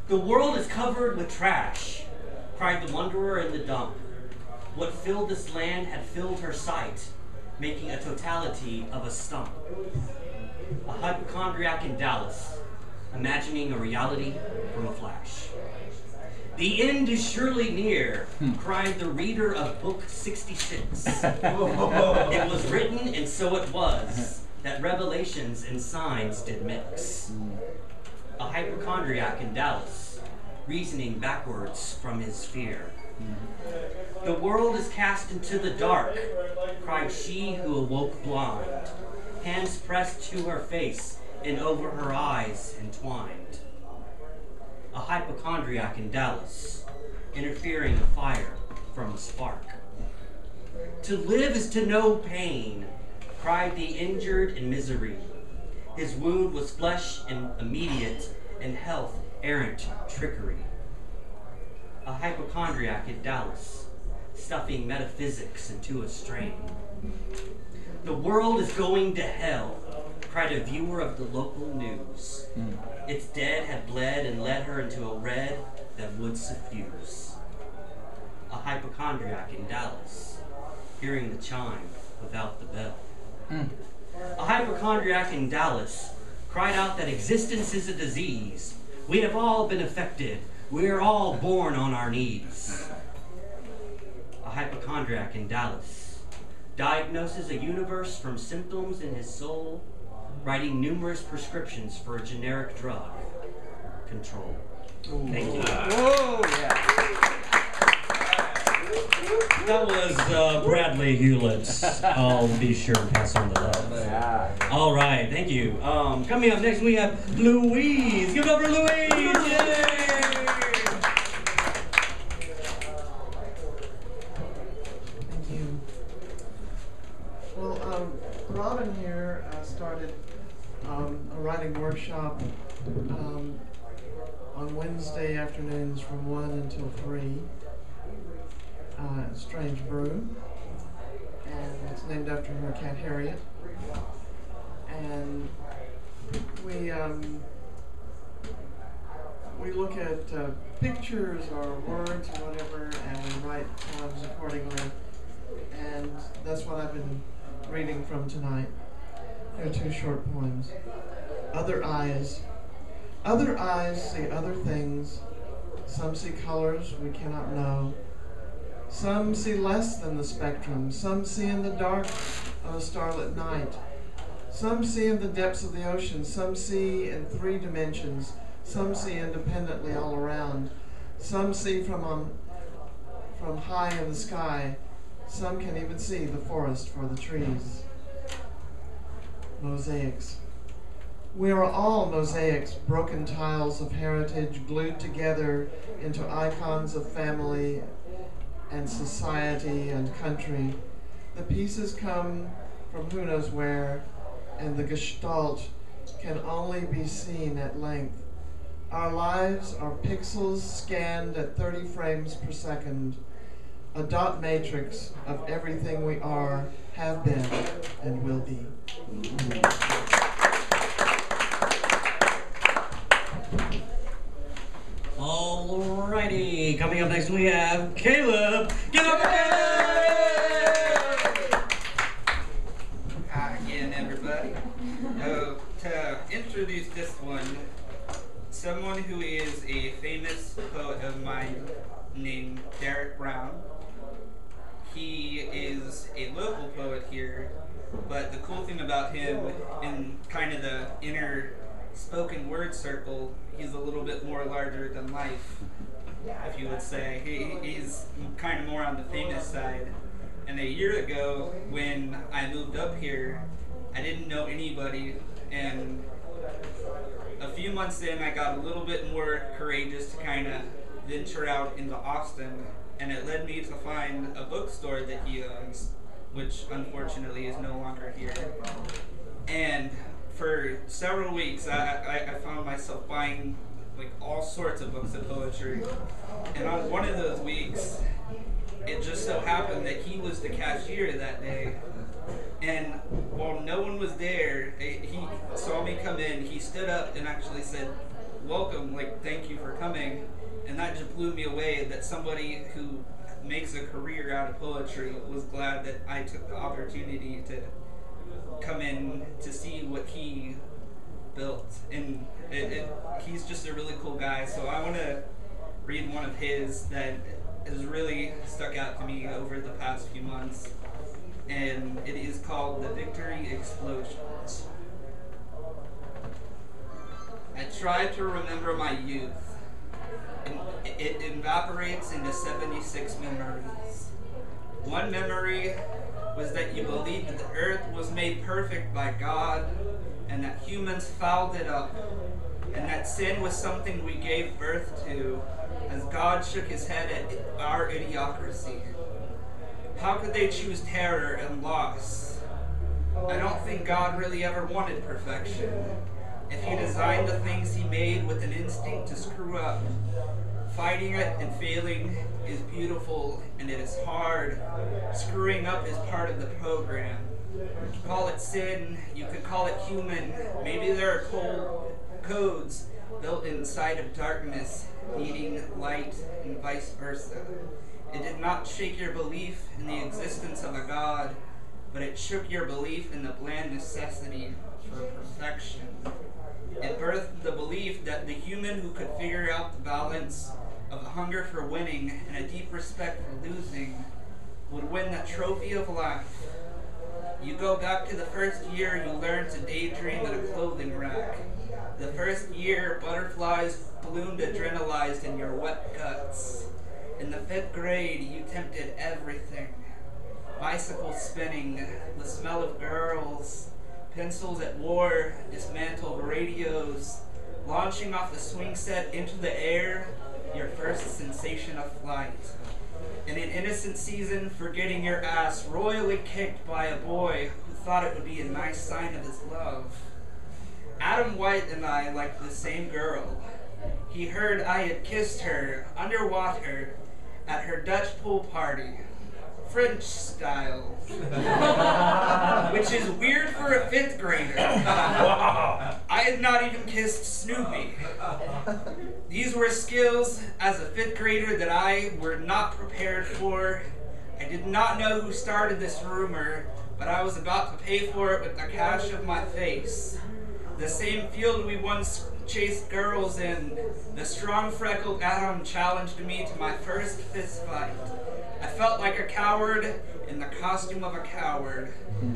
The world is covered with trash, cried the wanderer in the dump. What filled this land had filled her sight, making a totality of a stump. A hypochondriac in Dallas, imagining a reality from a flash. The end is surely near, cried the reader of Book 66. It was written, and so it was, that revelations and signs did mix. A hypochondriac in Dallas, reasoning backwards from his fear. The world is cast into the dark, cried she who awoke blind, hands pressed to her face and over her eyes entwined. A hypochondriac in Dallas, interfering a fire from a spark. To live is to know pain, cried the injured in misery. His wound was flesh and immediate, and health errant trickery. A hypochondriac in Dallas, stuffing metaphysics into a strain. The world is going to hell, cried a viewer of the local news. Its dead had bled and led her into a red that would suffuse. A hypochondriac in Dallas, hearing the chime without the bell. A hypochondriac in Dallas cried out that existence is a disease. We have all been affected. We are all born on our knees. A hypochondriac in Dallas diagnoses a universe from symptoms in his soul, writing numerous prescriptions for a generic drug, control. Thank you. Oh, yeah. That was Bradley Hewlett. I'll be sure to pass on the love. All right, thank you. Coming up next, we have Louise. Give it up for Louise! Yay! Thank you. Well, Robin here started a writing workshop on Wednesday afternoons from 1 until 3. Strange Brew, and it's named after her cat Harriet. And we look at pictures or words or whatever, and we write poems accordingly. And that's what I've been reading from tonight. There are 2 short poems. Other eyes. Other eyes see other things. Some see colors we cannot know. Some see less than the spectrum. Some see in the dark of a starlit night. Some see in the depths of the ocean. Some see in 3 dimensions. Some see independently all around. Some see from high in the sky. Some can even see the forest for the trees. Mosaics. We are all mosaics, broken tiles of heritage glued together into icons of family and society and country. The pieces come from who knows where, and the gestalt can only be seen at length. Our lives are pixels scanned at 30 frames per second, a dot matrix of everything we are, have been, and will be. Alrighty, coming up next we have Caleb. Give it up for Caleb! Hi again, everybody. To introduce this one, someone who is a famous poet of mine named Derek Brown. he is a local poet here, but the cool thing about him in kind of the inner spoken word circle, he's a little bit more larger than life, if you would say. He's kind of more on the famous side. And a year ago, when I moved up here, I didn't know anybody, and a few months in, I got a little bit more courageous to kind of venture out into Austin, and it led me to find a bookstore that he owns, which unfortunately is no longer here. And for several weeks, I found myself buying like all sorts of books of poetry. And on one of those weeks, it just so happened that he was the cashier that day. And while no one was there, he saw me come in, he stood up and actually said, "Welcome, like, thank you for coming." And that just blew me away, that somebody who makes a career out of poetry was glad that I took the opportunity to come in to see what he built. And he's just a really cool guy. So I want to read one of his that has really stuck out to me over the past few months. And it is called The Victory Explosion. I try to remember my youth. It evaporates into 76 memories. One memory was that you believed that the earth was made perfect by God, and that humans fouled it up, and that sin was something we gave birth to, as God shook his head at our idiocracy. How could they choose terror and loss? I don't think God really ever wanted perfection. If he designed the things he made with an instinct to screw up, fighting it and failing is beautiful, and it is hard. Screwing up is part of the program. You could call it sin, you could call it human. Maybe there are codes built inside of darkness, needing light, and vice versa. It did not shake your belief in the existence of a God, but it shook your belief in the bland necessity for perfection. It birthed the belief that the human who could figure out the balance of a hunger for winning and a deep respect for losing would win the trophy of life. You go back to the first year you learned to daydream in a clothing rack. The first year butterflies bloomed adrenalized in your wet guts. In the 5th grade, you tempted everything. Bicycle spinning, the smell of girls, pencils at war, dismantled radios, launching off the swing set into the air, your first sensation of flight. In an innocent season, forgetting your ass royally kicked by a boy who thought it would be a nice sign of his love. Adam White and I liked the same girl. He heard I had kissed her underwater at her Dutch pool party, French style, which is weird for a 5th grader. I had not even kissed Snoopy. These were skills as a 5th grader that I were not prepared for. I did not know who started this rumor, but I was about to pay for it with the cash of my face. The same field we once chased girls in, the strong freckled Adam challenged me to my first fist fight. I felt like a coward in the costume of a coward.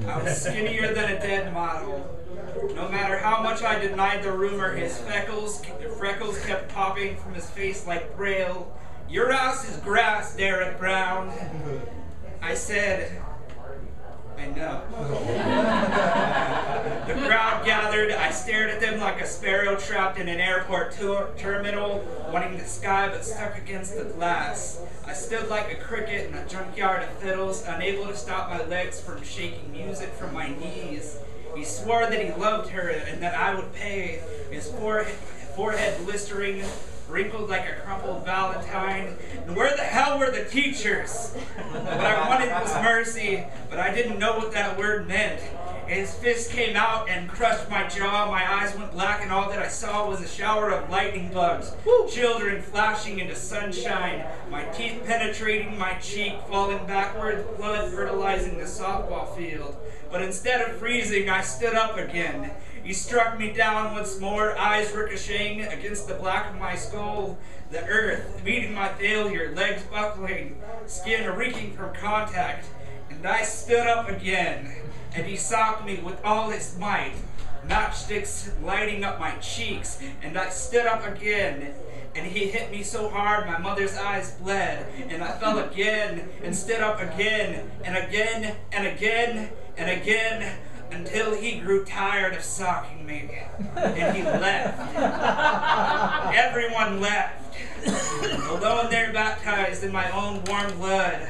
I was skinnier than a dead model. No matter how much I denied the rumor, his freckles kept popping from his face like braille. "Your ass is grass, Derek Brown." I said, "I know." The crowd gathered. I stared at them like a sparrow trapped in an airport terminal, wanting the sky but stuck against the glass. I stood like a cricket in a junkyard of fiddles, unable to stop my legs from shaking music from my knees. He swore that he loved her and that I would pay, his forehead blistering, wrinkled like a crumpled valentine. And where the hell were the teachers? What I wanted was mercy, but I didn't know what that word meant. His fist came out and crushed my jaw. My eyes went black, and all that I saw was a shower of lightning bugs, children flashing into sunshine, my teeth penetrating my cheek, falling backward, blood fertilizing the softball field. But instead of freezing, I stood up again. You struck me down once more, eyes ricocheting against the black of my skull, the earth meeting my failure, legs buckling, skin reeking from contact, and I stood up again, and he socked me with all his might, matchsticks lighting up my cheeks, and I stood up again, and he hit me so hard my mother's eyes bled, and I fell again, and stood up again, and again, and again, and again, until he grew tired of socking me, and he left. Everyone left. Alone there baptized in my own warm blood,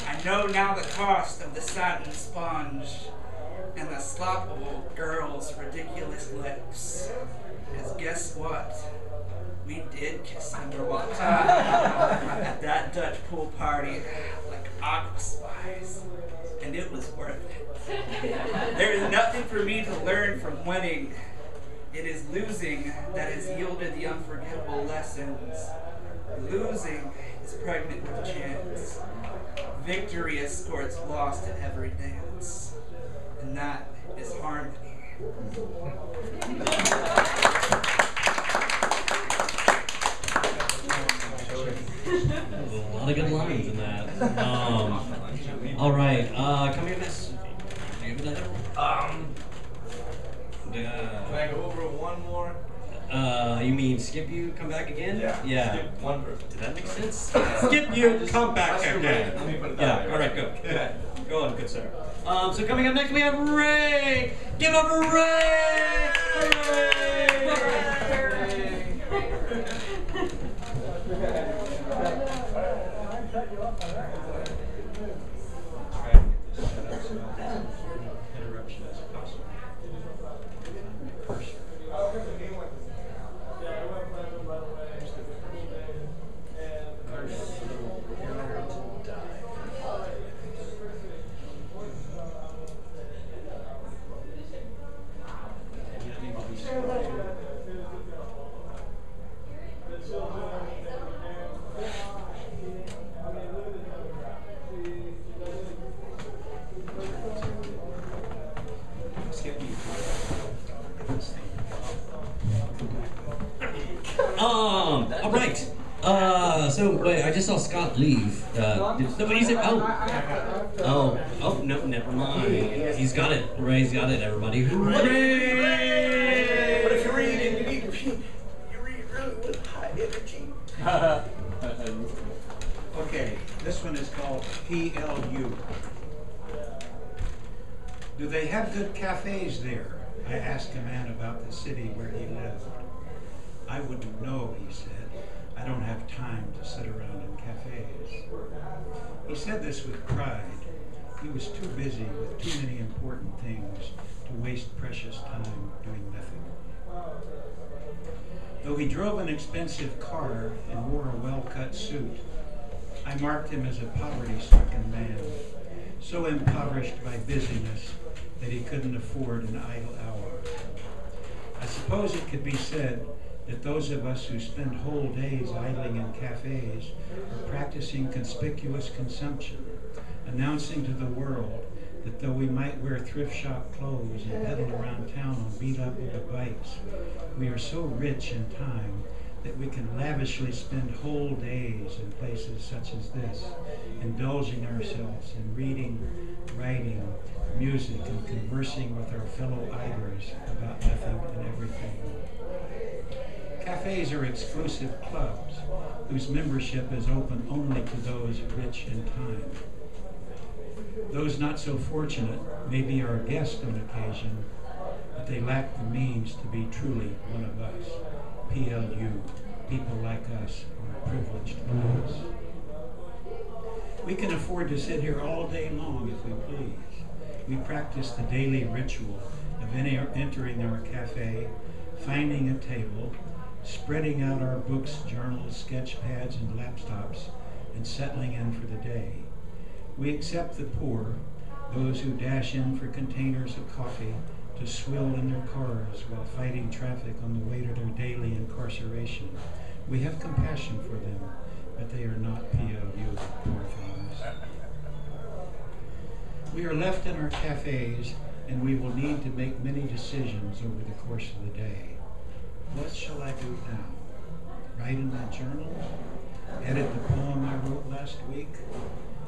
I know now the cost of the satin sponge and the sloppable girl's ridiculous lips. Because guess what? We did kiss underwater at that Dutch pool party like aqua spies, and it was worth it. There is nothing for me to learn from winning. It is losing that has yielded the unforgettable lessons. Losing is pregnant with chance. Victory escorts lost at every dance. And that is harmony. A lot of good lines in that. All right, come here, miss. Can I go over one more? You mean skip you, come back again? Yeah. Skip one person. Did that make sense? Skip you, come back again. Let me put it Yeah, that way. all right, go. Okay. Go on, good sir. So coming up next, we have Ray. Give it up for Ray! All right. So wait, I just saw Scott leave. Did somebody say? Oh, no, never mind. He's got it. Ray's got it. Everybody, hooray! But if you're reading, you need to read really with high energy. Okay, this one is called PLU. Do they have good cafes there? I asked a man about the city where he lived. I wouldn't know, he said. I don't have time to sit around in cafes. He said this with pride. He was too busy with too many important things to waste precious time doing nothing. Though he drove an expensive car and wore a well-cut suit, I marked him as a poverty-stricken man, so impoverished by busyness that he couldn't afford an idle hour. I suppose it could be said that those of us who spend whole days idling in cafes are practicing conspicuous consumption, announcing to the world that though we might wear thrift shop clothes and pedal around town on beat-up bikes, we are so rich in time that we can lavishly spend whole days in places such as this, indulging ourselves in reading, writing, music, and conversing with our fellow idlers about nothing and everything. Cafes are exclusive clubs whose membership is open only to those rich in time. Those not so fortunate may be our guests on occasion, but they lack the means to be truly one of us. PLU, people like us are a privileged class. We can afford to sit here all day long if we please. We practice the daily ritual of entering our cafe, finding a table, spreading out our books, journals, sketch pads, and laptops, and settling in for the day. We accept the poor, those who dash in for containers of coffee to swill in their cars while fighting traffic on the way to their daily incarceration. We have compassion for them, but they are not PLU, poor things. We are left in our cafes and we will need to make many decisions over the course of the day. What shall I do now? Write in my journal? Edit the poem I wrote last week?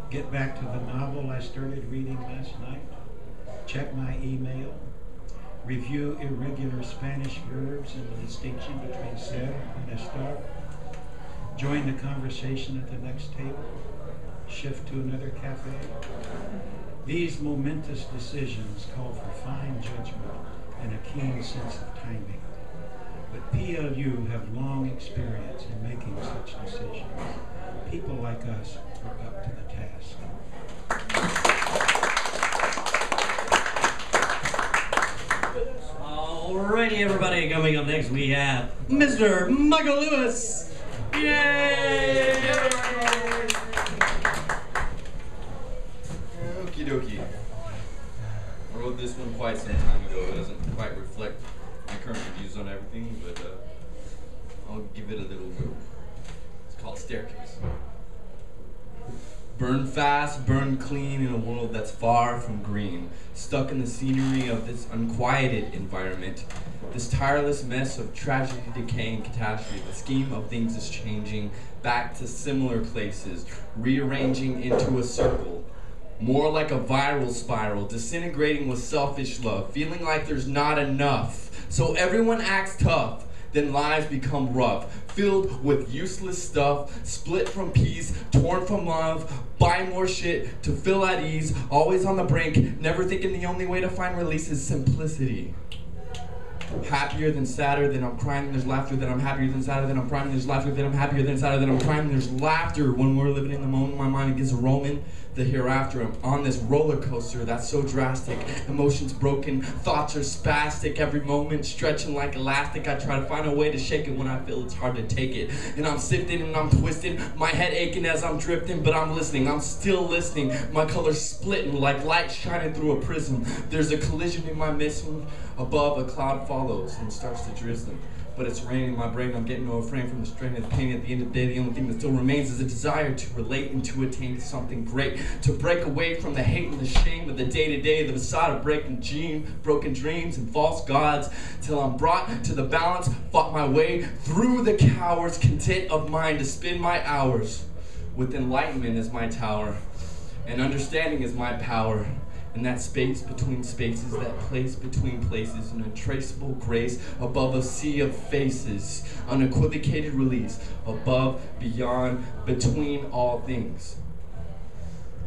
Get back to the novel I started reading last night? Check my email? Review irregular Spanish verbs and the distinction between ser and estar? Join the conversation at the next table? Shift to another cafe? These momentous decisions call for fine judgment and a keen sense of timing. But PLU have long experience in making such decisions. People like us are up to the task. Alrighty, everybody, coming up next we have Mr. Michael Lewis. Yay! Okie dokie. I wrote this one quite some time ago. It doesn't quite reflect my current views on everything, but I'll give it a little go. It's called Staircase. Burn fast, burn clean in a world that's far from green, stuck in the scenery of this unquieted environment, this tireless mess of tragedy, decay, and catastrophe. The scheme of things is changing back to similar places, rearranging into a circle. More like a viral spiral, disintegrating with selfish love, feeling like there's not enough. So everyone acts tough, then lives become rough, filled with useless stuff, split from peace, torn from love, buy more shit to feel at ease, always on the brink, never thinking the only way to find release is simplicity. Happier than sadder, then I'm crying, there's laughter, then I'm happier than sadder, then I'm crying, there's laughter, then I'm happier than sadder, then I'm crying, there's laughter. When we're living in the moment, my mind gets rolling. The hereafter, I'm on this roller coaster that's so drastic. Emotions broken, thoughts are spastic. Every moment stretching like elastic. I try to find a way to shake it when I feel it's hard to take it. And I'm sifting and I'm twisting, my head aching as I'm drifting, but I'm listening, I'm still listening. My colors splitting like light shining through a prism. There's a collision in my missing. Above, a cloud follows and starts to drizzle. But it's raining in my brain, I'm getting no refrain from the strain of the pain. At the end of the day, the only thing that still remains is a desire to relate and to attain something great. To break away from the hate and the shame of the day-to-day, the facade of broken dreams and false gods, till I'm brought to the balance, fought my way through the cowards, content of mind to spend my hours with enlightenment as my tower, and understanding is my power. And that space between spaces, that place between places, an untraceable grace above a sea of faces, unequivocated release, above, beyond, between all things.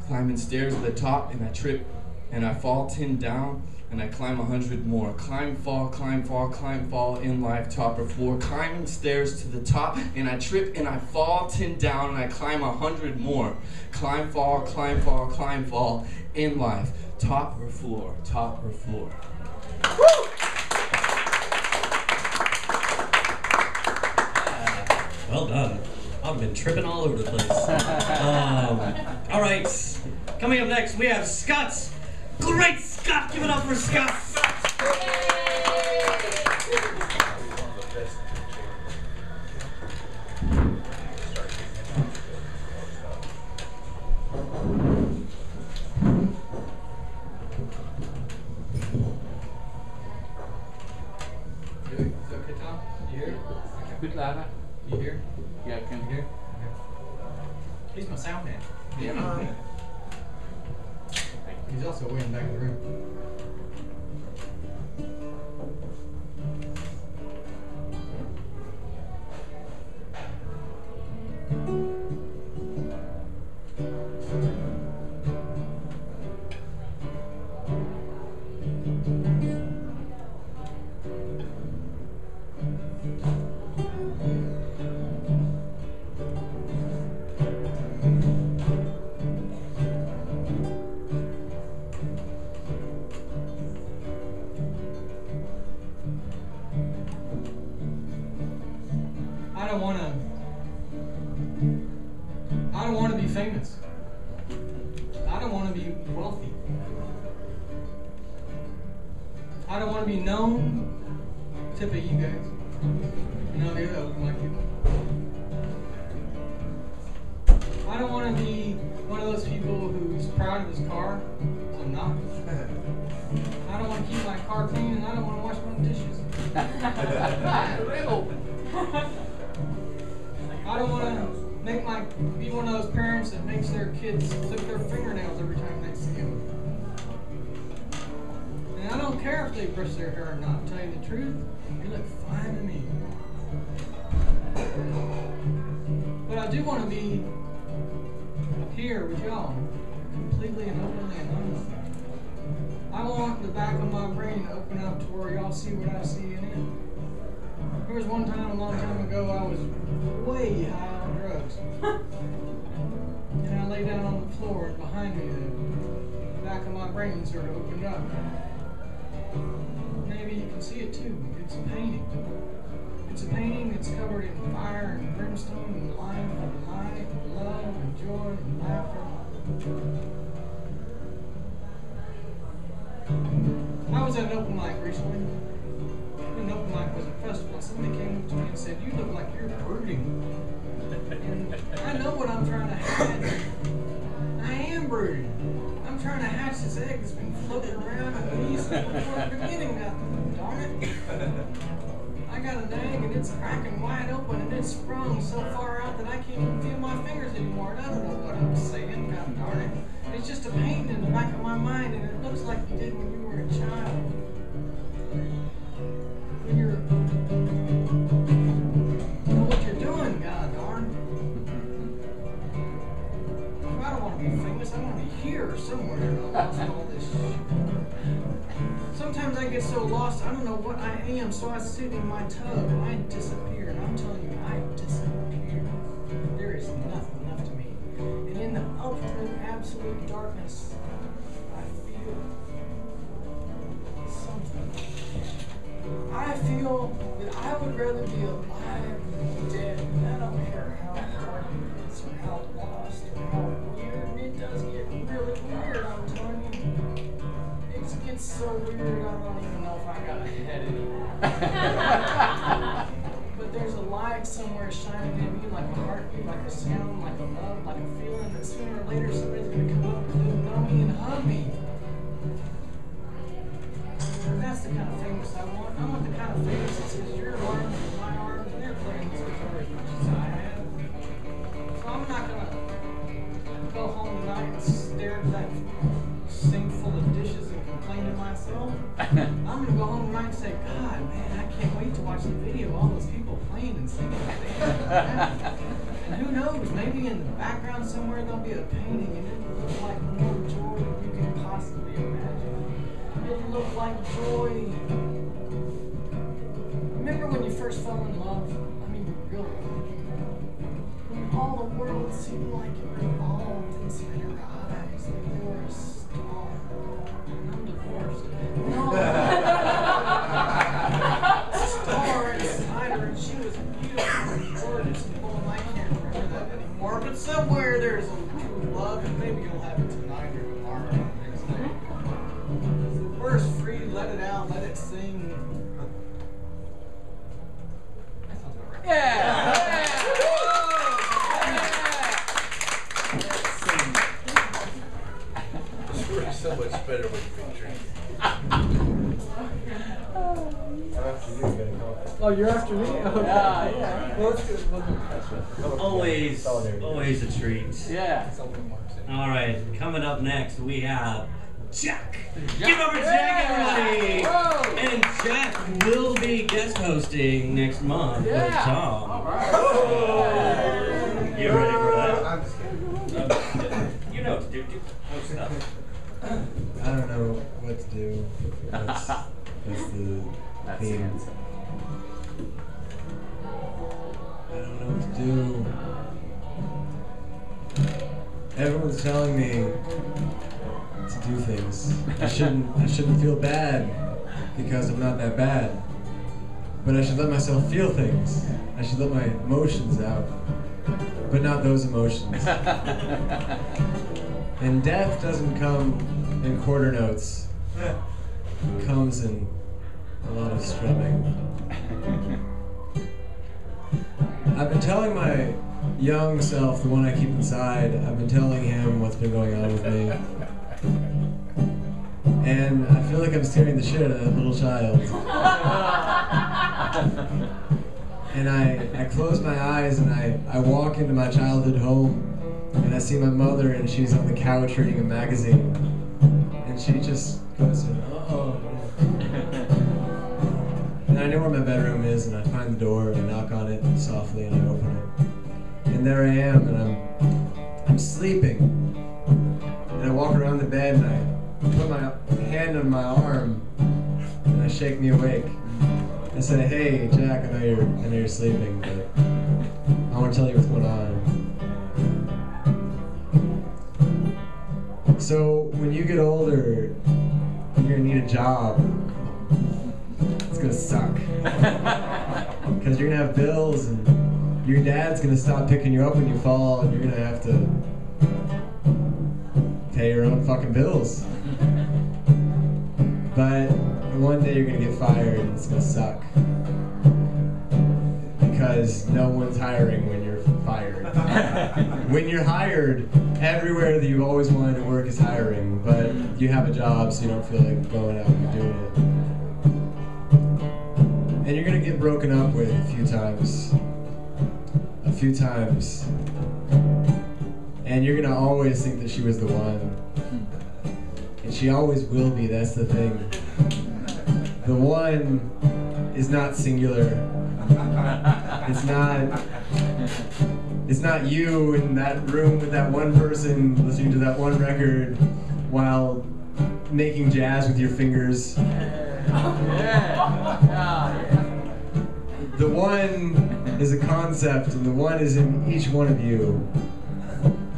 Climbing stairs to the top, and I trip, and I fall 10 down, and I climb 100 more. Climb, fall, climb, fall, climb, fall, in life, top or floor. Climbing stairs to the top, and I trip, and I fall 10 down, and I climb 100 more. Climb, fall, climb, fall, climb, fall, in life. Top or floor, top or floor. Yeah. Well done. I've been tripping all over the place. All right, coming up next we have Scott's Great Scott. Give it up for Scott. Good louder. You hear? Yeah, can you hear? He's my sound man. Yeah. He's also way in the back of the room. I don't want to be famous. I don't want to be wealthy. I don't want to be known, except for you guys. You know, the other open mic people. I don't want to be one of those people who's proud of his car. I'm not. I don't want to keep my car clean, and I don't want to wash my dishes. I don't want to be one of those parents that makes their kids clip their fingernails every time they see them. And I don't care if they brush their hair or not, to tell you the truth. They look fine to me. But I do want to be here with y'all, completely and openly and honestly. I want the back of my brain to open up to where y'all see what I see in it. There was one time, a long time ago, I was way high on drugs. And I lay down on the floor, and behind me, the back of my brain sort of opened up. Maybe you can see it too. It's a painting. It's a painting that's covered in fire and brimstone and life and light and love and joy and laughter. I was at an open mic recently. An open mic was a festival. Somebody came up to me and said, "You look like you're brooding." And I know what I'm trying to hatch. I am brooding. I'm trying to hatch this egg that's been floating around in me since before the beginning. Darn it. I got an egg and it's cracking wide open and it's sprung so far out that I can't even feel my fingers anymore. And I don't know what I'm saying. God darn it. It's just a pain in the back of my mind, and it looks like you did when you were a child. When you know what you're doing, God darn. I don't want to be famous. I want to be here somewhere amongst all this shit. Sometimes I get so lost, I don't know what I am, so I sit in my tub and I disappear. And I'm telling you, I disappear. There is nothing left to me. And in the ultimate, absolute darkness, I feel something. I feel that I would rather be alive than dead. And I don't care how hard it is, or how lost, or how weird. And it does get really weird, I'm telling you. It gets so weird, I don't even know if I got a head anymore. But there's a light somewhere shining in me, like a heartbeat, like a sound, like a love, like a feeling that sooner or later somebody's going to come up and know me and hug me. And that's the kind of famous I want. I want the kind of famous that says your arms and my arms, and they're playing this guitar as much as I have. So I'm not going to go home tonight and stare at that sink full of dishes and complain to myself. I'm going to go home tonight and say, God, man, I can't wait to watch the video of all those people playing and singing and dancing. And who knows, maybe in the background somewhere there'll be a painting and it'll look like more joy than you can possibly imagine. It'll look like joy. Remember when you first fell in love? I mean, really. When all the world seemed like it revolved inside your eyes, like they were a star. And I'm divorced. No. Star inside her, and she was beautiful and gorgeous. Oh, I can't remember that anymore. But somewhere there's a true love, and maybe you'll have it tonight or tomorrow or the next day. The word's free, let it out, let it sing. That sounds about right. Yeah! So much better when you've been drinking. Oh, you're after me? Okay. Yeah. Well, let's do it. Always a treat. Yeah. All right, coming up next we have Jack. Give over Jack, everybody. Whoa. And Jack will be guest hosting next month with Thom. All right. You ready for that? I'm just kidding. You know what to do. Host up. I don't know what to do. That's the theme. I don't know what to do. Everyone's telling me to do things. I shouldn't feel bad because I'm not that bad. But I should let myself feel things. I should let my emotions out. But not those emotions. And death doesn't come in quarter notes. It comes in a lot of strumming. I've been telling my young self, the one I keep inside, I've been telling him what's been going on with me. And I feel like I'm scaring the shit out of that little child. And I close my eyes and I walk into my childhood home and I see my mother and she's on the couch reading a magazine. And she just goes, oh. And I know where my bedroom is and I find the door and I knock on it softly and I open it. And there I am and I'm sleeping. And I walk around the bed and I put my hand on my arm and I shake me awake. I say, hey, Jack, I know you're sleeping, but I want to tell you what's going on. So when you get older, you're gonna need a job. It's gonna suck. Because you're gonna have bills and your dad's gonna stop picking you up when you fall and you're gonna have to pay your own fucking bills. But one day you're gonna get fired and it's gonna suck. Because no one's hiring when you're fired. When you're hired, everywhere that you've always wanted to work is hiring, but you have a job so you don't feel like going out and doing it. And you're gonna get broken up with a few times. A few times. And you're gonna always think that she was the one. And she always will be, that's the thing. The one is not singular. It's not you in that room with that one person listening to that one record while making jazz with your fingers. The one is a concept and the one is in each one of you.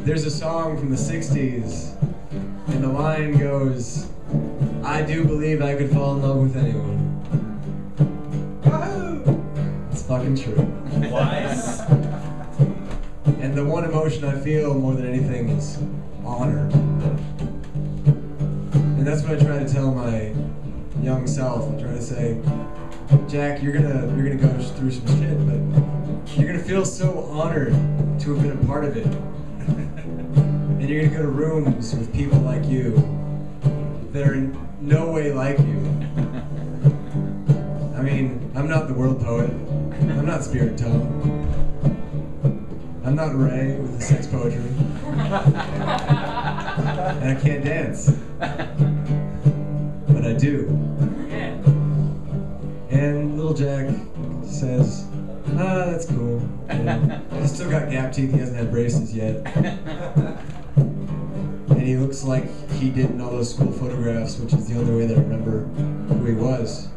There's a song from the 60s and the line goes, I do believe I could fall in love with anyone. It's fucking true. Wise. And the one emotion I feel more than anything is honor. And that's what I try to tell my young self. I try to say, Jack, you're gonna go through some shit, but you're gonna feel so honored to have been a part of it. And you're gonna go to rooms with people like you that are in no way like you. I mean, I'm not the world poet. I'm not Spirit Thom. I'm not Ray with the sex poetry. And I can't dance. But I do. And little Jack says, that's cool. And he's still got gap teeth, he hasn't had braces yet. And he looks like he did in all those school photographs, which is the only way that I remember who he was.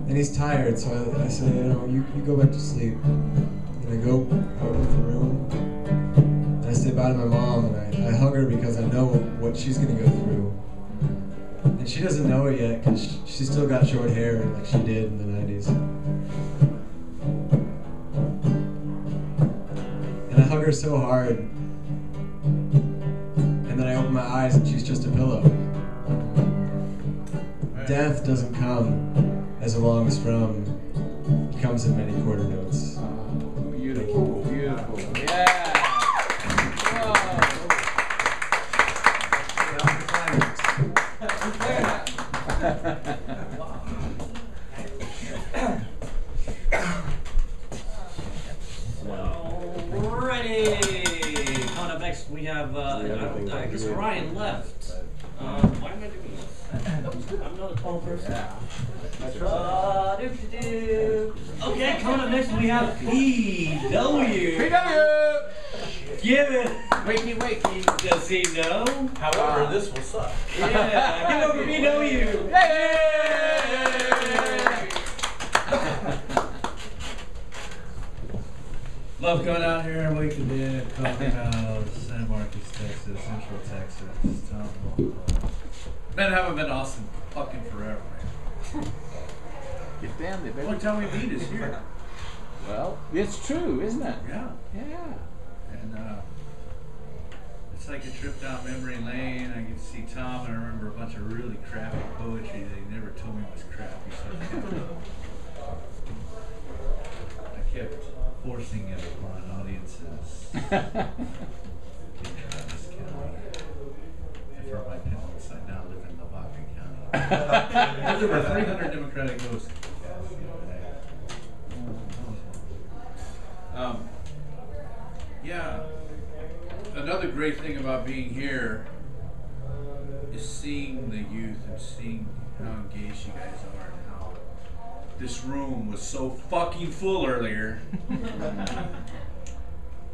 And he's tired, so I say, you go back to sleep. And I go out of the room, and I say bye to my mom, and I hug her because I know what she's gonna go through. And she doesn't know it yet, because she's still got short hair like she did in the 90s. And I hug her so hard, and then I open my eyes and she's just a pillow. Death doesn't come as a long strum, it comes in many quarter notes. Beautiful, beautiful. Yeah. Alrighty. Coming up next, we have, I guess Ryan left. Why am I doing this? I'm not a tall person. Yeah. Okay, coming up next, we have PW. PW! Give it. Wakey, wakey. Does he know? However, this will suck. Yeah, give over PW. Love going out here and Wake the Dead, Coffee House, San Marcos, Texas, Central Texas, Thom. Man, I haven't been to Austin fucking forever, man. Get down there, baby. Only time we meet is here. Well, it's true, isn't it? Yeah. Yeah. And it's like a trip down memory lane. I get to see Thom, and I remember a bunch of really crappy poetry that he never told me was crappy. So I kept forcing it upon audiences. And for my pen. There were 300 Democratic votes. Yeah. Another great thing about being here is seeing the youth and seeing how engaged you guys are and how this room was so fucking full earlier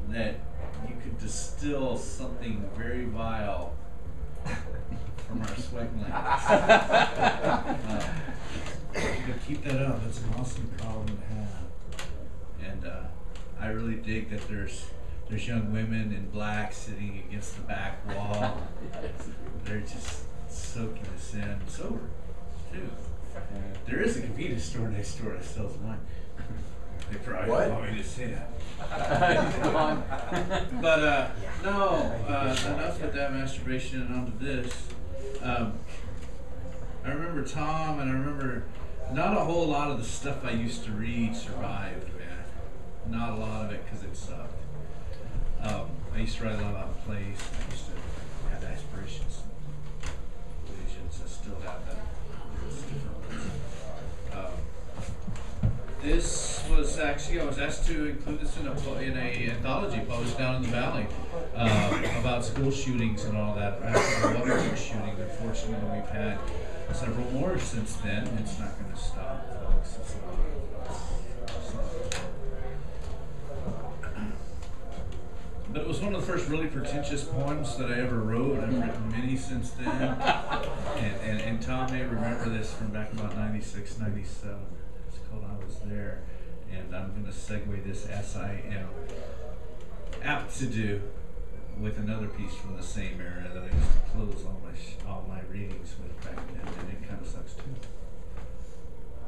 that you could distill something very vile from our sweat glands. But keep that up. That's an awesome problem to have. And I really dig that there's young women in black sitting against the back wall. They're just soaking us in. Sober, too. There is a convenience store next door that sells wine. They probably don't want me to say that. Come on. But no, enough with that masturbation and onto this. I remember Thom, and I remember not a whole lot of the stuff I used to read survived, man. Not a lot of it because it sucked. I used to write a lot about plays. I used to have aspirations, visions. I still have that. It's different. This was actually, I was asked to include this in a anthology published down in the valley about school shootings and all that. After the Waterloo shooting, unfortunately, we've had several more since then. It's not going to stop, folks. It's not. But it was one of the first really pretentious poems that I ever wrote. I've written many since then. And Thom may remember this from back about 96, 97. It's called I Was There. And I'm going to segue this as I am apt to do with another piece from the same era that I used to close all my readings with back then. And it kind of sucks too.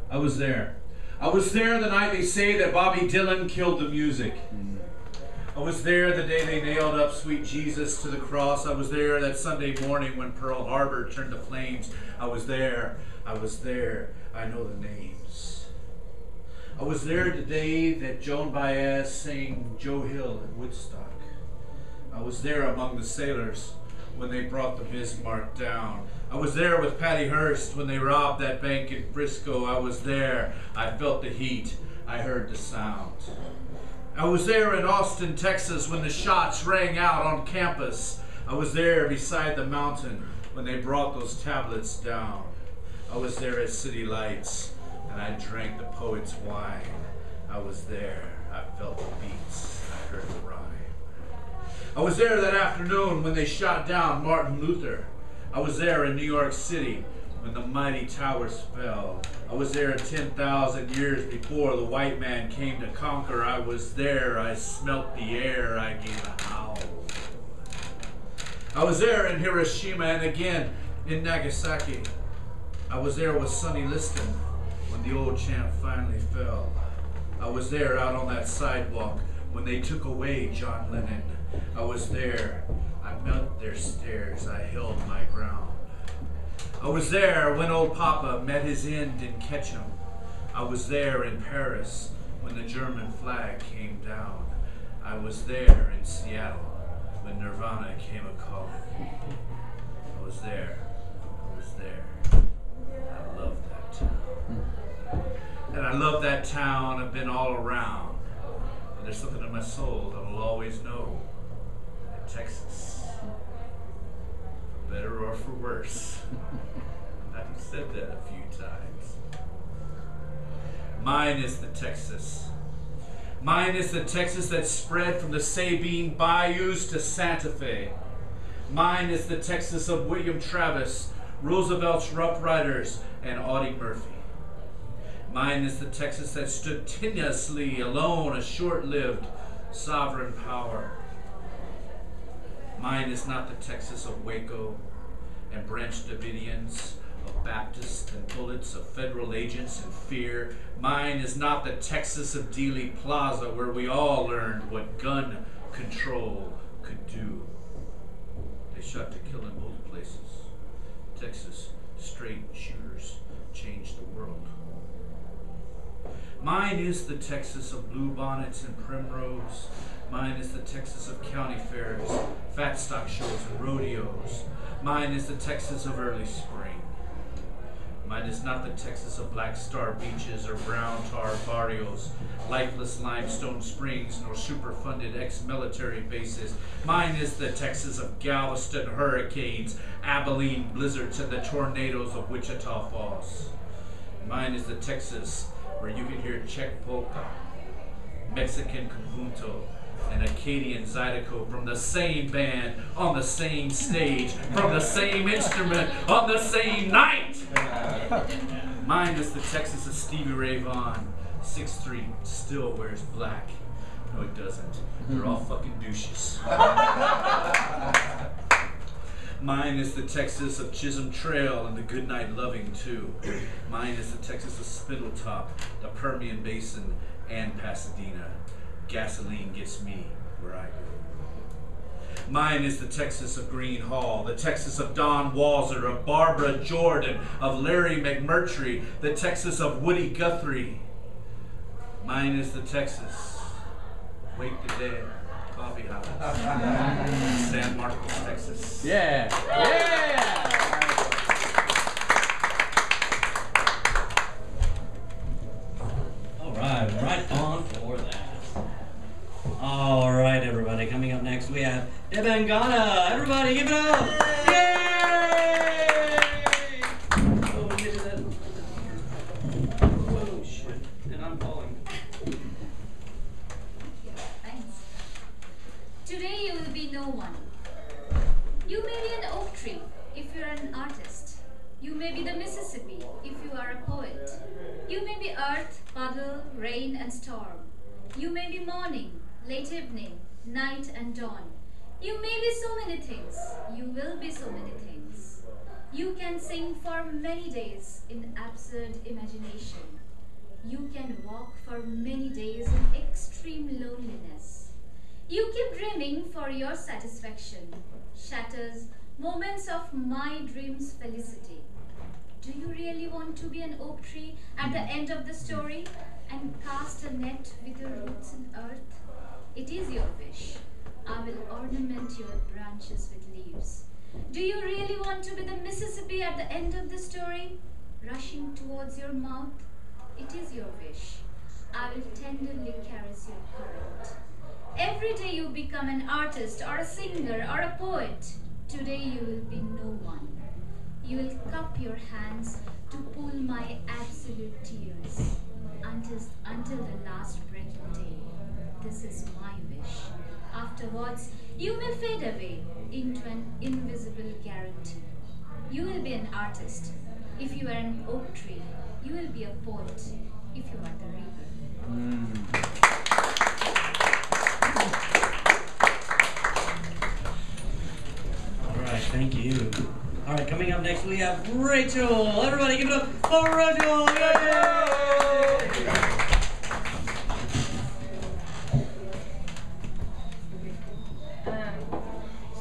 I was there. I was there the night they say that Bobby Dylan killed the music. I was there the day they nailed up sweet Jesus to the cross. I was there that Sunday morning when Pearl Harbor turned to flames. I was there. I was there. I know the names. I was there the day that Joan Baez sang Joe Hill at Woodstock. I was there among the sailors when they brought the Bismarck down. I was there with Patty Hearst when they robbed that bank in Frisco. I was there. I felt the heat. I heard the sound. I was there in Austin, Texas when the shots rang out on campus. I was there beside the mountain when they brought those tablets down. I was there at City Lights and I drank the poet's wine. I was there. I felt the beats. I heard the rhyme. I was there that afternoon when they shot down Martin Luther. I was there in New York City when the mighty towers fell. I was there 10,000 years before the white man came to conquer. I was there. I smelt the air. I gave a howl. I was there in Hiroshima and again in Nagasaki. I was there with Sonny Liston when the old champ finally fell. I was there out on that sidewalk when they took away John Lennon. I was there. I met their stares. I held my ground. I was there when old Papa met his end in Ketchum. I was there in Paris when the German flag came down. I was there in Seattle when Nirvana came a-calling. I was there. I was there. I love that town. And I love that town. I've been all around. And there's something in my soul that I'll always know. Texas. For better or for worse. I've said that a few times. Mine is the Texas. Mine is the Texas that spread from the Sabine Bayous to Santa Fe. Mine is the Texas of William Travis, Roosevelt's Rough Riders, and Audie Murphy. Mine is the Texas that stood tenuously alone, a short-lived sovereign power. Mine is not the Texas of Waco and Branch Davidians, of Baptists and bullets, of federal agents and fear. Mine is not the Texas of Dealey Plaza, where we all learned what gun control could do. They shot to kill in both places. Texas, straight shooters changed the world. Mine is the Texas of bluebonnets and primrose. Mine is the Texas of county fairs, fat stock shows, and rodeos. Mine is the Texas of early spring. Mine is not the Texas of black star beaches or brown tar barrios, lifeless limestone springs, nor superfunded ex-military bases. Mine is the Texas of Galveston hurricanes, Abilene blizzards, and the tornadoes of Wichita Falls. Mine is the Texas where you can hear Czech polka, Mexican conjunto, and Acadian zydeco from the same band, on the same stage, from the same instrument, on the same night. Mine is the Texas of Stevie Ray Vaughan, 6'3", still wears black. No, he doesn't. They're all fucking douches. Mine is the Texas of Chisholm Trail and the Goodnight Loving, too. Mine is the Texas of Spindletop, the Permian Basin, and Pasadena. Gasoline gets me where I go. Mine is the Texas of Green Hall, the Texas of Don Walser, of Barbara Jordan, of Larry McMurtry, the Texas of Woody Guthrie. Mine is the Texas, Wake the Dead, Coffee House, San Marcos, Texas. Yeah, yeah! All right, right on for that. All right, everybody. Coming up next, we have Debangana. Everybody, give it up! Yay! Oh, look at that. Oh shit! And I'm falling. Thanks. Today you will be no one. You may be an oak tree if you're an artist. You may be the Mississippi if you are a poet. You may be earth, puddle, rain, and storm. You may be morning, late evening, night, and dawn. You may be so many things. You will be so many things. You can sing for many days in absurd imagination. You can walk for many days in extreme loneliness. You keep dreaming for your satisfaction. Shatters moments of my dream's felicity. Do you really want to be an oak tree at the end of the story and cast a net with your roots in earth? It is your wish. I will ornament your branches with leaves. Do you really want to be the Mississippi at the end of the story, rushing towards your mouth? It is your wish. I will tenderly caress your current. Every day you become an artist or a singer or a poet. Today you will be no one. You will cup your hands to pull my absolute tears until the last breaking day. This is my wish. Afterwards, you may fade away into an invisible guarantee. You will be an artist. If you are an oak tree, you will be a poet if you are the river. All right, thank you. All right, coming up next we have Rachel. Everybody give it up for Rachel! Yay!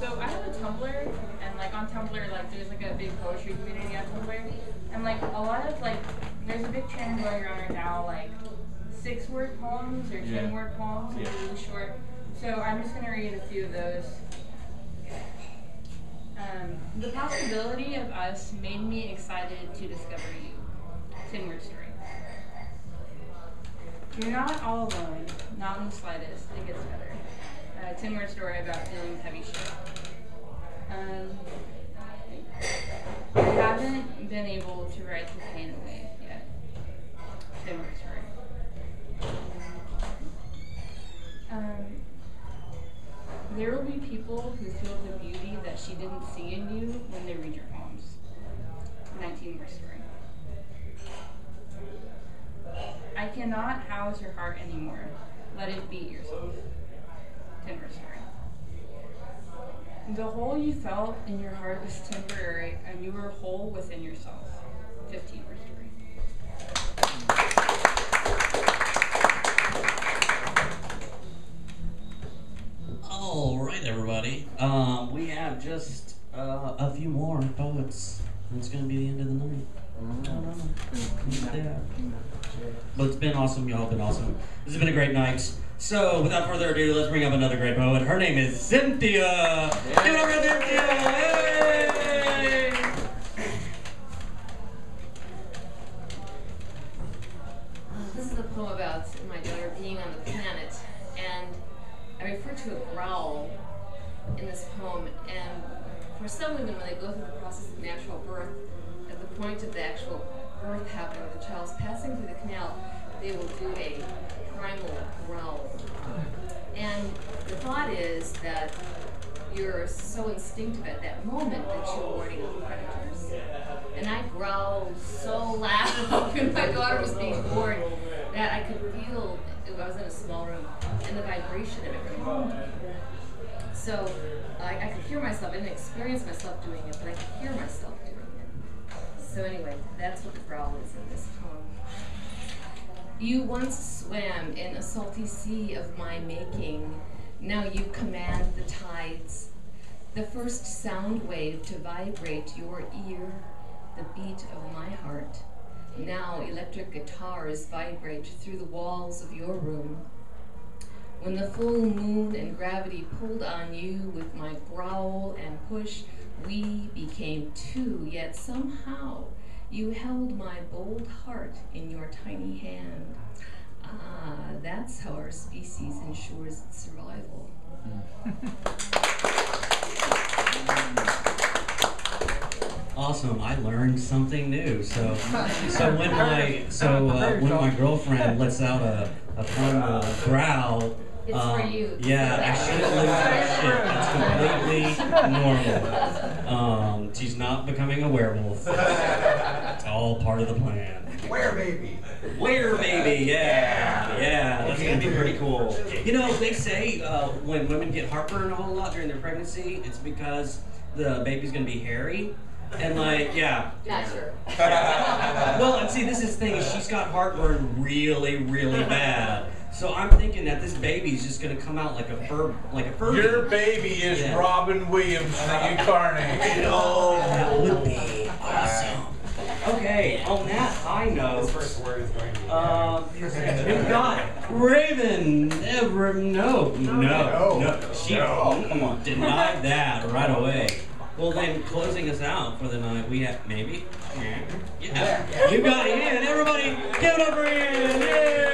So I have a Tumblr, and like on Tumblr, like there's like a big poetry community on Tumblr, and like a lot of like there's a big trend going around right now, like 6-word poems or 10-word poems, which are really short. So I'm just gonna read a few of those. The possibility of us made me excited to discover you. 10-word story. You're not all alone, not in the slightest. It gets better. 10-word story about dealing with heavy shit. I haven't been able to write the pain away yet. 10-word story. There will be people who feel the beauty that she didn't see in you when they read your poems. 19-word story. I cannot house your heart anymore. Let it beat yourself. 10-word story. The hole you felt in your heart was temporary, and you were whole within yourself. 15-word story. All right, everybody. We have just a few more poets. It's going to be the end of the night. Yeah. But it's been awesome. Y'all have been awesome. This has been a great night. So, without further ado, let's bring up another great poet. Her name is Cynthia. Give it up for Cynthia. Yay! poem about my daughter being on the planet, and I refer to a growl in this poem, and for some women, when they go through the process of natural birth, at the point of the actual birth happening, the child's passing through the canal, they will do a primal growl. And the thought is that you're so instinctive at that moment that you're warding off predators. And I growled so loud when my daughter was being born that I could feel, I was in a small room, and the vibration of it. So I could hear myself. I didn't experience myself doing it, but I could hear myself doing it. So anyway, that's what the growl is in this poem. You once swam in a salty sea of my making. Now you command the tides. The first sound wave to vibrate your ear, the beat of my heart. Now electric guitars vibrate through the walls of your room. When the full moon and gravity pulled on you with my growl and push, we became two, yet somehow you held my bold heart in your tiny hand. Ah, that's how our species ensures its survival. Awesome! I learned something new. So when my girlfriend lets out a primal growl, it's for you. Yeah, I shouldn't lose my shit. It's completely normal. She's not becoming a werewolf. It's all part of the plan. Baby, yeah, that's gonna be pretty cool. You know, they say when women get heartburn a whole lot during their pregnancy, it's because the baby's gonna be hairy. And like, yeah. Not sure. Well, and see, this is the thing, she's got heartburn really, really bad. So I'm thinking that this baby's just gonna come out like a fur. Your baby is Robin Williams reincarnated. Oh, that would be awesome. Okay, on that high note, His first word is going to be we've got Raven. No. She denied that right away. Well, then, closing us out for the night, we have maybe. Yeah. We've got Ian. Everybody, give it up for Ian. Yay!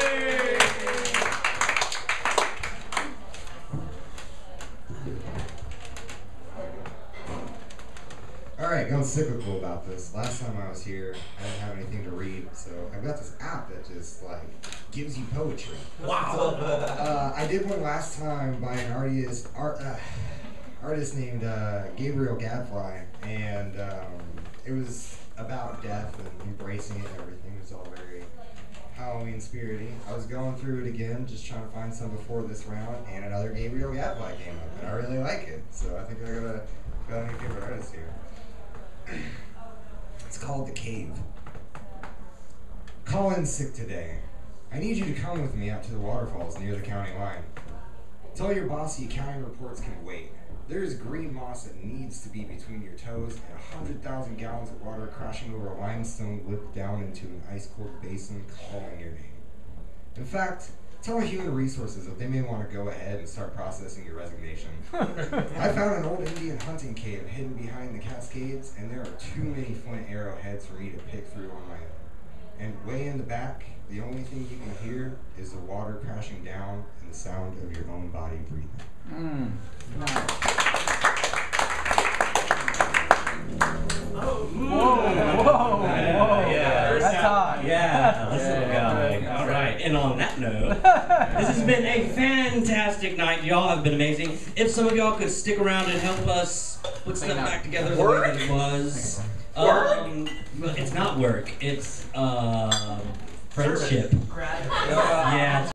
Alright, going cyclical about this. Last time I was here, I didn't have anything to read, so I've got this app that just, like, gives you poetry. Wow! I did one last time by an artist named Gabriel Gadfly, and it was about death and embracing it and everything. It was all very Halloween spirity. I was going through it again, just trying to find some before this round, and another Gabriel Gadfly came up, and I really like it, so I think I got a new favorite artist here. It's called The Cave. Colin's sick today. I need you to come with me out to the waterfalls near the county line. Tell your boss the accounting reports can wait. There is green moss that needs to be between your toes and 100,000 gallons of water crashing over a limestone lip down into an ice-cold basin calling your name. In fact, tell Human Resources that they may want to go ahead and start processing your resignation. I found an old Indian hunting cave hidden behind the Cascades, and there are too many flint arrowheads for me to pick through on my own. And way in the back, the only thing you can hear is the water crashing down and the sound of your own body breathing. Whoa. That's hot. Yeah, let's go. All right, and on that note, this has been a fantastic night. Y'all have been amazing. If some of y'all could stick around and help us put stuff back together the way that it was. It's not work. It's friendship. Yeah.